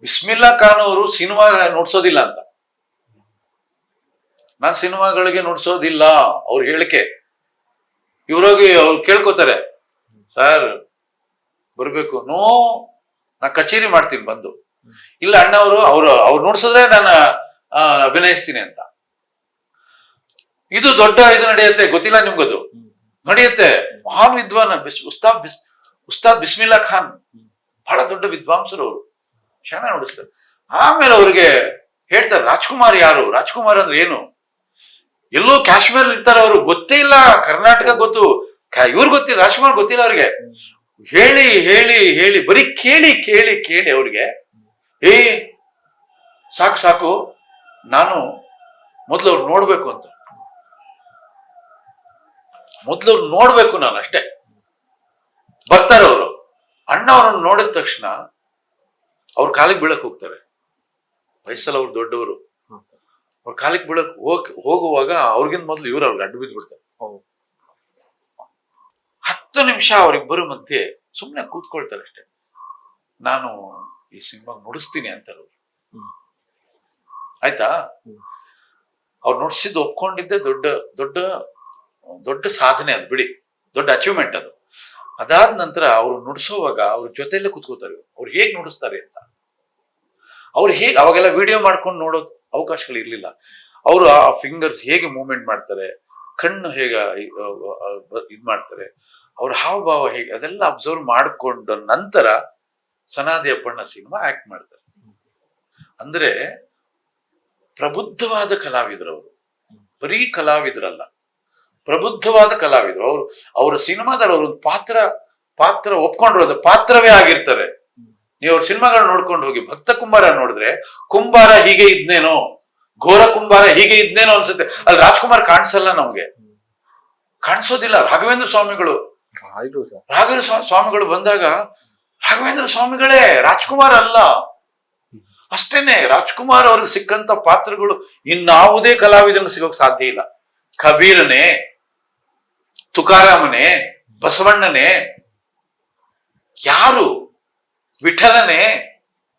ಬಿಸ್ಮಿಲ್ಲಾ ಖಾನ್ ಅವರು ಸಿನಿಮಾ ನುಡ್ಸೋದಿಲ್ಲ ಅಂತ, ನಾನ್ ಸಿನಿಮಾಗಳಿಗೆ ನುಡ್ಸೋದಿಲ್ಲ ಅವ್ರ ಹೇಳಿಕೆ. ಇವ್ರೋಗಿ ಅವ್ರು ಕೇಳ್ಕೊತಾರೆ, ಸರ್ ಬರ್ಬೇಕು, ನಾ ಕಚೇರಿ ಮಾಡ್ತೀನಿ ಬಂದು. ಇಲ್ಲ ಅಣ್ಣ ಅವ್ರು ನುಡ್ಸಿದ್ರೆ ನಾನು ಅಭಿನಯಿಸ್ತೀನಿ ಅಂತ. ಇದು ದೊಡ್ಡ ಇದು ನಡೆಯುತ್ತೆ, ಗೊತ್ತಿಲ್ಲ ನಿಮ್ಗದು ನಡೆಯುತ್ತೆ. ಮಹಾನ್ ವಿದ್ವಾನ್ ಉಸ್ತಾದ್ ಬಿಸ್ಮಿಲ್ಲಾ ಖಾನ್, ಬಹಳ ದೊಡ್ಡ ವಿದ್ವಾಂಸರು ಅವರು, ಚೆನ್ನಾಗಿ ನುಡಿಸ್ತಾರೆ. ಆಮೇಲೆ ಅವ್ರಿಗೆ ಹೇಳ್ತಾರೆ, ರಾಜ್ಕುಮಾರ್ ಯಾರು, ರಾಜ್ಕುಮಾರ್ ಅಂದ್ರೆ ಏನು, ಎಲ್ಲೋ ಕಾಶ್ಮೀರ್ ಇರ್ತಾರೆ ಅವರು, ಗೊತ್ತೇ ಇಲ್ಲ, ಕರ್ನಾಟಕ ಗೊತ್ತು, ಇವ್ರು ಗೊತ್ತಿಲ್ಲ, ರಾಜ್ಕುಮಾರ್ ಗೊತ್ತಿಲ್ಲ ಅವ್ರಿಗೆ. ಹೇಳಿ ಹೇಳಿ ಹೇಳಿ ಬರೀ ಕೇಳಿ ಕೇಳಿ ಕೇಳಿ ಅವ್ರಿಗೆ ಸಾಕು, ನಾನು ಮೊದ್ಲು ಅವ್ರು ನೋಡ್ಬೇಕು ಅಂತ, ನಾನು ಅಷ್ಟೇ. ಬರ್ತಾರೆ ಅವರು, ಅಣ್ಣ ಅವ್ರನ್ನ ನೋಡಿದ ತಕ್ಷಣ ಅವ್ರ ಕಾಲಿಗೆ ಬೀಳಕ್ ಹೋಗ್ತಾರೆ. ವಯಸ್ಸಲ್ಲಿ ಅವ್ರು ದೊಡ್ಡವರು, ಅವ್ರ ಕಾಲಿಗೆ ಬೀಳಕ್ ಹೋಗುವಾಗ ಅವ್ರಿಗಿಂತ ಮೊದ್ಲು ಇವ್ರು ಅವ್ರಿಗೆ ಅಡ್ಡು ಬಿದ್ದು ಬಿಡ್ತಾರೆ. 10 ನಿಮಿಷ ಅವ್ರಿಬ್ಬರು ಮಧ್ಯೆ ಸುಮ್ನೆ ಕೂತ್ಕೊಳ್ತಾರೆ ಅಷ್ಟೇ. ನಾನು ಈ ಸಿನಿಮಾ ನುಡಿಸ್ತೀನಿ ಅಂತಾರೆ ಅವ್ರು. ಆಯ್ತಾ, ಅವ್ರು ನುಡಿಸಿದ್ದು ಒಪ್ಕೊಂಡಿದ್ದೆ ದೊಡ್ಡ ದೊಡ್ಡ ದೊಡ್ಡ ಸಾಧನೆ, ಅದು ಬಿಡಿ, ದೊಡ್ಡ ಅಚೀವ್ಮೆಂಟ್ ಅದು. ಅದಾದ ನಂತರ ಅವ್ರು ನುಡಿಸೋವಾಗ ಅವ್ರ ಜೊತೆಯಲ್ಲೇ ಕೂತ್ಕೋತಾರೆ. ಅವ್ರು ಹೇಗ್ ನುಡಿಸ್ತಾರೆ ಅಂತ ಅವಾಗೆಲ್ಲ ವಿಡಿಯೋ ಮಾಡ್ಕೊಂಡು ನೋಡೋ ಅವಕಾಶಗಳು ಇರ್ಲಿಲ್ಲ. ಅವರು ಆ ಫಿಂಗರ್ಸ್ ಹೇಗೆ ಮೂವ್ಮೆಂಟ್ ಮಾಡ್ತಾರೆ, ಕಣ್ಣು ಹೇಗೆ ಇದ್ ಮಾಡ್ತಾರೆ, ಅವ್ರ ಹಾವಭಾವ ಹೇಗೆ, ಅದೆಲ್ಲ ಅಬ್ಸರ್ವ್ ಮಾಡಿಕೊಂಡ ನಂತರ ಸನಾದಿ ಅಪ್ಪಣ್ಣ ಸಿನಿಮಾ ಆಕ್ಟ್ ಮಾಡ್ತಾರೆ. ಅಂದ್ರೆ ಪ್ರಬುದ್ಧವಾದ ಕಲಾವಿದರು ಅವರು, ಬರೀ ಕಲಾವಿದರಲ್ಲ, ಪ್ರಬುದ್ಧವಾದ ಕಲಾವಿದರು ಅವರು. ಅವರ ಸಿನಿಮಾದಲ್ಲಿ ಅವರು ಪಾತ್ರ ಒಪ್ಕೊಂಡಿರೋದು ಪಾತ್ರವೇ ಆಗಿರ್ತಾರೆ. ನೀವು ಅವ್ರ ಸಿನಿಮಾಗಳನ್ನ ನೋಡ್ಕೊಂಡು ಹೋಗಿ. ಭಕ್ತ ಕುಂಬಾರ ನೋಡಿದ್ರೆ ಕುಂಬಾರ ಹೀಗೆ ಇದ್ನೇನೋ, ಘೋರ ಕುಂಬಾರ ಹೀಗೆ ಇದ್ನೇನೋ ಅನ್ಸುತ್ತೆ. ಅಲ್ಲಿ ರಾಜ್ಕುಮಾರ್ ಕಾಣಿಸಲ್ಲ, ನಮ್ಗೆ ಕಾಣಿಸೋದಿಲ್ಲ. ರಾಘವೇಂದ್ರ ಸ್ವಾಮಿಗಳು ಬಂದಾಗ ರಾಘವೇಂದ್ರ ಸ್ವಾಮಿಗಳೇ, ರಾಜ್ಕುಮಾರ್ ಅಲ್ಲ. ಅಷ್ಟೇನೆ, ರಾಜ್ಕುಮಾರ್ ಅವ್ರಿಗೆ ಸಿಕ್ಕಂತ ಪಾತ್ರಗಳು ಇನ್ನಾವುದೇ ಕಲಾವಿದನಿಗೆ ಸಿಗೋಕ್ ಸಾಧ್ಯ ಇಲ್ಲ. ಕಬೀರನೇ, ತುಕಾರಾಮನೇ, ಬಸವಣ್ಣನೇ, ಯಾರು, ವಿಠಲನೇ,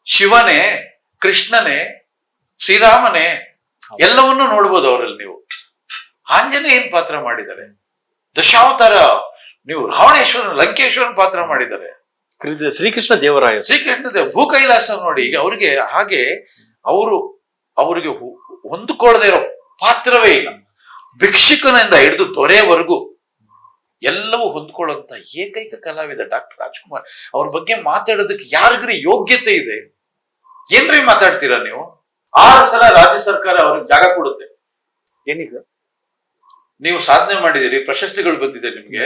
ಶಿವನೇ, ಕೃಷ್ಣನೇ, ಶ್ರೀರಾಮನೇ, ಎಲ್ಲವನ್ನೂ ನೋಡ್ಬೋದು ಅವರಲ್ಲಿ ನೀವು. ಆಂಜನೇಯ ಏನ್ ಪಾತ್ರ ಮಾಡಿದ್ದಾರೆ, ದಶಾವತಾರ, ನೀವು ರಾವಣೇಶ್ವರನ್, ಲಂಕೇಶ್ವರನ್ ಪಾತ್ರ ಮಾಡಿದ್ದಾರೆ, ಶ್ರೀಕೃಷ್ಣ ದೇವರಾಯ, ಭೂ ಕೈಲಾಸ ನೋಡಿ. ಈಗ ಅವ್ರಿಗೆ ಹಾಗೆ ಅವ್ರಿಗೆ ಹೊಂದಿಕೊಳ್ಳದೆ ಇರೋ ಪಾತ್ರವೇ ಇಲ್ಲ. ಭಿಕ್ಷುಕನಿಂದ ಹಿಡಿದು ದೊರೆಯವರೆಗೂ ಎಲ್ಲವೂ ಹೊಂದ್ಕೊಳ್ಳುವಂತ ಏಕೈಕ ಕಲಾವಿದ ಡಾಕ್ಟರ್ ರಾಜ್ಕುಮಾರ್. ಅವ್ರ ಬಗ್ಗೆ ಮಾತಾಡೋದಕ್ಕೆ ಯಾರಿಗ್ರಿ ಯೋಗ್ಯತೆ ಇದೆ? ಏನ್ರಿ ಮಾತಾಡ್ತೀರಾ ನೀವು? 6 ಸಲ ರಾಜ್ಯ ಸರ್ಕಾರ ಅವ್ರಿಗೆ ಜಾಗ ಕೊಡುತ್ತೆ. ಏನೀಗ ನೀವು ಸಾಧನೆ ಮಾಡಿದಿರಿ, ಪ್ರಶಸ್ತಿಗಳು ಬಂದಿದೆ, ನಿಮ್ಗೆ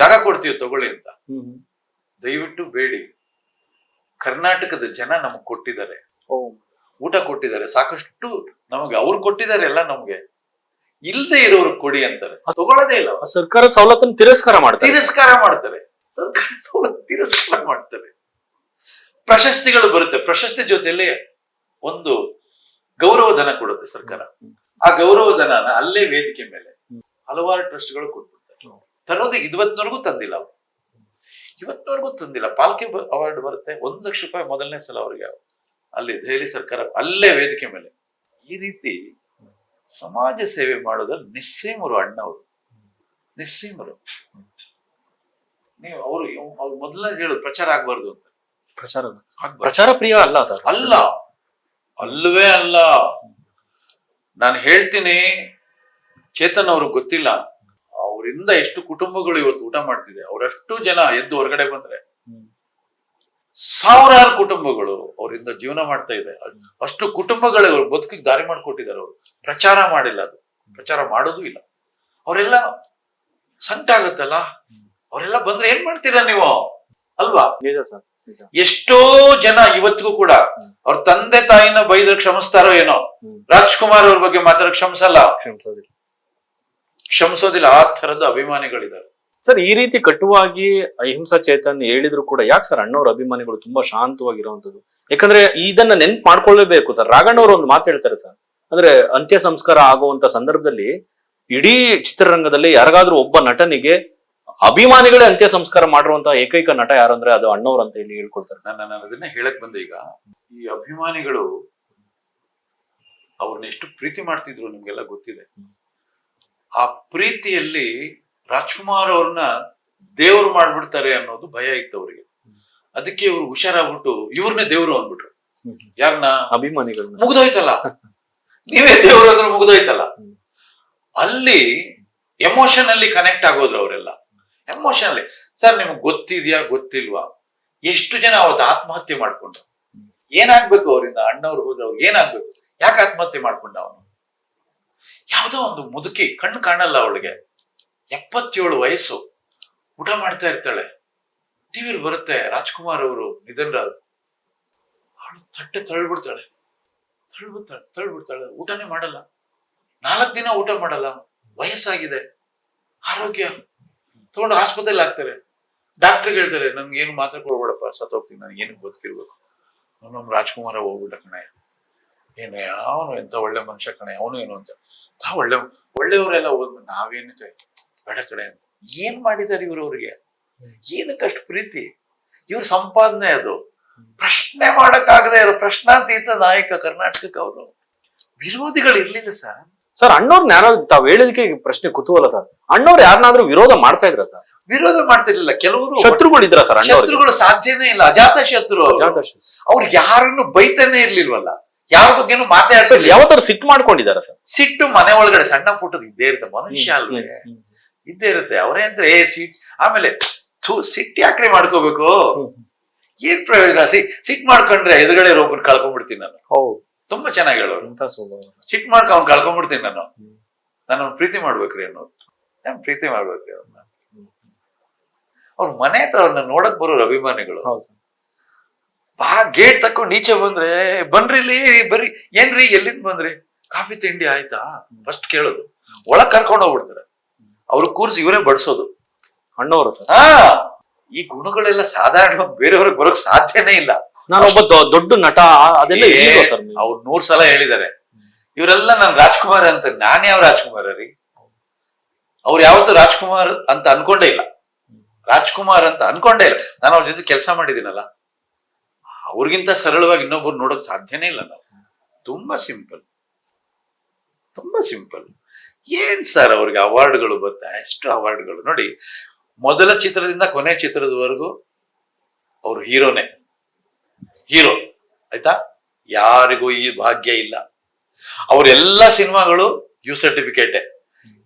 ಜಾಗ ಕೊಡ್ತೀವಿ ತಗೊಳ್ಳಿ ಅಂತ. ದಯವಿಟ್ಟು ಬೇಡಿ. ಕರ್ನಾಟಕದ ಜನ ನಮಗ್ ಕೊಟ್ಟಿದ್ದಾರೆ, ಊಟ ಕೊಟ್ಟಿದ್ದಾರೆ, ಸಾಕಷ್ಟು ನಮಗೆ ಅವ್ರು ಕೊಟ್ಟಿದ್ದಾರೆ, ಎಲ್ಲ ನಮ್ಗೆ. ಇಲ್ದೇ ಇರೋರು ಕೊಡಿ ಅಂತಾರೆ, ತಗೊಳ್ಳೋದೇ ಇಲ್ಲ. ಸರ್ಕಾರದ ಸವಲತ್ತನ್ನು ತಿರಸ್ಕಾರ ಮಾಡ್ತಾರೆ. ಸರ್ಕಾರ ಸವಲತ್ತು ತಿರಸ್ಕಾರ ಮಾಡ್ತಾರೆ. ಪ್ರಶಸ್ತಿಗಳು ಬರುತ್ತೆ, ಪ್ರಶಸ್ತಿ ಜೊತೆಯಲ್ಲಿ ಒಂದು ಗೌರವ ಧನ ಕೊಡುತ್ತೆ ಸರ್ಕಾರ. ಆ ಗೌರವ ಧನನ ಅಲ್ಲೇ ವೇದಿಕೆ ಮೇಲೆ ಹಲವಾರು ಟ್ರಸ್ಟ್ಗಳು ಕೊಟ್ಬಿಡ್ತಾರೆ. ತರೋದು ಇವತ್ತಿನವರೆಗೂ ತಂದಿಲ್ಲ ಅವರು, ಇವತ್ತಿನವರೆಗೂ ತಂದಿಲ್ಲ. ಪಾಲ್ಕೆ ಅವಾರ್ಡ್ ಬರುತ್ತೆ, 1 ಲಕ್ಷ ರೂಪಾಯಿ ಮೊದಲನೇ ಸಲ ಅವ್ರಿಗೆ ಅಲ್ಲಿ ದೆಹಲಿ ಸರ್ಕಾರ, ಅಲ್ಲೇ ವೇದಿಕೆ ಮೇಲೆ. ಈ ರೀತಿ ಸಮಾಜ ಸೇವೆ ಮಾಡೋದ್ರಲ್ಲಿ ನಿಸ್ಸೀಮರು ಅಣ್ಣವರು, ನಿಸ್ಸೀಮರು. ನೀವು ಅವ್ರು ಮೊದಲನೇ ಹೇಳೋದು ಪ್ರಚಾರ ಆಗ್ಬಾರ್ದು ಅಂತ. ಪ್ರಚಾರ ಪ್ರಿಯ ಅಲ್ಲ ಸರ್, ಅಲ್ಲವೇ ಅಲ್ಲ. ನಾನು ಹೇಳ್ತೀನಿ, ಚೇತನ್ ಅವ್ರಿಗೆ ಗೊತ್ತಿಲ್ಲ, ಅವರಿಂದ ಎಷ್ಟು ಕುಟುಂಬಗಳು ಇವತ್ತು ಊಟ ಮಾಡ್ತಿದೆ. ಅವರಷ್ಟು ಜನ ಎದ್ದು ಹೊರಗಡೆ ಬಂದ್ರೆ ಸಾವಿರಾರು ಕುಟುಂಬಗಳು ಅವರಿಂದ ಜೀವನ ಮಾಡ್ತಾ ಇದೆ. ಅಷ್ಟು ಕುಟುಂಬಗಳು ಅವ್ರ ಬದುಕಿಗೆ ದಾರಿ ಮಾಡಿಕೊಟ್ಟಿದ್ದಾರೆ. ಅವರು ಪ್ರಚಾರ ಮಾಡಿಲ್ಲ, ಅದು ಪ್ರಚಾರ ಮಾಡೋದು ಇಲ್ಲ. ಅವರೆಲ್ಲ ಸಂಕಟ ಆಗುತ್ತಲ್ಲ, ಅವರೆಲ್ಲ ಬಂದ್ರೆ ಏನ್ ಮಾಡ್ತೀರಾ ನೀವು ಅಲ್ವಾ? ನಿಜ ಸರ್, ನಿಜ. ಎಷ್ಟೋ ಜನ ಇವತ್ತಿಗೂ ಕೂಡ ಅವ್ರ ತಂದೆ ತಾಯಿನ ಬೈದ್ರೆ ಕ್ಷಮಿಸ್ತಾರೋ ಏನೋ, ರಾಜ್ಕುಮಾರ್ ಅವ್ರ ಬಗ್ಗೆ ಮಾತ್ರ ಕ್ಷಮಿಸೋದಿಲ್ಲ. ಆ ತರದ ಅಭಿಮಾನಿಗಳಿದ್ದಾರೆ ಸರ್. ಈ ರೀತಿ ಕಟುವಾಗಿ ಅಹಿಂಸಾ ಚೇತನ್ ಹೇಳಿದ್ರು ಕೂಡ ಯಾಕೆ ಸರ್ ಅಣ್ಣವ್ರ ಅಭಿಮಾನಿಗಳು ತುಂಬಾ ಶಾಂತವಾಗಿರುವಂತದ್ದು? ಯಾಕಂದ್ರೆ ಇದನ್ನ ನೆನ್ಪು ಮಾಡ್ಕೊಳ್ಳೇಬೇಕು ಸರ್. ರಾಘಣ್ಣವ್ರು ಒಂದು ಮಾತು ಹೇಳ್ತಾರೆ ಸರ್, ಅಂದ್ರೆ ಅಂತ್ಯ ಸಂಸ್ಕಾರ ಆಗುವಂತ ಸಂದರ್ಭದಲ್ಲಿ ಇಡೀ ಚಿತ್ರರಂಗದಲ್ಲಿ ಯಾರಿಗಾದ್ರೂ ಒಬ್ಬ ನಟನಿಗೆ ಅಭಿಮಾನಿಗಳೇ ಅಂತ್ಯ ಸಂಸ್ಕಾರ ಮಾಡಿರುವಂತಹ ಏಕೈಕ ನಟ ಯಾರಂದ್ರೆ ಅದು ಅಣ್ಣವ್ರು ಅಂತ ಹೇಳಿ ಹೇಳ್ಕೊಳ್ತಾರೆ. ನಾನು ಅದನ್ನೇ ಹೇಳಕ್ ಬಂದೆ. ಈಗ ಈ ಅಭಿಮಾನಿಗಳು ಅವ್ರನ್ನ ಎಷ್ಟು ಪ್ರೀತಿ ಮಾಡ್ತಿದ್ರು ನಿಮ್ಗೆಲ್ಲ ಗೊತ್ತಿದೆ. ಆ ಪ್ರೀತಿಯಲ್ಲಿ ರಾಜ್ಕುಮಾರ್ ಅವ್ರನ್ನ ದೇವ್ರು ಮಾಡ್ಬಿಡ್ತಾರೆ ಅನ್ನೋದು ಭಯ ಇತ್ತು ಅವ್ರಿಗೆ. ಅದಕ್ಕೆ ಇವ್ರು ಹುಷಾರಾಗ್ಬಿಟ್ಟು ಇವ್ರನ್ನೇ ದೇವ್ರು ಅಂದ್ಬಿಟ್ರು. ಯಾರನ್ನ? ಅಭಿಮಾನಿಗಳು. ಮುಗ್ದೋಯ್ತಲ್ಲ, ನೀವೇ ದೇವ್ರು ಅಂದ್ರೆ ಮುಗ್ದೋಯ್ತಲ್ಲ. ಅಲ್ಲಿ ಎಮೋಷನಲ್ಲಿ ಕನೆಕ್ಟ್ ಆಗೋದ್ರು ಅವರೆಲ್ಲ. ಎಮೋಷನಲ್ಲಿ ಸರ್, ನಿಮ್ಗೆ ಗೊತ್ತಿದ್ಯಾ ಗೊತ್ತಿಲ್ವಾ ಎಷ್ಟು ಜನ ಅವತ್ತು ಆತ್ಮಹತ್ಯೆ ಮಾಡ್ಕೊಂಡ್ರು? ಏನಾಗ್ಬೇಕು ಅವರಿಂದ? ಅಣ್ಣವ್ರು ಹೋದವ್ರು ಏನಾಗ್ಬೇಕು? ಯಾಕೆ ಆತ್ಮಹತ್ಯೆ ಮಾಡ್ಕೊಂಡ ಅವನು? ಯಾವ್ದೋ ಒಂದು ಮುದುಕಿ, ಕಣ್ಣು ಕಾಣಲ್ಲ ಅವಳಿಗೆ, 77 ವಯಸ್ಸು, ಊಟ ಮಾಡ್ತಾ ಇರ್ತಾಳೆ. ಟಿವಿಲಿ ಬರುತ್ತೆ ರಾಜ್ಕುಮಾರ್ ಅವರು ನಿಧನರಾದ್ರು. ಅವಳು ತಟ್ಟೆ ತಳ್ಬಿಡ್ತಾಳೆ, ಊಟನೇ ಮಾಡಲ್ಲ. 4 ದಿನ ಊಟ ಮಾಡಲ್ಲ. ವಯಸ್ಸಾಗಿದೆ, ಆರೋಗ್ಯ ತಗೊಂಡು ಆಸ್ಪತ್ರೆಯಲ್ಲಿ ಹಾಕ್ತಾರೆ. ಡಾಕ್ಟರ್ಗೆ ಹೇಳ್ತಾರೆ, ನನ್ಗೆ ಏನು ಮಾತ್ರ ಕೊಡ್ಬೇಡಪ್ಪ, ಸತ್ತೋಗ್ತೀನಿ, ನನ್ಗೆ ಏನು ಬದುಕಿರ್ಬೇಕು. ನಮ್ಮ ರಾಜ್ಕುಮಾರ ಹೋಗ್ಬಿಟ್ಟ ಕಣೆ, ಏನು ಅವನು ಎಂತ ಒಳ್ಳೆ ಮನುಷ್ಯ ಕಣೆ, ಅವನು ಏನು ಅಂತ. ಒಳ್ಳೆಯವರೆಲ್ಲ ಹೋದ್ ನಾವೇನಕ್ಕೆ ಬೇಡ ಕಡೆ ಅಂತ. ಏನ್ ಮಾಡಿದಾರೆ ಇವ್ರು? ಅವ್ರಿಗೆ ಏನಕ್ಕಷ್ಟು ಪ್ರೀತಿ? ಇವ್ರ ಸಂಪಾದನೆ ಅದು. ಪ್ರಶ್ನೆ ಮಾಡಕ್ಕಾಗದೆ ಇರೋ ಪ್ರಶ್ನಾತೀತ ನಾಯಕ ಕರ್ನಾಟಕಕ್ಕೆ. ಅವರು ವಿರೋಧಿಗಳು ಇರ್ಲಿಲ್ಲ ಸರ್. ಸರ್ ಅಣ್ಣವ್ರನ್ನ ಯಾರು ತಾವ್ ಹೇಳಿದಕ್ಕೆ ಪ್ರಶ್ನೆ ಕುತೂಹಲ ಸರ್. ಅಣ್ಣವ್ರು ಯಾರನ್ನಾದ್ರೂ ವಿರೋಧ ಮಾಡ್ತಾ ಇದ್ರ ಸರ್? ವಿರೋಧ ಮಾಡ್ತಿರ್ಲಿಲ್ಲ. ಕೆಲವರು ಶತ್ರುಗಳು ಇದ್ರ ಸರ್? ಶತ್ರುಗಳು ಸಾಧ್ಯನೇ ಇಲ್ಲ. ಅಜಾತ ಶತ್ರು ಅವ್ರು ಯಾರನ್ನು ಬೈತಾನೆ ಇರ್ಲಿಲ್ವಲ್ಲ, ಯಾರ ಬಗ್ಗೆನೂ ಮಾತಾಡ್ತಾರೆ. ಯಾವತ್ತಾರು ಸಿಟ್ಟು ಮಾಡ್ಕೊಂಡಿದಾರ ಸರ್? ಸಿಟ್ಟು ಮನೆ ಒಳಗಡೆ ಸಣ್ಣ ಪುಟ್ಟದ್ ಇದ್ದೇ ಇರುತ್ತೆ, ಮನುಷ್ಯ ಅಲ್ವೇ, ಇದ್ದೇ ಇರುತ್ತೆ. ಅವ್ರೇಂದ್ರೆ ಸಿಟ್, ಆಮೇಲೆ ಸಿಟ್ಟು ಯಾಕ್ರೆ ಮಾಡ್ಕೋಬೇಕು? ಏನ್ ಪ್ರಯೋಜನ? ಸಿಟ್ ಮಾಡ್ಕೊಂಡ್ರೆ ಎದುರುಗಡೆ ಒಬ್ಬರು ಕಳ್ಕೊಂಡ್ಬಿಡ್ತೀನಿ ನಾನು. ತುಂಬಾ ಚೆನ್ನಾಗಿ ಹೇಳೋರು. ಸಿಟ್ ಮಾಡ್ಕೊ ಅವ್ನು ಕಳ್ಕೊಂಡ್ಬಿಡ್ತೀನಿ ನಾನು. ನಾನು ಅವ್ನ ಪ್ರೀತಿ ಮಾಡ್ಬೇಕ್ರಿ ಅನ್ನೋದು. ನಾನು ಪ್ರೀತಿ ಮಾಡ್ಬೇಕ್ರಿ ಅವ್ರನ್ನ. ಅವ್ರ ಮನೆ ಹತ್ರ ಅವ್ರನ್ನ ನೋಡಕ್ ಬರೋರು ಅಭಿಮಾನಿಗಳು. ಗೇಟ್ ತಕ್ಕೊಂಡು ಈಚೆ ಬಂದ್ರೆ, ಬನ್ರಿ ಇಲ್ಲಿ ಬರ್ರಿ, ಏನ್ರಿ ಎಲ್ಲಿಂದ ಬಂದ್ರಿ, ಕಾಫಿ ತಿಂಡಿ ಆಯ್ತಾ ಫಸ್ಟ್ ಕೇಳೋದು. ಒಳಗ್ ಕರ್ಕೊಂಡು ಹೋಗ್ಬಿಡ್ತಾರೆ. ಅವ್ರು ಕೂರ್ಸಿ ಇವರೇ ಬಡ್ಸೋದು ಅಣ್ಣವರು ಸರ್. ಈ ಗುಣಗಳೆಲ್ಲ ಸಾಧಾರಣ ಬೇರೆಯವ್ರಿಗೆ ಬರೋಕ್ ಸಾಧ್ಯನೇ ಇಲ್ಲ. ನಾನೊಬ್ಬ ದೊಡ್ಡ ನಟ ಅದೆಲ್ಲ ಅವ್ರು 100 ಸಲ ಹೇಳಿದ್ದಾರೆ. ಇವರೆಲ್ಲ ನಾನು ರಾಜ್ಕುಮಾರ್ ಅಂತ. ನಾನೇ ಯಾವ ರಾಜ್ಕುಮಾರ ರೀ? ಅವ್ರು ಯಾವತ್ತೂ ರಾಜ್ಕುಮಾರ್ ಅಂತ ಅನ್ಕೊಂಡೇ ಇಲ್ಲ. ರಾಜ್ಕುಮಾರ್ ಅಂತ ಅನ್ಕೊಂಡೇ ಇಲ್ಲ. ನಾನು ಅವ್ರ ಜೊತೆ ಕೆಲಸ ಮಾಡಿದ್ದೀನಲ್ಲ, ಅವ್ರಿಗಿಂತ ಸರಳವಾಗಿ ಇನ್ನೊಬ್ರು ನೋಡಕ್ ಸಾಧ್ಯನೇ ಇಲ್ಲ ನಾವು. ತುಂಬಾ ಸಿಂಪಲ್, ತುಂಬಾ ಸಿಂಪಲ್. ಏನ್ ಸರ್ ಅವ್ರಿಗೆ ಅವಾರ್ಡ್ಗಳು ಬರ್ತಾ? ಎಷ್ಟು ಅವಾರ್ಡ್ಗಳು ನೋಡಿ. ಮೊದಲ ಚಿತ್ರದಿಂದ ಕೊನೆ ಚಿತ್ರದವರೆಗೂ ಅವ್ರು ಹೀರೋನೇ, ಹೀರೋ ಆಯ್ತಾ. ಯಾರಿಗೂ ಈ ಭಾಗ್ಯ ಇಲ್ಲ. ಅವ್ರೆಲ್ಲ ಸಿನಿಮಾಗಳು ಯು ಸರ್ಟಿಫಿಕೇಟೆ.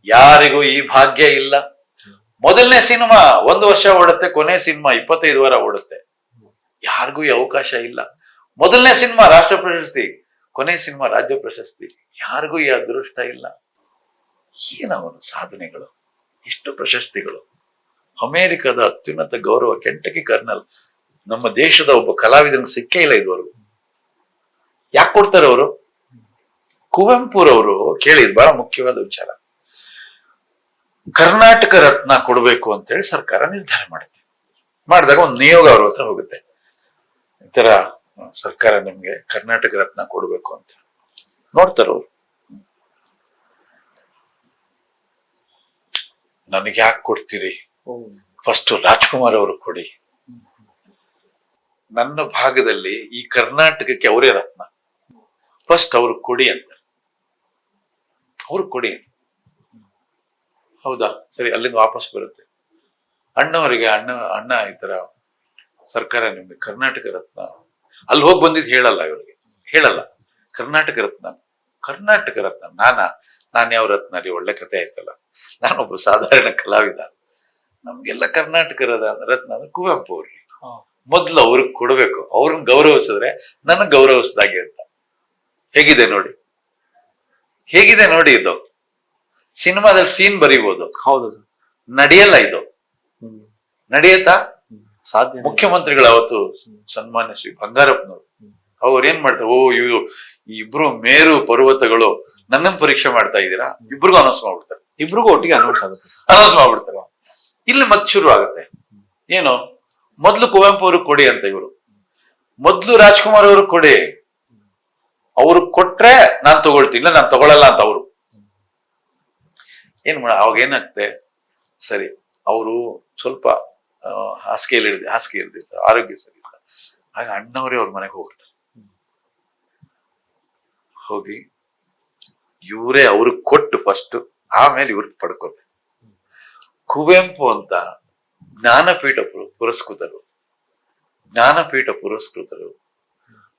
ಯಾರಿಗೂ ಈ ಭಾಗ್ಯ ಇಲ್ಲ. ಮೊದಲನೇ ಸಿನಿಮಾ 1 ವರ್ಷ ಓಡುತ್ತೆ, ಕೊನೆ ಸಿನಿಮಾ 25 ವಾರ ಓಡುತ್ತೆ. ಯಾರಿಗೂ ಈ ಅವಕಾಶ ಇಲ್ಲ. ಮೊದಲನೇ ಸಿನಿಮಾ ರಾಷ್ಟ್ರ ಪ್ರಶಸ್ತಿ, ಕೊನೆ ಸಿನಿಮಾ ರಾಜ್ಯ ಪ್ರಶಸ್ತಿ. ಯಾರಿಗೂ ಈ ಅದೃಷ್ಟ ಇಲ್ಲ. ಏನವನು ಸಾಧನೆಗಳು, ಎಷ್ಟು ಪ್ರಶಸ್ತಿಗಳು. ಅಮೆರಿಕದ ಅತ್ಯುನ್ನತ ಗೌರವ ಕೆಂಟಕಿ ಕರ್ನಲ್ ನಮ್ಮ ದೇಶದ ಒಬ್ಬ ಕಲಾವಿದನಿಗೆ ಸಿಕ್ಕೇ ಇಲ್ಲ ಇದುವರೆಗೂ. ಯಾಕೆ ಕೊಡ್ತಾರೆ ಅವರು? ಕುವೆಂಪುರವರು ಕೇಳಿ, ಬಹಳ ಮುಖ್ಯವಾದ ವಿಚಾರ. ಕರ್ನಾಟಕ ರತ್ನ ಕೊಡ್ಬೇಕು ಅಂತೇಳಿ ಸರ್ಕಾರ ನಿರ್ಧಾರ ಮಾಡುತ್ತೆ. ಮಾಡಿದಾಗ ಒಂದು ನಿಯೋಗ ಅವ್ರ ಹತ್ರ ಹೋಗುತ್ತೆ. ಈ ತರ ಸರ್ಕಾರ ನಿಮ್ಗೆ ಕರ್ನಾಟಕ ರತ್ನ ಕೊಡ್ಬೇಕು ಅಂತ ನೋಡ್ತಾರ ಅವ್ರು. ನನಗೆ ಯಾಕೆ ಕೊಡ್ತೀರಿ? ಫಸ್ಟ್ ರಾಜ್ಕುಮಾರ್ ಅವರು ಕೊಡಿ. ನನ್ನ ಭಾಗದಲ್ಲಿ ಈ ಕರ್ನಾಟಕಕ್ಕೆ ಅವರೇ ರತ್ನ, ಫಸ್ಟ್ ಅವ್ರು ಕೊಡಿ ಅಂತ. ಅವ್ರು ಕೊಡಿ. ಹೌದಾ, ಸರಿ, ಅಲ್ಲಿಂದ ವಾಪಸ್ ಬರುತ್ತೆ. ಅಣ್ಣವರಿಗೆ ಅಣ್ಣ ಈ ತರ ಸರ್ಕಾರ ನಿಮ್ಗೆ ಕರ್ನಾಟಕ ರತ್ನ, ಅಲ್ಲಿ ಹೋಗಿ ಬಂದಿದ್ದು ಹೇಳಲ್ಲ, ಇವರಿಗೆ ಹೇಳಲ್ಲ. ಕರ್ನಾಟಕ ರತ್ನ ನಾನ್ ಯಾವ ರತ್ನ ರೀ? ಒಳ್ಳೆ ಕಥೆ ಆಯ್ತಲ್ಲ. ನಾನೊಬ್ಬ ಸಾಧಾರಣ ಕಲಾವಿದ. ನಮ್ಗೆಲ್ಲ ಕರ್ನಾಟಕ ರತ್ನ ಅಂದ್ರೆ ಕುವೆಂಪು ಅವ್ರಿಗೆ. ಮೊದ್ಲು ಅವ್ರಿಗೆ ಕೊಡ್ಬೇಕು. ಅವ್ರನ್ನ ಗೌರವಿಸಿದ್ರೆ ನನಗ್ ಗೌರವಿಸ್ದಾಗೆ ಅಂತ. ಹೇಗಿದೆ ನೋಡಿ, ಹೇಗಿದೆ ನೋಡಿ. ಇದು ಸಿನಿಮಾದಲ್ಲಿ ಸೀನ್ ಬರೀಬಹುದು, ಹೌದು ಸರ್. ನಡೆಯಲ್ಲ ಇದು. ನಡೆಯತ್ತಾ? ಸಾಧ್ಯ. ಮುಖ್ಯಮಂತ್ರಿಗಳು ಅವತ್ತು ಸನ್ಮಾನ್ಯ ಶ್ರೀ ಬಂಗಾರಪ್ಪನವರು ಅವ್ರು ಏನ್ ಮಾಡ್ತಾರೆ, ಓ ಇವ್ರು ಈ ಇಬ್ರು ಮೇರು ಪರ್ವತಗಳು ನನ್ನನ್ನು ಪರೀಕ್ಷೆ ಮಾಡ್ತಾ ಇದ್ದೀರಾ, ಇಬ್ರಿಗೂ ಅನೌನ್ಸ್ ಮಾಡ್ಬಿಡ್ತಾರೆ. ಇಬ್ರಿಗೂ ಒಟ್ಟಿಗೆ ಅನೌನ್ಸ್ ಆಗುತ್ತೆ, ಅನೌನ್ಸ್ ಮಾಡ್ಬಿಡ್ತಾರೆ. ಇಲ್ಲಿ ಮತ್ತೆ ಶುರು ಆಗುತ್ತೆ. ಏನು, ಮೊದ್ಲು ಕುವೆಂಪು ಅವ್ರಿಗೆ ಕೊಡಿ ಅಂತ ಇವರು, ಮೊದ್ಲು ರಾಜ್ಕುಮಾರ್ ಅವ್ರಿಗೆ ಕೊಡಿ, ಅವ್ರಿಗೆ ಕೊಟ್ರೆ ನಾನ್ ತಗೊಳ್ತೀನಿ, ಇಲ್ಲ ನಾನ್ ತಗೊಳಲ್ಲ ಅಂತ ಅವರು. ಏನ್ ಮಾಡ, ಅವಾಗ ಏನಾಗುತ್ತೆ, ಸರಿ ಅವರು ಸ್ವಲ್ಪ ಹಾಸಿಗೆ ಇರ್ದಿರ್ತಾರೆ, ಆರೋಗ್ಯ ಸರಿ ಇಲ್ಲ, ಆಗ ಅಣ್ಣವರೇ ಅವ್ರ ಮನೆಗೆ ಹೋಗ್ಬಿಡ್ತಾರೆ. ಹೋಗಿ ಇವರೇ ಅವ್ರಿಗೆ ಕೊಟ್ಟು ಫಸ್ಟ್, ಆಮೇಲೆ ಇವ್ರದ್ದು ಪಡ್ಕೋತಾರೆ. ಕುವೆಂಪು ಅಂತ ಜ್ಞಾನಪೀಠ ಪುರಸ್ಕೃತರು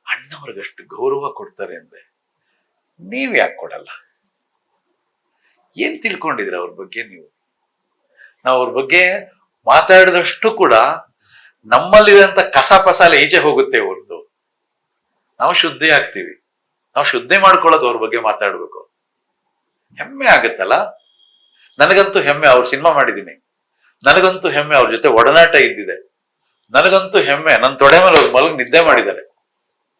ಅಣ್ಣವ್ರಿಗಷ್ಟು ಗೌರವ ಕೊಡ್ತಾರೆ ಅಂದ್ರೆ ನೀವ್ ಯಾಕೆ ಕೊಡಲ್ಲ? ಏನ್ ತಿಳ್ಕೊಂಡಿದ್ರ ಅವ್ರ ಬಗ್ಗೆ ನೀವು? ನಾವು ಅವ್ರ ಬಗ್ಗೆ ಮಾತಾಡಿದಷ್ಟು ಕೂಡ ನಮ್ಮಲ್ಲಿರುವಂತ ಕಸ ಪಸಾಲೆ ಈಚೆ ಹೋಗುತ್ತೆ ಹೊರತು ನಾವು ಶುದ್ಧಿ ಆಗ್ತೀವಿ. ನಾವು ಶುದ್ಧಿ ಮಾಡ್ಕೊಳ್ಳೋದು ಅವ್ರ ಬಗ್ಗೆ ಮಾತಾಡ್ಬೇಕು. ಹೆಮ್ಮೆ ಆಗುತ್ತಲ್ಲ. ನನಗಂತೂ ಹೆಮ್ಮೆ, ಅವ್ರ ಸಿನಿಮಾ ಮಾಡಿದ್ದೀನಿ, ನನಗಂತೂ ಹೆಮ್ಮೆ ಅವ್ರ ಜೊತೆ ಒಡನಾಟ ಇದ್ದಿದೆ, ನನಗಂತೂ ಹೆಮ್ಮೆ ನನ್ನ ತೊಡೆ ಮೇಲೆ ಅವ್ರ ಮಲಗಿ ನಿದ್ದೆ ಮಾಡಿದ್ದಾರೆ.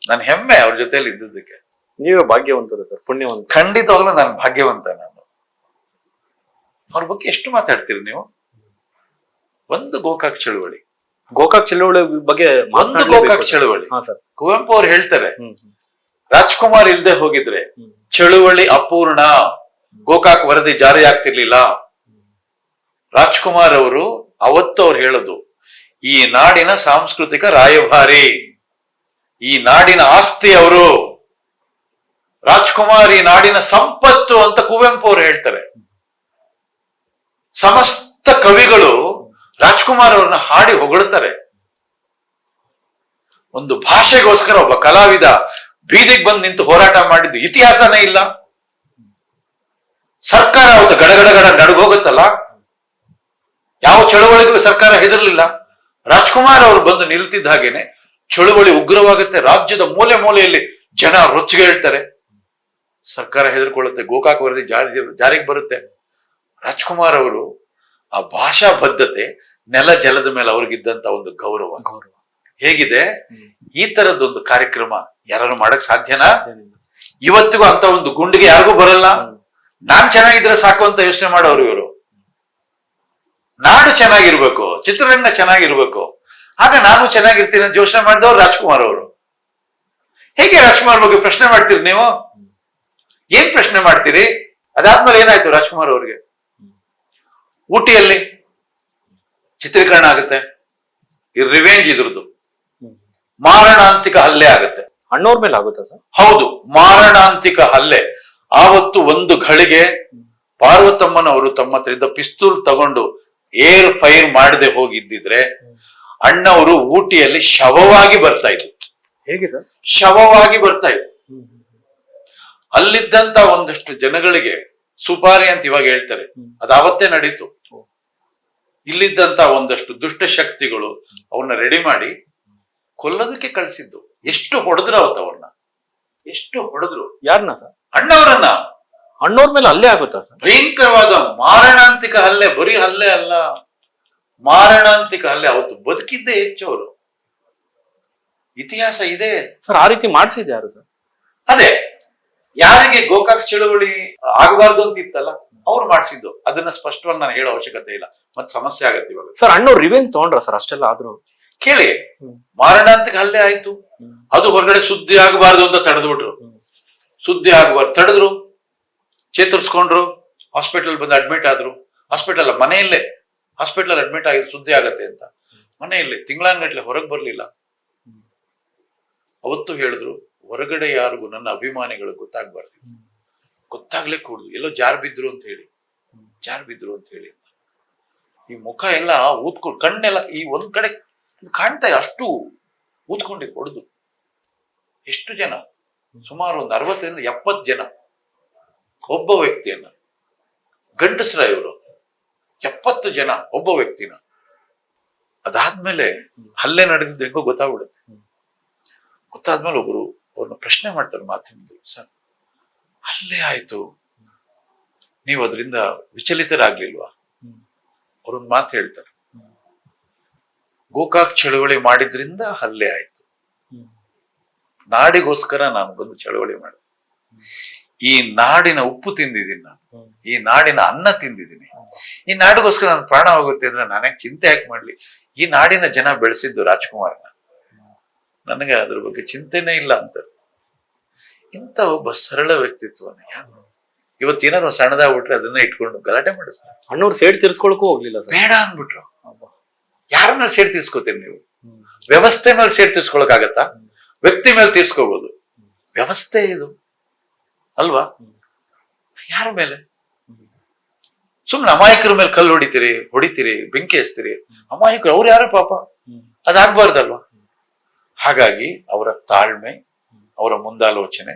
ನನ್ ಹೆಮ್ಮೆ ಅವ್ರ ಜೊತೆಲಿ ಇದ್ದಿದ್ದಕ್ಕೆ. ನೀವೇ ಭಾಗ್ಯವಂತರು ಸರ್, ಪುಣ್ಯವಂತ. ಖಂಡಿತವಾಗ್ಲೂ ನಾನು ಭಾಗ್ಯವಂತ. ನಾನು ಅವ್ರ ಬಗ್ಗೆ ಎಷ್ಟು ಮಾತಾಡ್ತೀರಿ ನೀವು? ಒಂದು ಗೋಕಾಕ್ ಚಳುವಳಿ ಬಗ್ಗೆ ಒಂದು ಗೋಕಾಕ್ ಚಳುವಳಿ. ಕುವೆಂಪು ಅವ್ರು ಹೇಳ್ತಾರೆ, ರಾಜ್ಕುಮಾರ್ ಇಲ್ದೆ ಹೋಗಿದ್ರೆ ಚಳುವಳಿ ಅಪೂರ್ಣ, ಗೋಕಾಕ್ ವರದಿ ಜಾರಿ ಆಗ್ತಿರ್ಲಿಲ್ಲ. ರಾಜ್ಕುಮಾರ್ ಅವರು ಅವತ್ತು ಅವ್ರು ಹೇಳೋದು, ಈ ನಾಡಿನ ಸಾಂಸ್ಕೃತಿಕ ರಾಯಭಾರಿ, ಈ ನಾಡಿನ ಆಸ್ತಿ ಅವರು, ರಾಜ್ಕುಮಾರ್ ಈ ನಾಡಿನ ಸಂಪತ್ತು ಅಂತ ಕುವೆಂಪು ಅವರು ಹೇಳ್ತಾರೆ. ಸಮಸ್ತ ಕವಿಗಳು ರಾಜ್ಕುಮಾರ್ ಅವ್ರನ್ನ ಹಾಡಿ ಹೊಗಳ್ತಾರೆ. ಒಂದು ಭಾಷೆಗೋಸ್ಕರ ಒಬ್ಬ ಕಲಾವಿದ ಬೀದಿಗೆ ಬಂದು ನಿಂತು ಹೋರಾಟ ಮಾಡಿದ್ದು ಇತಿಹಾಸನೇ ಇಲ್ಲ. ಸರ್ಕಾರ ಅವತ್ತು ಗಡಗಡಗಡ ನಡುಗೋಗುತ್ತಲ್ಲ, ಯಾವ ಚಳುವಳಿಗೂ ಸರ್ಕಾರ ಹೆದರ್ಲಿಲ್ಲ. ರಾಜ್ಕುಮಾರ್ ಅವರು ಬಂದು ನಿಲ್ತಿದ್ದ ಹಾಗೇನೆ ಚಳುವಳಿ ಉಗ್ರವಾಗುತ್ತೆ. ರಾಜ್ಯದ ಮೂಲೆ ಮೂಲೆಯಲ್ಲಿ ಜನ ರೊಚ್ಚಿಗೆ ಹೇಳ್ತಾರೆ, ಸರ್ಕಾರ ಹೆದರ್ಕೊಳ್ಳುತ್ತೆ, ಗೋಕಾಕ್ ವರದಿ ಜಾರಿಗೆ ಬರುತ್ತೆ. ರಾಜ್ಕುಮಾರ್ ಅವರು ಆ ಭಾಷಾ ಬದ್ಧತೆ, ನೆಲ ಜಲದ ಮೇಲೆ ಅವ್ರಿಗಿದ್ದಂತ ಒಂದು ಗೌರವ ಹೇಗಿದೆ. ಈ ತರದೊಂದು ಕಾರ್ಯಕ್ರಮ ಯಾರು ಮಾಡಕ್ ಸಾಧ್ಯನಾ? ಇವತ್ತಿಗೂ ಅಂತ ಒಂದು ಗುಂಡಿಗೆ ಯಾರಿಗೂ ಬರಲ್ಲ. ನಾನ್ ಚೆನ್ನಾಗಿದ್ರೆ ಸಾಕು ಅಂತ ಯೋಚನೆ ಮಾಡೋರು ಇವರು. ನಾಡು ಚೆನ್ನಾಗಿರ್ಬೇಕು, ಚಿತ್ರರಂಗ ಚೆನ್ನಾಗಿರ್ಬೇಕು, ಆಗ ನಾನು ಚೆನ್ನಾಗಿರ್ತೀನಿ ಅಂತ ಯೋಚನೆ ಮಾಡಿದವ್ರು ರಾಜ್ಕುಮಾರ್ ಅವರು. ಹೇಗೆ ರಾಜ್ಕುಮಾರ್ ಬಗ್ಗೆ ಪ್ರಶ್ನೆ ಮಾಡ್ತೀರಿ ನೀವು? ಏನ್ ಪ್ರಶ್ನೆ ಮಾಡ್ತೀರಿ? ಅದಾದ್ಮೇಲೆ ಏನಾಯ್ತು ರಾಜ್ಕುಮಾರ್ ಅವ್ರಿಗೆ? ಊಟಿಯಲ್ಲಿ ಚಿತ್ರೀಕರಣ ಆಗುತ್ತೆ, ಈ ರಿವೆಂಜ್ ಇದ್ರದ್ದು ಮಾರಣಾಂತಿಕ ಹಲ್ಲೆ ಆಗುತ್ತೆ. ಅಣ್ಣವ್ರ ಮೇಲೆ ಆಗುತ್ತಾ ಸರ್? ಹೌದು, ಮಾರಣಾಂತಿಕ ಹಲ್ಲೆ. ಆವತ್ತು ಒಂದು ಘಳಿಗೆ ಪಾರ್ವತಮ್ಮನವರು ತಮ್ಮ ಹತ್ರ ಪಿಸ್ತೂಲ್ ತಗೊಂಡು ಏರ್ ಫೈರ್ ಮಾಡದೆ ಹೋಗಿದ್ದಿದ್ರೆ ಅಣ್ಣವರು ಊಟಿಯಲ್ಲಿ ಶವವಾಗಿ ಬರ್ತಾ ಇದ್ರು. ಹೇಗೆ ಸರ್? ಶವವಾಗಿ ಬರ್ತಾ ಇದ್ರು. ಅಲ್ಲಿದ್ದಂತ ಒಂದಷ್ಟು ಜನಗಳಿಗೆ ಸುಪಾರಿ ಅಂತ ಇವಾಗ ಹೇಳ್ತಾರೆ, ಅದಾವತ್ತೇ ನಡೀತು. ಇಲ್ಲಿದ್ದಂತ ಒಂದಷ್ಟು ದುಷ್ಟ ಶಕ್ತಿಗಳು ಅವ್ರನ್ನ ರೆಡಿ ಮಾಡಿ ಕೊಲ್ಲೋದಕ್ಕೆ ಕಳಿಸಿದ್ದು. ಎಷ್ಟು ಹೊಡೆದ್ರು ಅವ್ರನ್ನ, ಎಷ್ಟು ಹೊಡೆದ್ರು. ಯಾರನ್ನ ಸರ್? ಅಣ್ಣವರನ್ನ. ಅಣ್ಣವ್ರ ಮೇಲೆ ಹಲ್ಲೆ ಆಗುತ್ತಾ ಸರ್? ಭಯಂಕರವಾದ ಮಾರಣಾಂತಿಕ ಹಲ್ಲೆ. ಬರೀ ಹಲ್ಲೆ ಅಲ್ಲ, ಮಾರಣಾಂತಿಕ ಹಲ್ಲೆ. ಅವತ್ತು ಬದುಕಿದ್ದೇ ಹೆಚ್ಚು ಅವರು. ಇತಿಹಾಸ ಇದೆ ಸರ್. ಆ ರೀತಿ ಮಾಡಿಸಿದ್ದೆ ಯಾರು ಸರ್? ಅದೇ ಯಾರಿಗೆ ಗೋಕಾಕ್ ಚಳುವಳಿ ಆಗಬಾರ್ದು ಅಂತ ಇತ್ತಲ್ಲ, ಅವ್ರು ಮಾಡಿಸಿದ್ದು. ಅದನ್ನ ಸ್ಪಷ್ಟವಾಗಿ ನಾನು ಹೇಳೋ ಅವಶ್ಯಕತೆ ಇಲ್ಲ, ಮತ್ತೆ ಸಮಸ್ಯೆ ಆಗತ್ತೆ ಇವಾಗ. ಸರ್ ಅಣ್ಣವ್ರು ರಿವೆಂಜ್ ತಗೊಂಡ್ರ ಸರ್? ಅಷ್ಟೆಲ್ಲ ಆದ್ರೂ ಕೇಳಿ, ಮಾರಣಾಂತಿಕ ಹಲ್ಲೆ ಆಯ್ತು, ಅದು ಹೊರಗಡೆ ಸುದ್ದಿ ಆಗಬಾರ್ದು ಅಂತ ತಡೆದ್ಬಿಟ್ರು. ಸುದ್ದಿ ಆಗಬಾರ್ದು ತಡೆದ್ರು, ಚೇತರಿಸ್ಕೊಂಡ್ರು, ಹಾಸ್ಪಿಟಲ್ ಬಂದು ಅಡ್ಮಿಟ್ ಆದ್ರು. ಹಾಸ್ಪಿಟಲ್ ಮನೆಯಲ್ಲೇ, ಹಾಸ್ಪಿಟಲ್ ಅಡ್ಮಿಟ್ ಆಗಿದ್ರು, ಸುದ್ದಿ ಆಗತ್ತೆ ಅಂತ. ಮನೆಯಲ್ಲೇ ತಿಂಗಳಾನ್ಗಟ್ಲೆ ಹೊರಗೆ ಬರ್ಲಿಲ್ಲ. ಅವತ್ತು ಹೇಳಿದ್ರು, ಹೊರಗಡೆ ಯಾರಿಗೂ ನನ್ನ ಅಭಿಮಾನಿಗಳು ಗೊತ್ತಾಗ್ಬಾರ್ದು, ಗೊತ್ತಾಗ್ಲೇ ಕೂಡುದು, ಎಲ್ಲೋ ಜಾರ್ ಬಿದ್ರು ಅಂತ ಹೇಳಿ ಅಂತ. ಈ ಮುಖ ಎಲ್ಲ ಊದ್ಕೊಂಡು, ಕಣ್ಣೆಲ್ಲ ಈ ಒಂದ್ ಕಡೆ ಕಾಣ್ತಾ ಇಲ್ಲ, ಅಷ್ಟು ಊದ್ಕೊಂಡಿದ್ದು ಹೊಡೆದು. ಎಷ್ಟು ಜನ? ಸುಮಾರು ಒಂದು 60ರಿಂದ 70 ಜನ ಒಬ್ಬ ವ್ಯಕ್ತಿಯನ್ನ, ಗಂಡಸರ ಇವರು 70 ಜನ ಒಬ್ಬ ವ್ಯಕ್ತಿನ ಅದಾದ್ಮೇಲೆ ಹಲ್ಲೆ ನಡೆದಿದ್ದು ಹೆಂಗೋ ಗೊತ್ತಾಗ್ಬಿಡುತ್ತೆ. ಗೊತ್ತಾದ್ಮೇಲೆ ಒಬ್ರು ಅವ್ರನ್ನ ಪ್ರಶ್ನೆ ಮಾಡ್ತಾರೆ ಮಾಧ್ಯಮದಲ್ಲಿ, ಸರ್ ಹಲ್ಲೆ ಆಯ್ತು, ನೀವು ಅದರಿಂದ ವಿಚಲಿತರಾಗ್ಲಿಲ್ವಾ? ಅವ್ರೊಂದು ಮಾತು ಹೇಳ್ತಾರೆ, ಗೋಕಾಕ್ ಚಳವಳಿ ಮಾಡಿದ್ರಿಂದ ಹಲ್ಲೆ ಆಯ್ತು, ನಾಡಿಗೋಸ್ಕರ ನಾನು ಬಂದು ಚಳವಳಿ ಮಾಡಿದೆ. ಈ ನಾಡಿನ ಉಪ್ಪು ತಿಂದಿದ್ದೀನಿ ನಾನು, ಈ ನಾಡಿನ ಅನ್ನ ತಿಂದಿದ್ದೀನಿ, ಈ ನಾಡಿಗೋಸ್ಕರ ನನ್ನ ಪ್ರಾಣ ಹೋಗುತ್ತೆ ಅಂದ್ರೆ ನಾನೇ ಚಿಂತೆ ಯಾಕೆ ಮಾಡ್ಲಿ? ಈ ನಾಡಿನ ಜನ ಬೆಳೆಸಿದ್ದು ರಾಜ್ಕುಮಾರ್ನ, ನನಗೆ ಅದ್ರ ಬಗ್ಗೆ ಚಿಂತೆನೇ ಇಲ್ಲ ಅಂತ. ಇಂಥ ಒಬ್ಬ ಸರಳ ವ್ಯಕ್ತಿತ್ವನ ಇವತ್ತೇನಾರು ಸಣ್ಣದಾಗ್ಬಿಟ್ರೆ ಅದನ್ನ ಇಟ್ಕೊಂಡು ಗಲಾಟೆ ಮಾಡಿಸ್ತಾರೆ. ಅಣ್ಣವ್ರು ಸೇಡ್ ತೀರ್ಸ್ಕೊಳಕ್ಕೂ ಹೋಗ್ಲಿಲ್ಲ ಸರ್. ಬೇಡ ಅಂದ್ಬಿಟ್ರು. ಯಾರನ್ನ ಸೇಡ್ ತೀರ್ಸ್ಕೊತೀರಿ ನೀವು? ವ್ಯವಸ್ಥೆ ಮೇಲೆ ಸೇಡ್ ತೀರ್ಸ್ಕೊಳಕಾಗತ್ತಾ? ವ್ಯಕ್ತಿ ಮೇಲೆ ತೀರ್ಸ್ಕೋಬಹುದು, ವ್ಯವಸ್ಥೆ ಇದು ಅಲ್ವಾ? ಯಾರ ಮೇಲೆ? ಸುಮ್ನೆ ಅಮಾಯಕರ ಮೇಲೆ ಕಲ್ಲು ಹೊಡಿತೀರಿ, ಬೆಂಕಿ ಹಚ್ತೀರಿ. ಅಮಾಯಕರು ಅವ್ರು ಯಾರು ಪಾಪ? ಅದಾಗ್ಬಾರ್ದಲ್ವಾ? ಹಾಗಾಗಿ ಅವರ ತಾಳ್ಮೆ, ಅವರ ಮುಂದಾಲೋಚನೆ,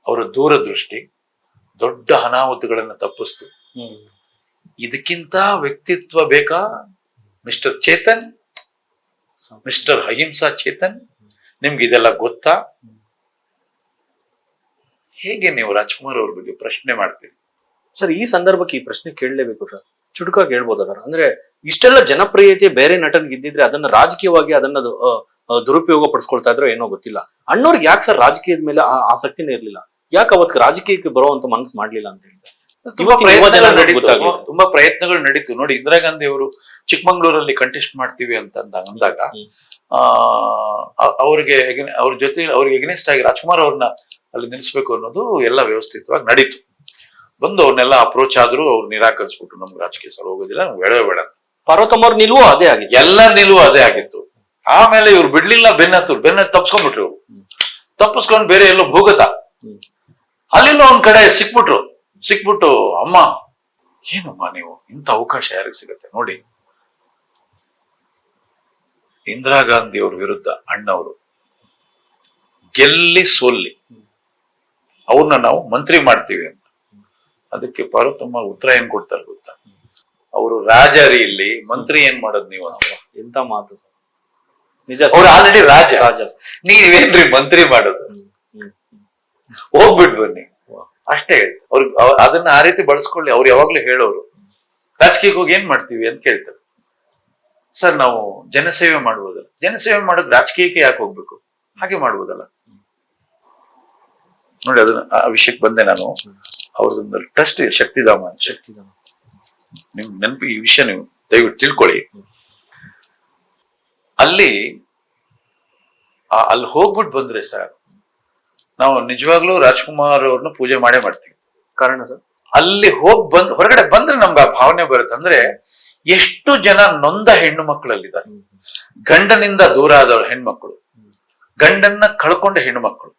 ಅವರ ದೂರದೃಷ್ಟಿ ದೊಡ್ಡ ಅನಾಹುತಗಳನ್ನ ತಪ್ಪಿಸ್ತು. ಇದಕ್ಕಿಂತ ವ್ಯಕ್ತಿತ್ವ ಬೇಕಾ ಮಿಸ್ಟರ್ ಚೇತನ್, ಮಿಸ್ಟರ್ ಅಹಿಂಸಾ ಚೇತನ್? ನಿಮ್ಗೆ ಇದೆಲ್ಲ ಗೊತ್ತಾ? ಹೇಗೆ ನೀವು ರಾಜ್ಕುಮಾರ್ ಅವ್ರ ಬಗ್ಗೆ ಪ್ರಶ್ನೆ ಮಾಡ್ತೀರಿ ಸರ್? ಈ ಸಂದರ್ಭಕ್ಕೆ ಈ ಪ್ರಶ್ನೆ ಕೇಳಲೇಬೇಕು ಸರ್. ಚುಟುಕಾಗಿ ಹೇಳ್ಬೋದಾ ಸರ್? ಅಂದ್ರೆ ಇಷ್ಟೆಲ್ಲ ಜನಪ್ರಿಯತೆ ಬೇರೆ ನಟನ್ಗೆ ಇದ್ದಿದ್ರೆ ಅದನ್ನ ರಾಜಕೀಯವಾಗಿ ಅದನ್ನ ದುರುಪಯೋಗ ಪಡಿಸ್ಕೊಳ್ತಾ ಇದ್ರು ಏನೋ ಗೊತ್ತಿಲ್ಲ. ಅಣ್ಣವ್ರಿಗೆ ಯಾಕೆ ಸರ್ ರಾಜಕೀಯದ ಮೇಲೆ ಆಸಕ್ತಿನೇ ಇರ್ಲಿಲ್ಲ? ಯಾಕೆ ಅವತ್ತು ರಾಜಕೀಯಕ್ಕೆ ಬರುವಂತ ಮನಸ್ಸು ಮಾಡ್ಲಿಲ್ಲ ಅಂತ ಹೇಳಿ ಸರ್? ತುಂಬಾ ಪ್ರಯತ್ನಗಳು ನಡೀತು ನೋಡಿ. ಇಂದಿರಾ ಗಾಂಧಿ ಅವರು ಚಿಕ್ಕಮಂಗ್ಳೂರಲ್ಲಿ ಕಂಟೆಸ್ಟ್ ಮಾಡ್ತೀವಿ ಅಂತ ಅಂದಾಗ ಅವ್ರ ಜೊತೆ ಅವ್ರಿಗೆ ಎಗ್ನೆಸ್ಟ್ ಆಗಿ ರಾಜ್ಕುಮಾರ್ ಅವ್ರನ್ನ ಅಲ್ಲಿ ನಿಲ್ಲಿಸ್ಬೇಕು ಅನ್ನೋದು ಎಲ್ಲ ವ್ಯವಸ್ಥಿತವಾಗಿ ನಡೀತು. ಬಂದು ಅವ್ರನ್ನೆಲ್ಲ ಅಪ್ರೋಚ್ ಆದ್ರೂ ಅವ್ರು ನಿರಾಕರಿಸ್ಬಿಟ್ಟು ನಮ್ಗೆ ರಾಜಕೀಯ ಸಲ ಹೋಗೋದಿಲ್ಲ, ನಮ್ಗೆ ಬೇಡ. ಪಾರ್ವತಮ್ಮ ಅವ್ರ ನಿಲುವು ಅದೇ ಆಗಿತ್ತು, ಎಲ್ಲ ನಿಲುವು ಅದೇ ಆಗಿತ್ತು. ಆಮೇಲೆ ಇವ್ರು ಬಿಡ್ಲಿಲ್ಲ, ಬೆನ್ನ ತಪ್ಸ್ಕೊಂಡ್ಬಿಟ್ರು. ಇವ್ರು ತಪ್ಪಿಸ್ಕೊಂಡು ಬೇರೆ ಎಲ್ಲೋ ಭೂಗತ ಅಲ್ಲೆಲ್ಲ ಒಂದ್ ಕಡೆ ಸಿಕ್ಬಿಟ್ಟು ಅಮ್ಮ ಏನಮ್ಮ ನೀವು ಇಂಥ ಅವಕಾಶ ಯಾರಿಗೆ ಸಿಗತ್ತೆ ನೋಡಿ. ಇಂದಿರಾ ಗಾಂಧಿ ಅವ್ರ ವಿರುದ್ಧ ಅಣ್ಣವರು ಗೆಲ್ಲಿ ಸೋಲ್ಲಿ ಅವ್ರನ್ನ ನಾವು ಮಂತ್ರಿ ಮಾಡ್ತೀವಿ ಅಂತ. ಅದಕ್ಕೆ ಪಾರ್ವತಮ್ಮ ಉತ್ತರ ಏನ್ ಕೊಡ್ತಾರೆ ಗೊತ್ತಾ? ಅವರು ರಾಜರಿ ಇಲ್ಲಿ ಮಂತ್ರಿ ಏನ್ ಮಾಡೋದು ನೀವು? ಎಂತ ಮಾತು ನಿಜ. ಅವ್ರು ಆಲ್ರೆಡಿ ರಾಜ, ನೀವೇನ್ರಿ ಮಂತ್ರಿ ಮಾಡೋದು? ಹೋಗ್ಬಿಟ್ ಬನ್ನಿ ಅಷ್ಟೇ. ಅವ್ರಿಗೆ ಅದನ್ನ ಆ ರೀತಿ ಬಳಸ್ಕೊಳ್ಳಿ. ಅವ್ರು ಯಾವಾಗ್ಲೂ ಹೇಳೋರು ರಾಜಕೀಯಕ್ಕೆ ಹೋಗಿ ಏನ್ ಮಾಡ್ತೀವಿ ಅಂತ ಕೇಳ್ತಾರೆ. ಸರ್ ನಾವು ಜನಸೇವೆ ಮಾಡ್ಬೋದಲ್ಲ. ಜನಸೇವೆ ಮಾಡೋದು ರಾಜಕೀಯಕ್ಕೆ ಯಾಕೆ ಹೋಗ್ಬೇಕು? ಹಾಗೆ ಮಾಡ್ಬೋದಲ್ಲ ನೋಡಿ. ಅದನ್ನ ಆ ವಿಷಯಕ್ಕೆ ಬಂದೆ ನಾನು. ಅವ್ರದೊಂದು ಟ್ರಸ್ಟ್ ಶಕ್ತಿಧಾಮ ನಿಮ್ ನೆನಪಿ ಈ ವಿಷಯ ನೀವು ದಯವಿಟ್ಟು ತಿಳ್ಕೊಳ್ಳಿ. ಅಲ್ಲಿ ಹೋಗ್ಬಿಟ್ಟು ಬಂದ್ರೆ ಸರ್ ನಾವು ನಿಜವಾಗ್ಲೂ ರಾಜ್ಕುಮಾರ್ ಅವ್ರನ್ನ ಪೂಜೆ ಮಾಡೇ ಮಾಡ್ತೀವಿ. ಕಾರಣ ಸರ್ ಅಲ್ಲಿ ಹೊರಗಡೆ ಬಂದ್ರೆ ನಮ್ಗೆ ಆ ಭಾವನೆ ಬರುತ್ತೆ. ಅಂದ್ರೆ ಎಷ್ಟು ಜನ ನೊಂದ ಹೆಣ್ಣು ಮಕ್ಕಳಲ್ಲಿದ್ದಾರೆ, ಗಂಡನಿಂದ ದೂರ ಆದ ಹೆಣ್ಮಕ್ಳು, ಗಂಡನ್ನ ಕಳ್ಕೊಂಡ ಹೆಣ್ಮಕ್ಳು,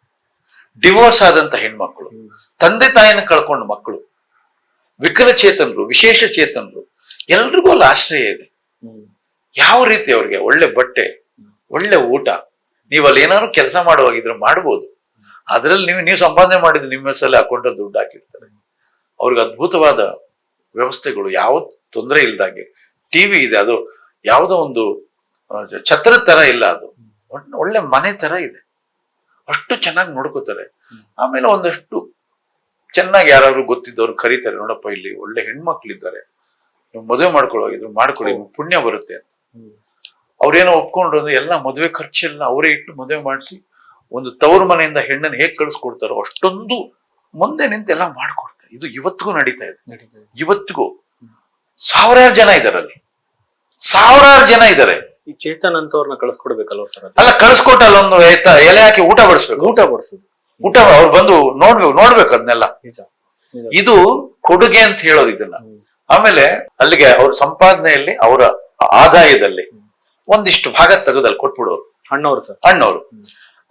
ಡಿವೋರ್ಸ್ ಆದಂತ ಹೆಣ್ಮಕ್ಳು, ತಂದೆ ತಾಯಿನ ಕಳ್ಕೊಂಡ ಮಕ್ಕಳು, ವಿಕಲಚೇತನರು, ವಿಶೇಷ ಚೇತನರು, ಎಲ್ರಿಗೂ ಅಲ್ಲಿ ಆಶ್ರಯ ಇದೆ. ಯಾವ ರೀತಿ ಅವ್ರಿಗೆ ಒಳ್ಳೆ ಬಟ್ಟೆ, ಒಳ್ಳೆ ಊಟ, ನೀವು ಅಲ್ಲಿ ಏನಾದ್ರು ಕೆಲಸ ಮಾಡುವಾಗಿದ್ರೆ ಮಾಡ್ಬೋದು. ಅದ್ರಲ್ಲಿ ನೀವು ಸಂಪಾದನೆ ಮಾಡಿದ್ರೆ ನಿಮ್ಮ ಹೆಸರಲ್ಲಿ ಅಕೌಂಟ್ ದುಡ್ಡು ಹಾಕಿರ್ತಾರೆ. ಅವ್ರಿಗೆ ಅದ್ಭುತವಾದ ವ್ಯವಸ್ಥೆಗಳು, ಯಾವ ತೊಂದರೆ ಇಲ್ದಾಗೆ ಟಿವಿ ಇದೆ, ಅದು ಯಾವುದೋ ಒಂದು ಛತ್ರದ ತರ ಇಲ್ಲ, ಅದು ಒಳ್ಳೆ ಮನೆ ತರ ಇದೆ. ಅಷ್ಟು ಚೆನ್ನಾಗಿ ನೋಡ್ಕೋತಾರೆ. ಆಮೇಲೆ ಒಂದಷ್ಟು ಚೆನ್ನಾಗಿ ಯಾರು ಗೊತ್ತಿದ್ದವ್ರು ಕರೀತಾರೆ, ನೋಡಪ್ಪ ಇಲ್ಲಿ ಒಳ್ಳೆ ಹೆಣ್ಮಕ್ಳಿದ್ದಾರೆ, ನೀವು ಮದುವೆ ಮಾಡ್ಕೊಳ್ಳೋಗಿದ್ರು ಮಾಡ್ಕೊಳ್ಳಿ, ಪುಣ್ಯ ಬರುತ್ತೆ ಅಂತ. ಅವ್ರೇನೋ ಒಪ್ಕೊಂಡ್ರು ಅಂದ್ರೆ ಎಲ್ಲ ಮದುವೆ ಖರ್ಚೆಲ್ಲ ಅವರೇ ಇಟ್ಟು ಮದುವೆ ಮಾಡಿಸಿ ಒಂದು ತವರು ಮನೆಯಿಂದ ಹೆಣ್ಣನ್ನು ಹೇಗ್ ಕಳಿಸ್ಕೊಡ್ತಾರೋ ಅಷ್ಟೊಂದು ಮುಂದೆ ನಿಂತು ಎಲ್ಲ ಮಾಡ್ಕೊಡ್ತಾರೆ. ಇದು ಇವತ್ತಿಗೂ ನಡೀತಾ ಇದೆ. ಇವತ್ತಿಗೂ ಸಾವಿರಾರು ಜನ ಇದ್ದಾರೆ, ಅಲ್ಲಿ ಸಾವಿರಾರು ಜನ ಇದ್ದಾರೆ. ಈ ಚೇತನ್ ಅಂತವ್ರನ್ನ ಕಳಿಸ್ಕೊಡ್ಬೇಕಲ್ವ ಸರ್? ಅಲ್ಲ, ಕಳಿಸ್ಕೊಟ್ಟಲ್ಲ ಒಂದು ಎಲೆ ಹಾಕಿ ಊಟ ಬಡಿಸ್ಬೇಕು. ಊಟ ಅವ್ರು ಬಂದು ನೋಡ್ಬೇಕು ಅದನ್ನೆಲ್ಲ. ಇದು ಕೊಡುಗೆ ಅಂತ ಹೇಳೋದು ಇದನ್ನ. ಆಮೇಲೆ ಅಲ್ಲಿಗೆ ಅವ್ರ ಸಂಪಾದನೆಯಲ್ಲಿ, ಅವರ ಆದಾಯದಲ್ಲಿ ಒಂದಿಷ್ಟು ಭಾಗ ತೆಗೆದಲ್ಲಿ ಕೊಟ್ಬಿಡೋರು ಅಣ್ಣವರು.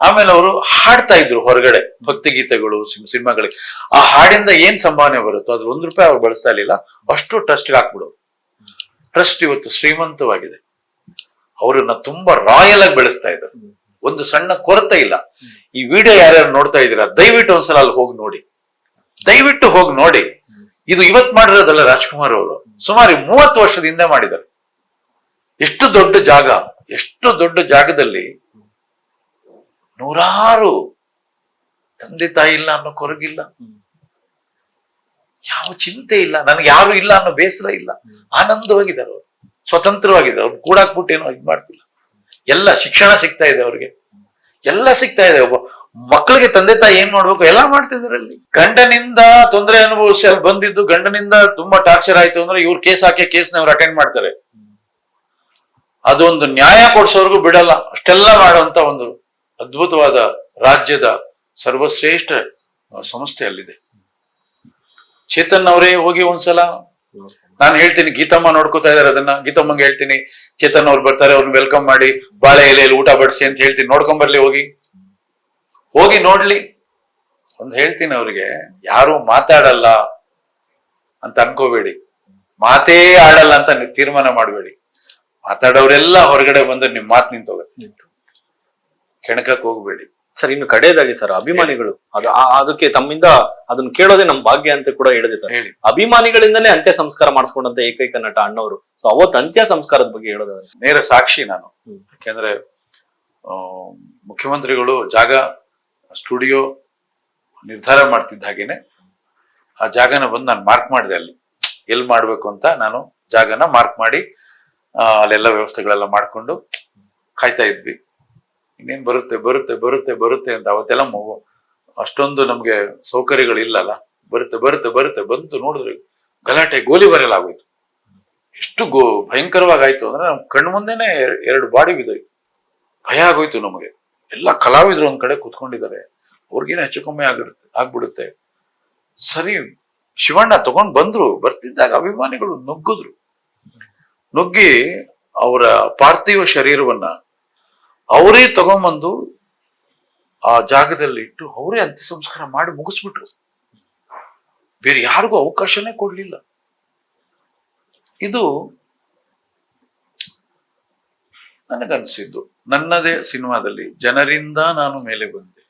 ಆಮೇಲೆ ಅವರು ಹಾಡ್ತಾ ಇದ್ರು ಹೊರಗಡೆ ಭಕ್ತಿ ಗೀತೆಗಳು, ಸಿನಿಮಾಗಳಿಗೆ. ಆ ಹಾಡಿಂದ ಏನ್ ಸಂಭಾವನೆ ಬರುತ್ತೋ ಅದ್ರ ₹1 ಅವ್ರು ಬಳಸ್ತಾ ಇರ್ಲಿಲ್ಲ, ಅಷ್ಟು ಟ್ರಸ್ಟ್ಗೆ ಹಾಕ್ಬಿಡೋರು. ಟ್ರಸ್ಟ್ ಇವತ್ತು ಶ್ರೀಮಂತವಾಗಿದೆ. ಅವ್ರನ್ನ ತುಂಬಾ ರಾಯಲ್ ಆಗಿ ಬೆಳೆಸ್ತಾ ಇದ್ದಾರೆ. ಒಂದು ಸಣ್ಣ ಕೊರತೆ ಇಲ್ಲ. ಈ ವಿಡಿಯೋ ಯಾರ್ಯಾರು ನೋಡ್ತಾ ಇದ್ದೀರಾ, ದಯವಿಟ್ಟು ಒಂದ್ಸಲ ಅಲ್ಲಿ ಹೋಗಿ ನೋಡಿ, ದಯವಿಟ್ಟು ಹೋಗಿ ನೋಡಿ. ಇದು ಇವತ್ ಮಾಡಿರೋದಲ್ಲ, ರಾಜ್ಕುಮಾರ್ ಅವರು ಸುಮಾರು 30 ವರ್ಷದ ಹಿಂದೆ ಮಾಡಿದ್ದಾರೆ. ಎಷ್ಟು ದೊಡ್ಡ ಜಾಗ, ಎಷ್ಟು ದೊಡ್ಡ ಜಾಗದಲ್ಲಿ ನೂರಾರು ತಂದೆ ತಾಯಿ ಇಲ್ಲ ಅನ್ನೋ ಕೊರಗಿಲ್ಲ, ಯಾವ ಚಿಂತೆ ಇಲ್ಲ, ನನಗೆ ಯಾರು ಇಲ್ಲ ಅನ್ನೋ ಬೇಸರ ಇಲ್ಲ, ಆನಂದವಾಗಿದ್ದಾರೆ ಅವರು, ಸ್ವತಂತ್ರವಾಗಿದ್ದಾರೆ. ಅವ್ರು ಕೂಡಾಕ್ಬಿಟ್ಟೇನೋ ಇದು ಮಾಡ್ತಿಲ್ಲ. ಎಲ್ಲ ಶಿಕ್ಷಣ ಸಿಗ್ತಾ ಇದೆ ಅವ್ರಿಗೆ, ಎಲ್ಲ ಸಿಗ್ತಾ ಇದೆ. ಒಬ್ಬ ಮಕ್ಕಳಿಗೆ ತಂದೆ ತಾಯಿ ಏನ್ ಮಾಡ್ಬೇಕು ಎಲ್ಲ ಮಾಡ್ತಿದ್ದಾರೆ. ಅಲ್ಲಿ ಗಂಡನಿಂದ ತೊಂದರೆ ಅನುಭವಿಸಿ ಅಲ್ಲಿ ಬಂದಿದ್ದು, ಗಂಡನಿಂದ ತುಂಬಾ ಟಾರ್ಚರ್ ಆಯ್ತು ಅಂದ್ರೆ ಇವ್ರು ಕೇಸ್ ಹಾಕಿ ಕೇಸ್ನ ಅವ್ರು ಅಟೆಂಡ್ ಮಾಡ್ತಾರೆ. ಅದೊಂದು ನ್ಯಾಯ ಕೊಡ್ಸೋರ್ಗು ಬಿಡಲ್ಲ. ಅಷ್ಟೆಲ್ಲ ಮಾಡುವಂತ ಒಂದು ಅದ್ಭುತವಾದ ರಾಜ್ಯದ ಸರ್ವಶ್ರೇಷ್ಠ ಸಂಸ್ಥೆ ಅಲ್ಲಿದೆ. ಚೇತನ್ ಅವರೇ ಹೋಗಿ ಒಂದ್ಸಲ, ನಾನು ಹೇಳ್ತೀನಿ, ಗೀತಮ್ಮ ನೋಡ್ಕೋತಾ ಇದಾರೆ ಅದನ್ನ, ಗೀತಮ್ಮಂಗೆ ಹೇಳ್ತೀನಿ ಚೇತನ್ ಅವ್ರು ಬರ್ತಾರೆ, ಅವ್ರನ್ನ ವೆಲ್ಕಮ್ ಮಾಡಿ ಬಾಳೆ ಎಲೆಯಲ್ಲಿ ಊಟ ಬಡಿಸಿ ಅಂತ ಹೇಳ್ತೀನಿ, ನೋಡ್ಕೊಂಡ್ ಬರ್ಲಿ, ಹೋಗಿ ನೋಡ್ಲಿ. ಒಂದ್ ಹೇಳ್ತೀನಿ ಅವ್ರಿಗೆ, ಯಾರು ಮಾತಾಡಲ್ಲ ಅಂತ ಅನ್ಕೋಬೇಡಿ, ಮಾತೇ ಆಡಲ್ಲ ಅಂತ ತೀರ್ಮಾನ ಮಾಡಬೇಡಿ. ಮಾತಾಡೋರೆಲ್ಲ ಹೊರಗಡೆ ಬಂದ್ರೆ ನಿಮ್ ಮಾತು ನಿಂತೋಗುತ್ತೆ, ಕೆಣಕಕ್ ಹೋಗ್ಬೇಡಿ. ಸರ್, ಇನ್ನು ಕಡೆಯದಾಗಿ ಸರ್, ಅಭಿಮಾನಿಗಳು ಅದಕ್ಕೆ ತಮ್ಮಿಂದ ಅದನ್ನ ಕೇಳೋದೇ ನಮ್ ಭಾಗ್ಯ ಅಂತ ಕೂಡ ಹೇಳಿದೆ ಸರ್. ಹೇಳಿ. ಅಭಿಮಾನಿಗಳಿಂದನೇ ಅಂತ್ಯ ಸಂಸ್ಕಾರ ಮಾಡಿಸ್ಕೊಂಡಂತ ಏಕೈಕ ನಟ ಅಣ್ಣವರು. ಸೊ ಅವತ್ತು ಅಂತ್ಯ ಸಂಸ್ಕಾರದ ಬಗ್ಗೆ ಹೇಳೋದಾದ್ರೆ ನೇರ ಸಾಕ್ಷಿ ನಾನು. ಯಾಕೆಂದ್ರೆ ಮುಖ್ಯಮಂತ್ರಿಗಳು ಜಾಗ, ಸ್ಟುಡಿಯೋ ನಿರ್ಧಾರ ಮಾಡ್ತಿದ್ದ ಹಾಗೇನೆ ಆ ಜಾಗನ ಬಂದು ನಾನು ಮಾರ್ಕ್ ಮಾಡಿದೆ. ಅಲ್ಲಿ ಎಲ್ಲಿ ಮಾಡ್ಬೇಕು ಅಂತ ನಾನು ಜಾಗನ ಮಾರ್ಕ್ ಮಾಡಿ ಅಲ್ಲೆಲ್ಲ ವ್ಯವಸ್ಥೆಗಳೆಲ್ಲ ಮಾಡ್ಕೊಂಡು ಕಾಯ್ತಾ ಇದ್ವಿ. ಇನ್ನೇನ್ ಬರುತ್ತೆ ಬರುತ್ತೆ ಬರುತ್ತೆ ಬರುತ್ತೆ ಅಂತ. ಅವತ್ತೆಲ್ಲ ಅಷ್ಟೊಂದು ನಮ್ಗೆ ಸೌಕರ್ಯಗಳು ಇಲ್ಲಲ್ಲ. ಬರುತ್ತೆ ಬರುತ್ತೆ ಬರುತ್ತೆ ಬಂತು, ನೋಡಿದ್ರೆ ಗಲಾಟೆ, ಗೋಲಿಬಾರೆಲ್ಲ ಆಗೋಯ್ತು. ಎಷ್ಟು ಭಯಂಕರವಾಗಾಯ್ತು ಅಂದ್ರೆ ನಮ್ ಕಣ್ಣು ಮುಂದೆನೆ 2 ಬಾಡಿ ಬಿದ್ದೋಯ್ತು. ಭಯ ಆಗೋಯ್ತು ನಮಗೆ. ಎಲ್ಲ ಕಲಾವಿದ್ರು ಒಂದ್ ಕಡೆ ಕೂತ್ಕೊಂಡಿದ್ದಾರೆ, ಅವ್ರಿಗೇನು ಹೆಚ್ಚು ಕಮ್ಮಿ ಆಗ್ಬಿಡುತ್ತೆ. ಸರಿ, ಶಿವಣ್ಣ ತಗೊಂಡ್ ಬಂದ್ರು. ಬರ್ತಿದ್ದಾಗ ಅಭಿಮಾನಿಗಳು ನುಗ್ಗಿ ಅವರ ಪಾರ್ಥಿವ ಶರೀರವನ್ನ ಅವರೇ ತಗೊಂಬಂದು ಆ ಜಾಗದಲ್ಲಿ ಇಟ್ಟು ಅವರೇ ಅಂತ್ಯ ಸಂಸ್ಕಾರ ಮಾಡಿ ಮುಗಿಸ್ಬಿಟ್ರು. ಬೇರೆ ಯಾರಿಗೂ ಅವಕಾಶನೇ ಕೊಡ್ಲಿಲ್ಲ. ಇದು ನನಗನ್ಸಿದ್ದು. ನನ್ನದೇ ಸಿನಿಮಾದಲ್ಲಿ ಜನರಿಂದ ನಾನು ಮೇಲೆ ಬಂದೆ,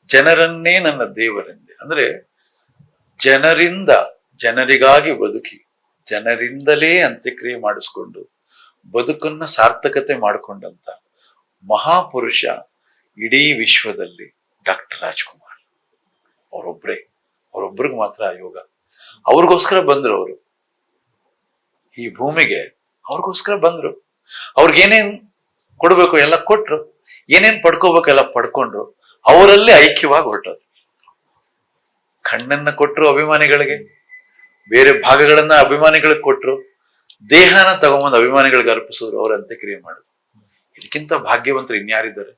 ಜನರನ್ನೇ ನನ್ನ ದೇವರೆಂದೆ. ಅಂದ್ರೆ ಜನರಿಂದ, ಜನರಿಗಾಗಿ ಬದುಕಿ, ಜನರಿಂದಲೇ ಅಂತ್ಯಕ್ರಿಯೆ ಮಾಡಿಸ್ಕೊಂಡು ಬದುಕನ್ನ ಸಾರ್ಥಕತೆ ಮಾಡಿಕೊಂಡಂತ ಮಹಾಪುರುಷ ಇಡೀ ವಿಶ್ವದಲ್ಲಿ ಡಾಕ್ಟರ್ ರಾಜ್ಕುಮಾರ್ ಅವರೊಬ್ರಿಗೆ ಮಾತ್ರ ಯೋಗ. ಅವ್ರಿಗೋಸ್ಕರ ಬಂದ್ರು ಅವರು ಈ ಭೂಮಿಗೆ, ಅವ್ರಿಗೋಸ್ಕರ ಬಂದ್ರು. ಅವ್ರಿಗೇನೇನ್ ಕೊಡ್ಬೇಕು ಎಲ್ಲ ಕೊಟ್ರು, ಏನೇನ್ ಪಡ್ಕೋಬೇಕು ಎಲ್ಲ ಪಡ್ಕೊಂಡ್ರು. ಅವರಲ್ಲಿ ಐಕ್ಯವಾಗಿ ಹೊರಟೋದು. ಕಣ್ಣನ್ನ ಕೊಟ್ರು ಅಭಿಮಾನಿಗಳಿಗೆ, ಬೇರೆ ಭಾಗಗಳನ್ನ ಅಭಿಮಾನಿಗಳಿಗೆ ಕೊಟ್ರು, ದೇಹನ ತಗೊಂಬಂದು ಅಭಿಮಾನಿಗಳಿಗೆ ಅರ್ಪಿಸಿದ್ರು, ಅವ್ರ ಅಂತ್ಯಕ್ರಿಯೆ ಮಾಡಿದ್ರು. ಇದಕ್ಕಿಂತ ಭಾಗ್ಯವಂತರು ಇನ್ಯಾರಿದ್ದಾರೆ?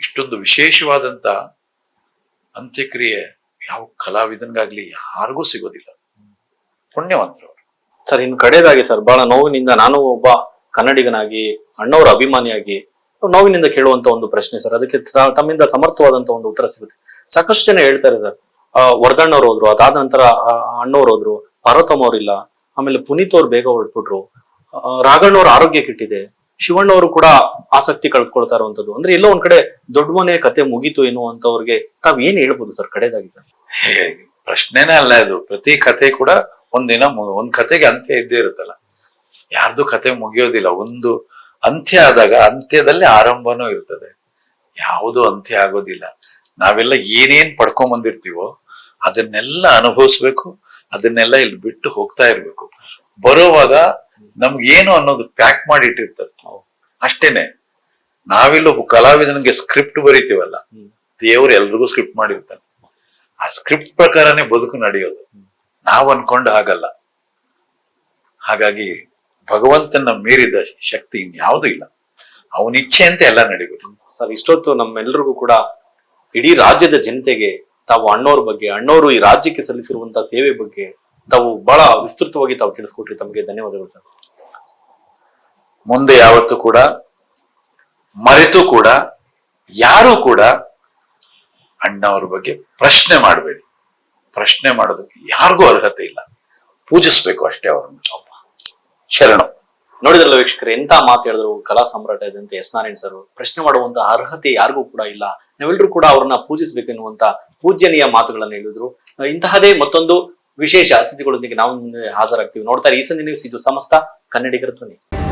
ಇಷ್ಟೊಂದು ವಿಶೇಷವಾದಂತ ಅಂತ್ಯಕ್ರಿಯೆ ಯಾವ ಕಲಾವಿದನ್ಗಾಗ್ಲಿ ಯಾರಿಗೂ ಸಿಗೋದಿಲ್ಲ. ಪುಣ್ಯವಂತರು ಅವರು. ಸರ್, ಇನ್ನು ಕಡೆಯದಾಗಿ ಸರ್, ಬಹಳ ನೋವಿನಿಂದ ನಾನು ಒಬ್ಬ ಕನ್ನಡಿಗನಾಗಿ, ಅಣ್ಣವರ ಅಭಿಮಾನಿಯಾಗಿ ನೋವಿನಿಂದ ಕೇಳುವಂತ ಒಂದು ಪ್ರಶ್ನೆ ಸರ್. ಅದಕ್ಕೆ ತಮ್ಮಿಂದ ಸಮರ್ಥವಾದಂತ ಒಂದು ಉತ್ತರ ಸಿಗುತ್ತೆ. ಸಾಕಷ್ಟು ಜನ ಹೇಳ್ತಾರೆ ಸರ್, ವರ್ಧಣ್ಣವ್ರು ಹೋದ್ರು, ಅದಾದ ನಂತರ ಅಣ್ಣವ್ರು ಹೋದ್ರು, ಪಾರ್ವತಮ್ಮ ಅವ್ರಿಲ್ಲ, ಆಮೇಲೆ ಪುನೀತ್ ಅವ್ರು ಬೇಗ ಹೊರಟ್ಬಿಟ್ರು, ರಾಘಣ್ಣವ್ರ ಆರೋಗ್ಯ ಕೆಟ್ಟಿದೆ, ಶಿವಣ್ಣವರು ಕೂಡ ಆಸಕ್ತಿ ಕಳ್ಕೊಳ್ತಾ ಇರುವಂತದ್ದು. ಅಂದ್ರೆ ಎಲ್ಲೋ ಒಂದ್ ಕಡೆ ದೊಡ್ಡ ಮನೆ ಕತೆ ಮುಗೀತು ಎನ್ನುವಂತವ್ರಿಗೆ ತಾವ್ ಏನ್ ಹೇಳ್ಬೋದು ಸರ್ ಕಡೆದಾಗಿ? ಪ್ರಶ್ನೆನೇ ಅಲ್ಲ ಇದು. ಪ್ರತಿ ಕತೆ ಕೂಡ ಒಂದಿನ ಒಂದ್ ಕತೆಗೆ ಅಂತ್ಯ ಇದ್ದೇ ಇರುತ್ತಲ್ಲ. ಯಾರ್ದು ಕತೆ ಮುಗಿಯೋದಿಲ್ಲ. ಒಂದು ಅಂತ್ಯ ಆದಾಗ ಅಂತ್ಯದಲ್ಲಿ ಆರಂಭನೂ ಇರ್ತದೆ. ಯಾವುದು ಅಂತ್ಯ ಆಗೋದಿಲ್ಲ. ನಾವೆಲ್ಲ ಏನೇನ್ ಪಡ್ಕೊಂಡ್ ಬಂದಿರ್ತೀವೋ ಅದನ್ನೆಲ್ಲ ಅನುಭವಿಸ್ಬೇಕು, ಅದನ್ನೆಲ್ಲ ಇಲ್ಲಿ ಬಿಟ್ಟು ಹೋಗ್ತಾ ಇರ್ಬೇಕು. ಬರೋವಾಗ ನಮ್ಗೇನು ಅನ್ನೋದು ಪ್ಯಾಕ್ ಮಾಡಿ ಇಟ್ಟಿರ್ತಾರೆ ಅಷ್ಟೇನೆ. ನಾವಿಲ್ಲ ಒಬ್ಬ ಕಲಾವಿದನಿಗೆ ಸ್ಕ್ರಿಪ್ಟ್ ಬರೀತೀವಲ್ಲ, ದೇವ್ರು ಎಲ್ರಿಗೂ ಸ್ಕ್ರಿಪ್ಟ್ ಮಾಡಿರ್ತಾನೆ. ಆ ಸ್ಕ್ರಿಪ್ಟ್ ಪ್ರಕಾರನೇ ಬದುಕು ನಡೆಯೋದು. ನಾವ್ ಅನ್ಕೊಂಡು ಹಾಗಲ್ಲ. ಹಾಗಾಗಿ ಭಗವಂತನ ಮೀರಿದ ಶಕ್ತಿ ಇನ್ಯಾವುದೂ ಇಲ್ಲ. ಅವನ ಇಚ್ಛೆ ಅಂತ ಎಲ್ಲ ನಡಿಬೇಕು. ಸರ್, ಇಷ್ಟೊತ್ತು ನಮ್ಮೆಲ್ಲರಿಗೂ ಕೂಡ ಇಡೀ ರಾಜ್ಯದ ಜನತೆಗೆ ತಾವು ಅಣ್ಣವ್ರ ಬಗ್ಗೆ, ಅಣ್ಣವರು ಈ ರಾಜ್ಯಕ್ಕೆ ಸಲ್ಲಿಸಿರುವಂತಹ ಸೇವೆ ಬಗ್ಗೆ ತಾವು ಬಹಳ ವಿಸ್ತೃತವಾಗಿ ತಾವು ತಿಳಿಸ್ಕೊಟ್ರಿ. ತಮಗೆ ಧನ್ಯವಾದಗಳು ಸರ್. ಮುಂದೆ ಯಾವತ್ತೂ ಕೂಡ ಮರೆತು ಕೂಡ ಯಾರು ಕೂಡ ಅಣ್ಣವ್ರ ಬಗ್ಗೆ ಪ್ರಶ್ನೆ ಮಾಡಬೇಡಿ. ಪ್ರಶ್ನೆ ಮಾಡೋದಕ್ಕೆ ಯಾರಿಗೂ ಅರ್ಹತೆ ಇಲ್ಲ. ಪೂಜಿಸ್ಬೇಕು ಅಷ್ಟೇ ಅವ್ರನ್ನ. ಶರಣ. ನೋಡಿದ್ರಲ್ಲ ವೀಕ್ಷಕರು, ಎಂತ ಮಾತು ಹೇಳಿದ್ರು ಕಲಾ ಸಾಮ್ರಾಟ ಇದ್ದಂತೆ ಎಸ್ ನಾರಾಯಣ್ ಸರ್. ಪ್ರಶ್ನೆ ಮಾಡುವಂತ ಅರ್ಹತೆ ಯಾರಿಗೂ ಕೂಡ ಇಲ್ಲ. ನಾವೆಲ್ಲರೂ ಕೂಡ ಅವ್ರನ್ನ ಪೂಜಿಸ್ಬೇಕೆನ್ನುವಂತ ಪೂಜ್ಯನೀಯ ಮಾತುಗಳನ್ನ ಹೇಳಿದ್ರು. ಇಂತಹದೇ ಮತ್ತೊಂದು ವಿಶೇಷ ಅತಿಥಿಗಳೊಂದಿಗೆ ನಾವು ಹಾಜರಾಗ್ತೀವಿ. ನೋಡ್ತಾರೆ ಈ ಸಂಜೆ ನ್ಯೂಸ್. ಇದು ಸಮಸ್ತ ಕನ್ನಡಿಗರ ಧ್ವನಿ.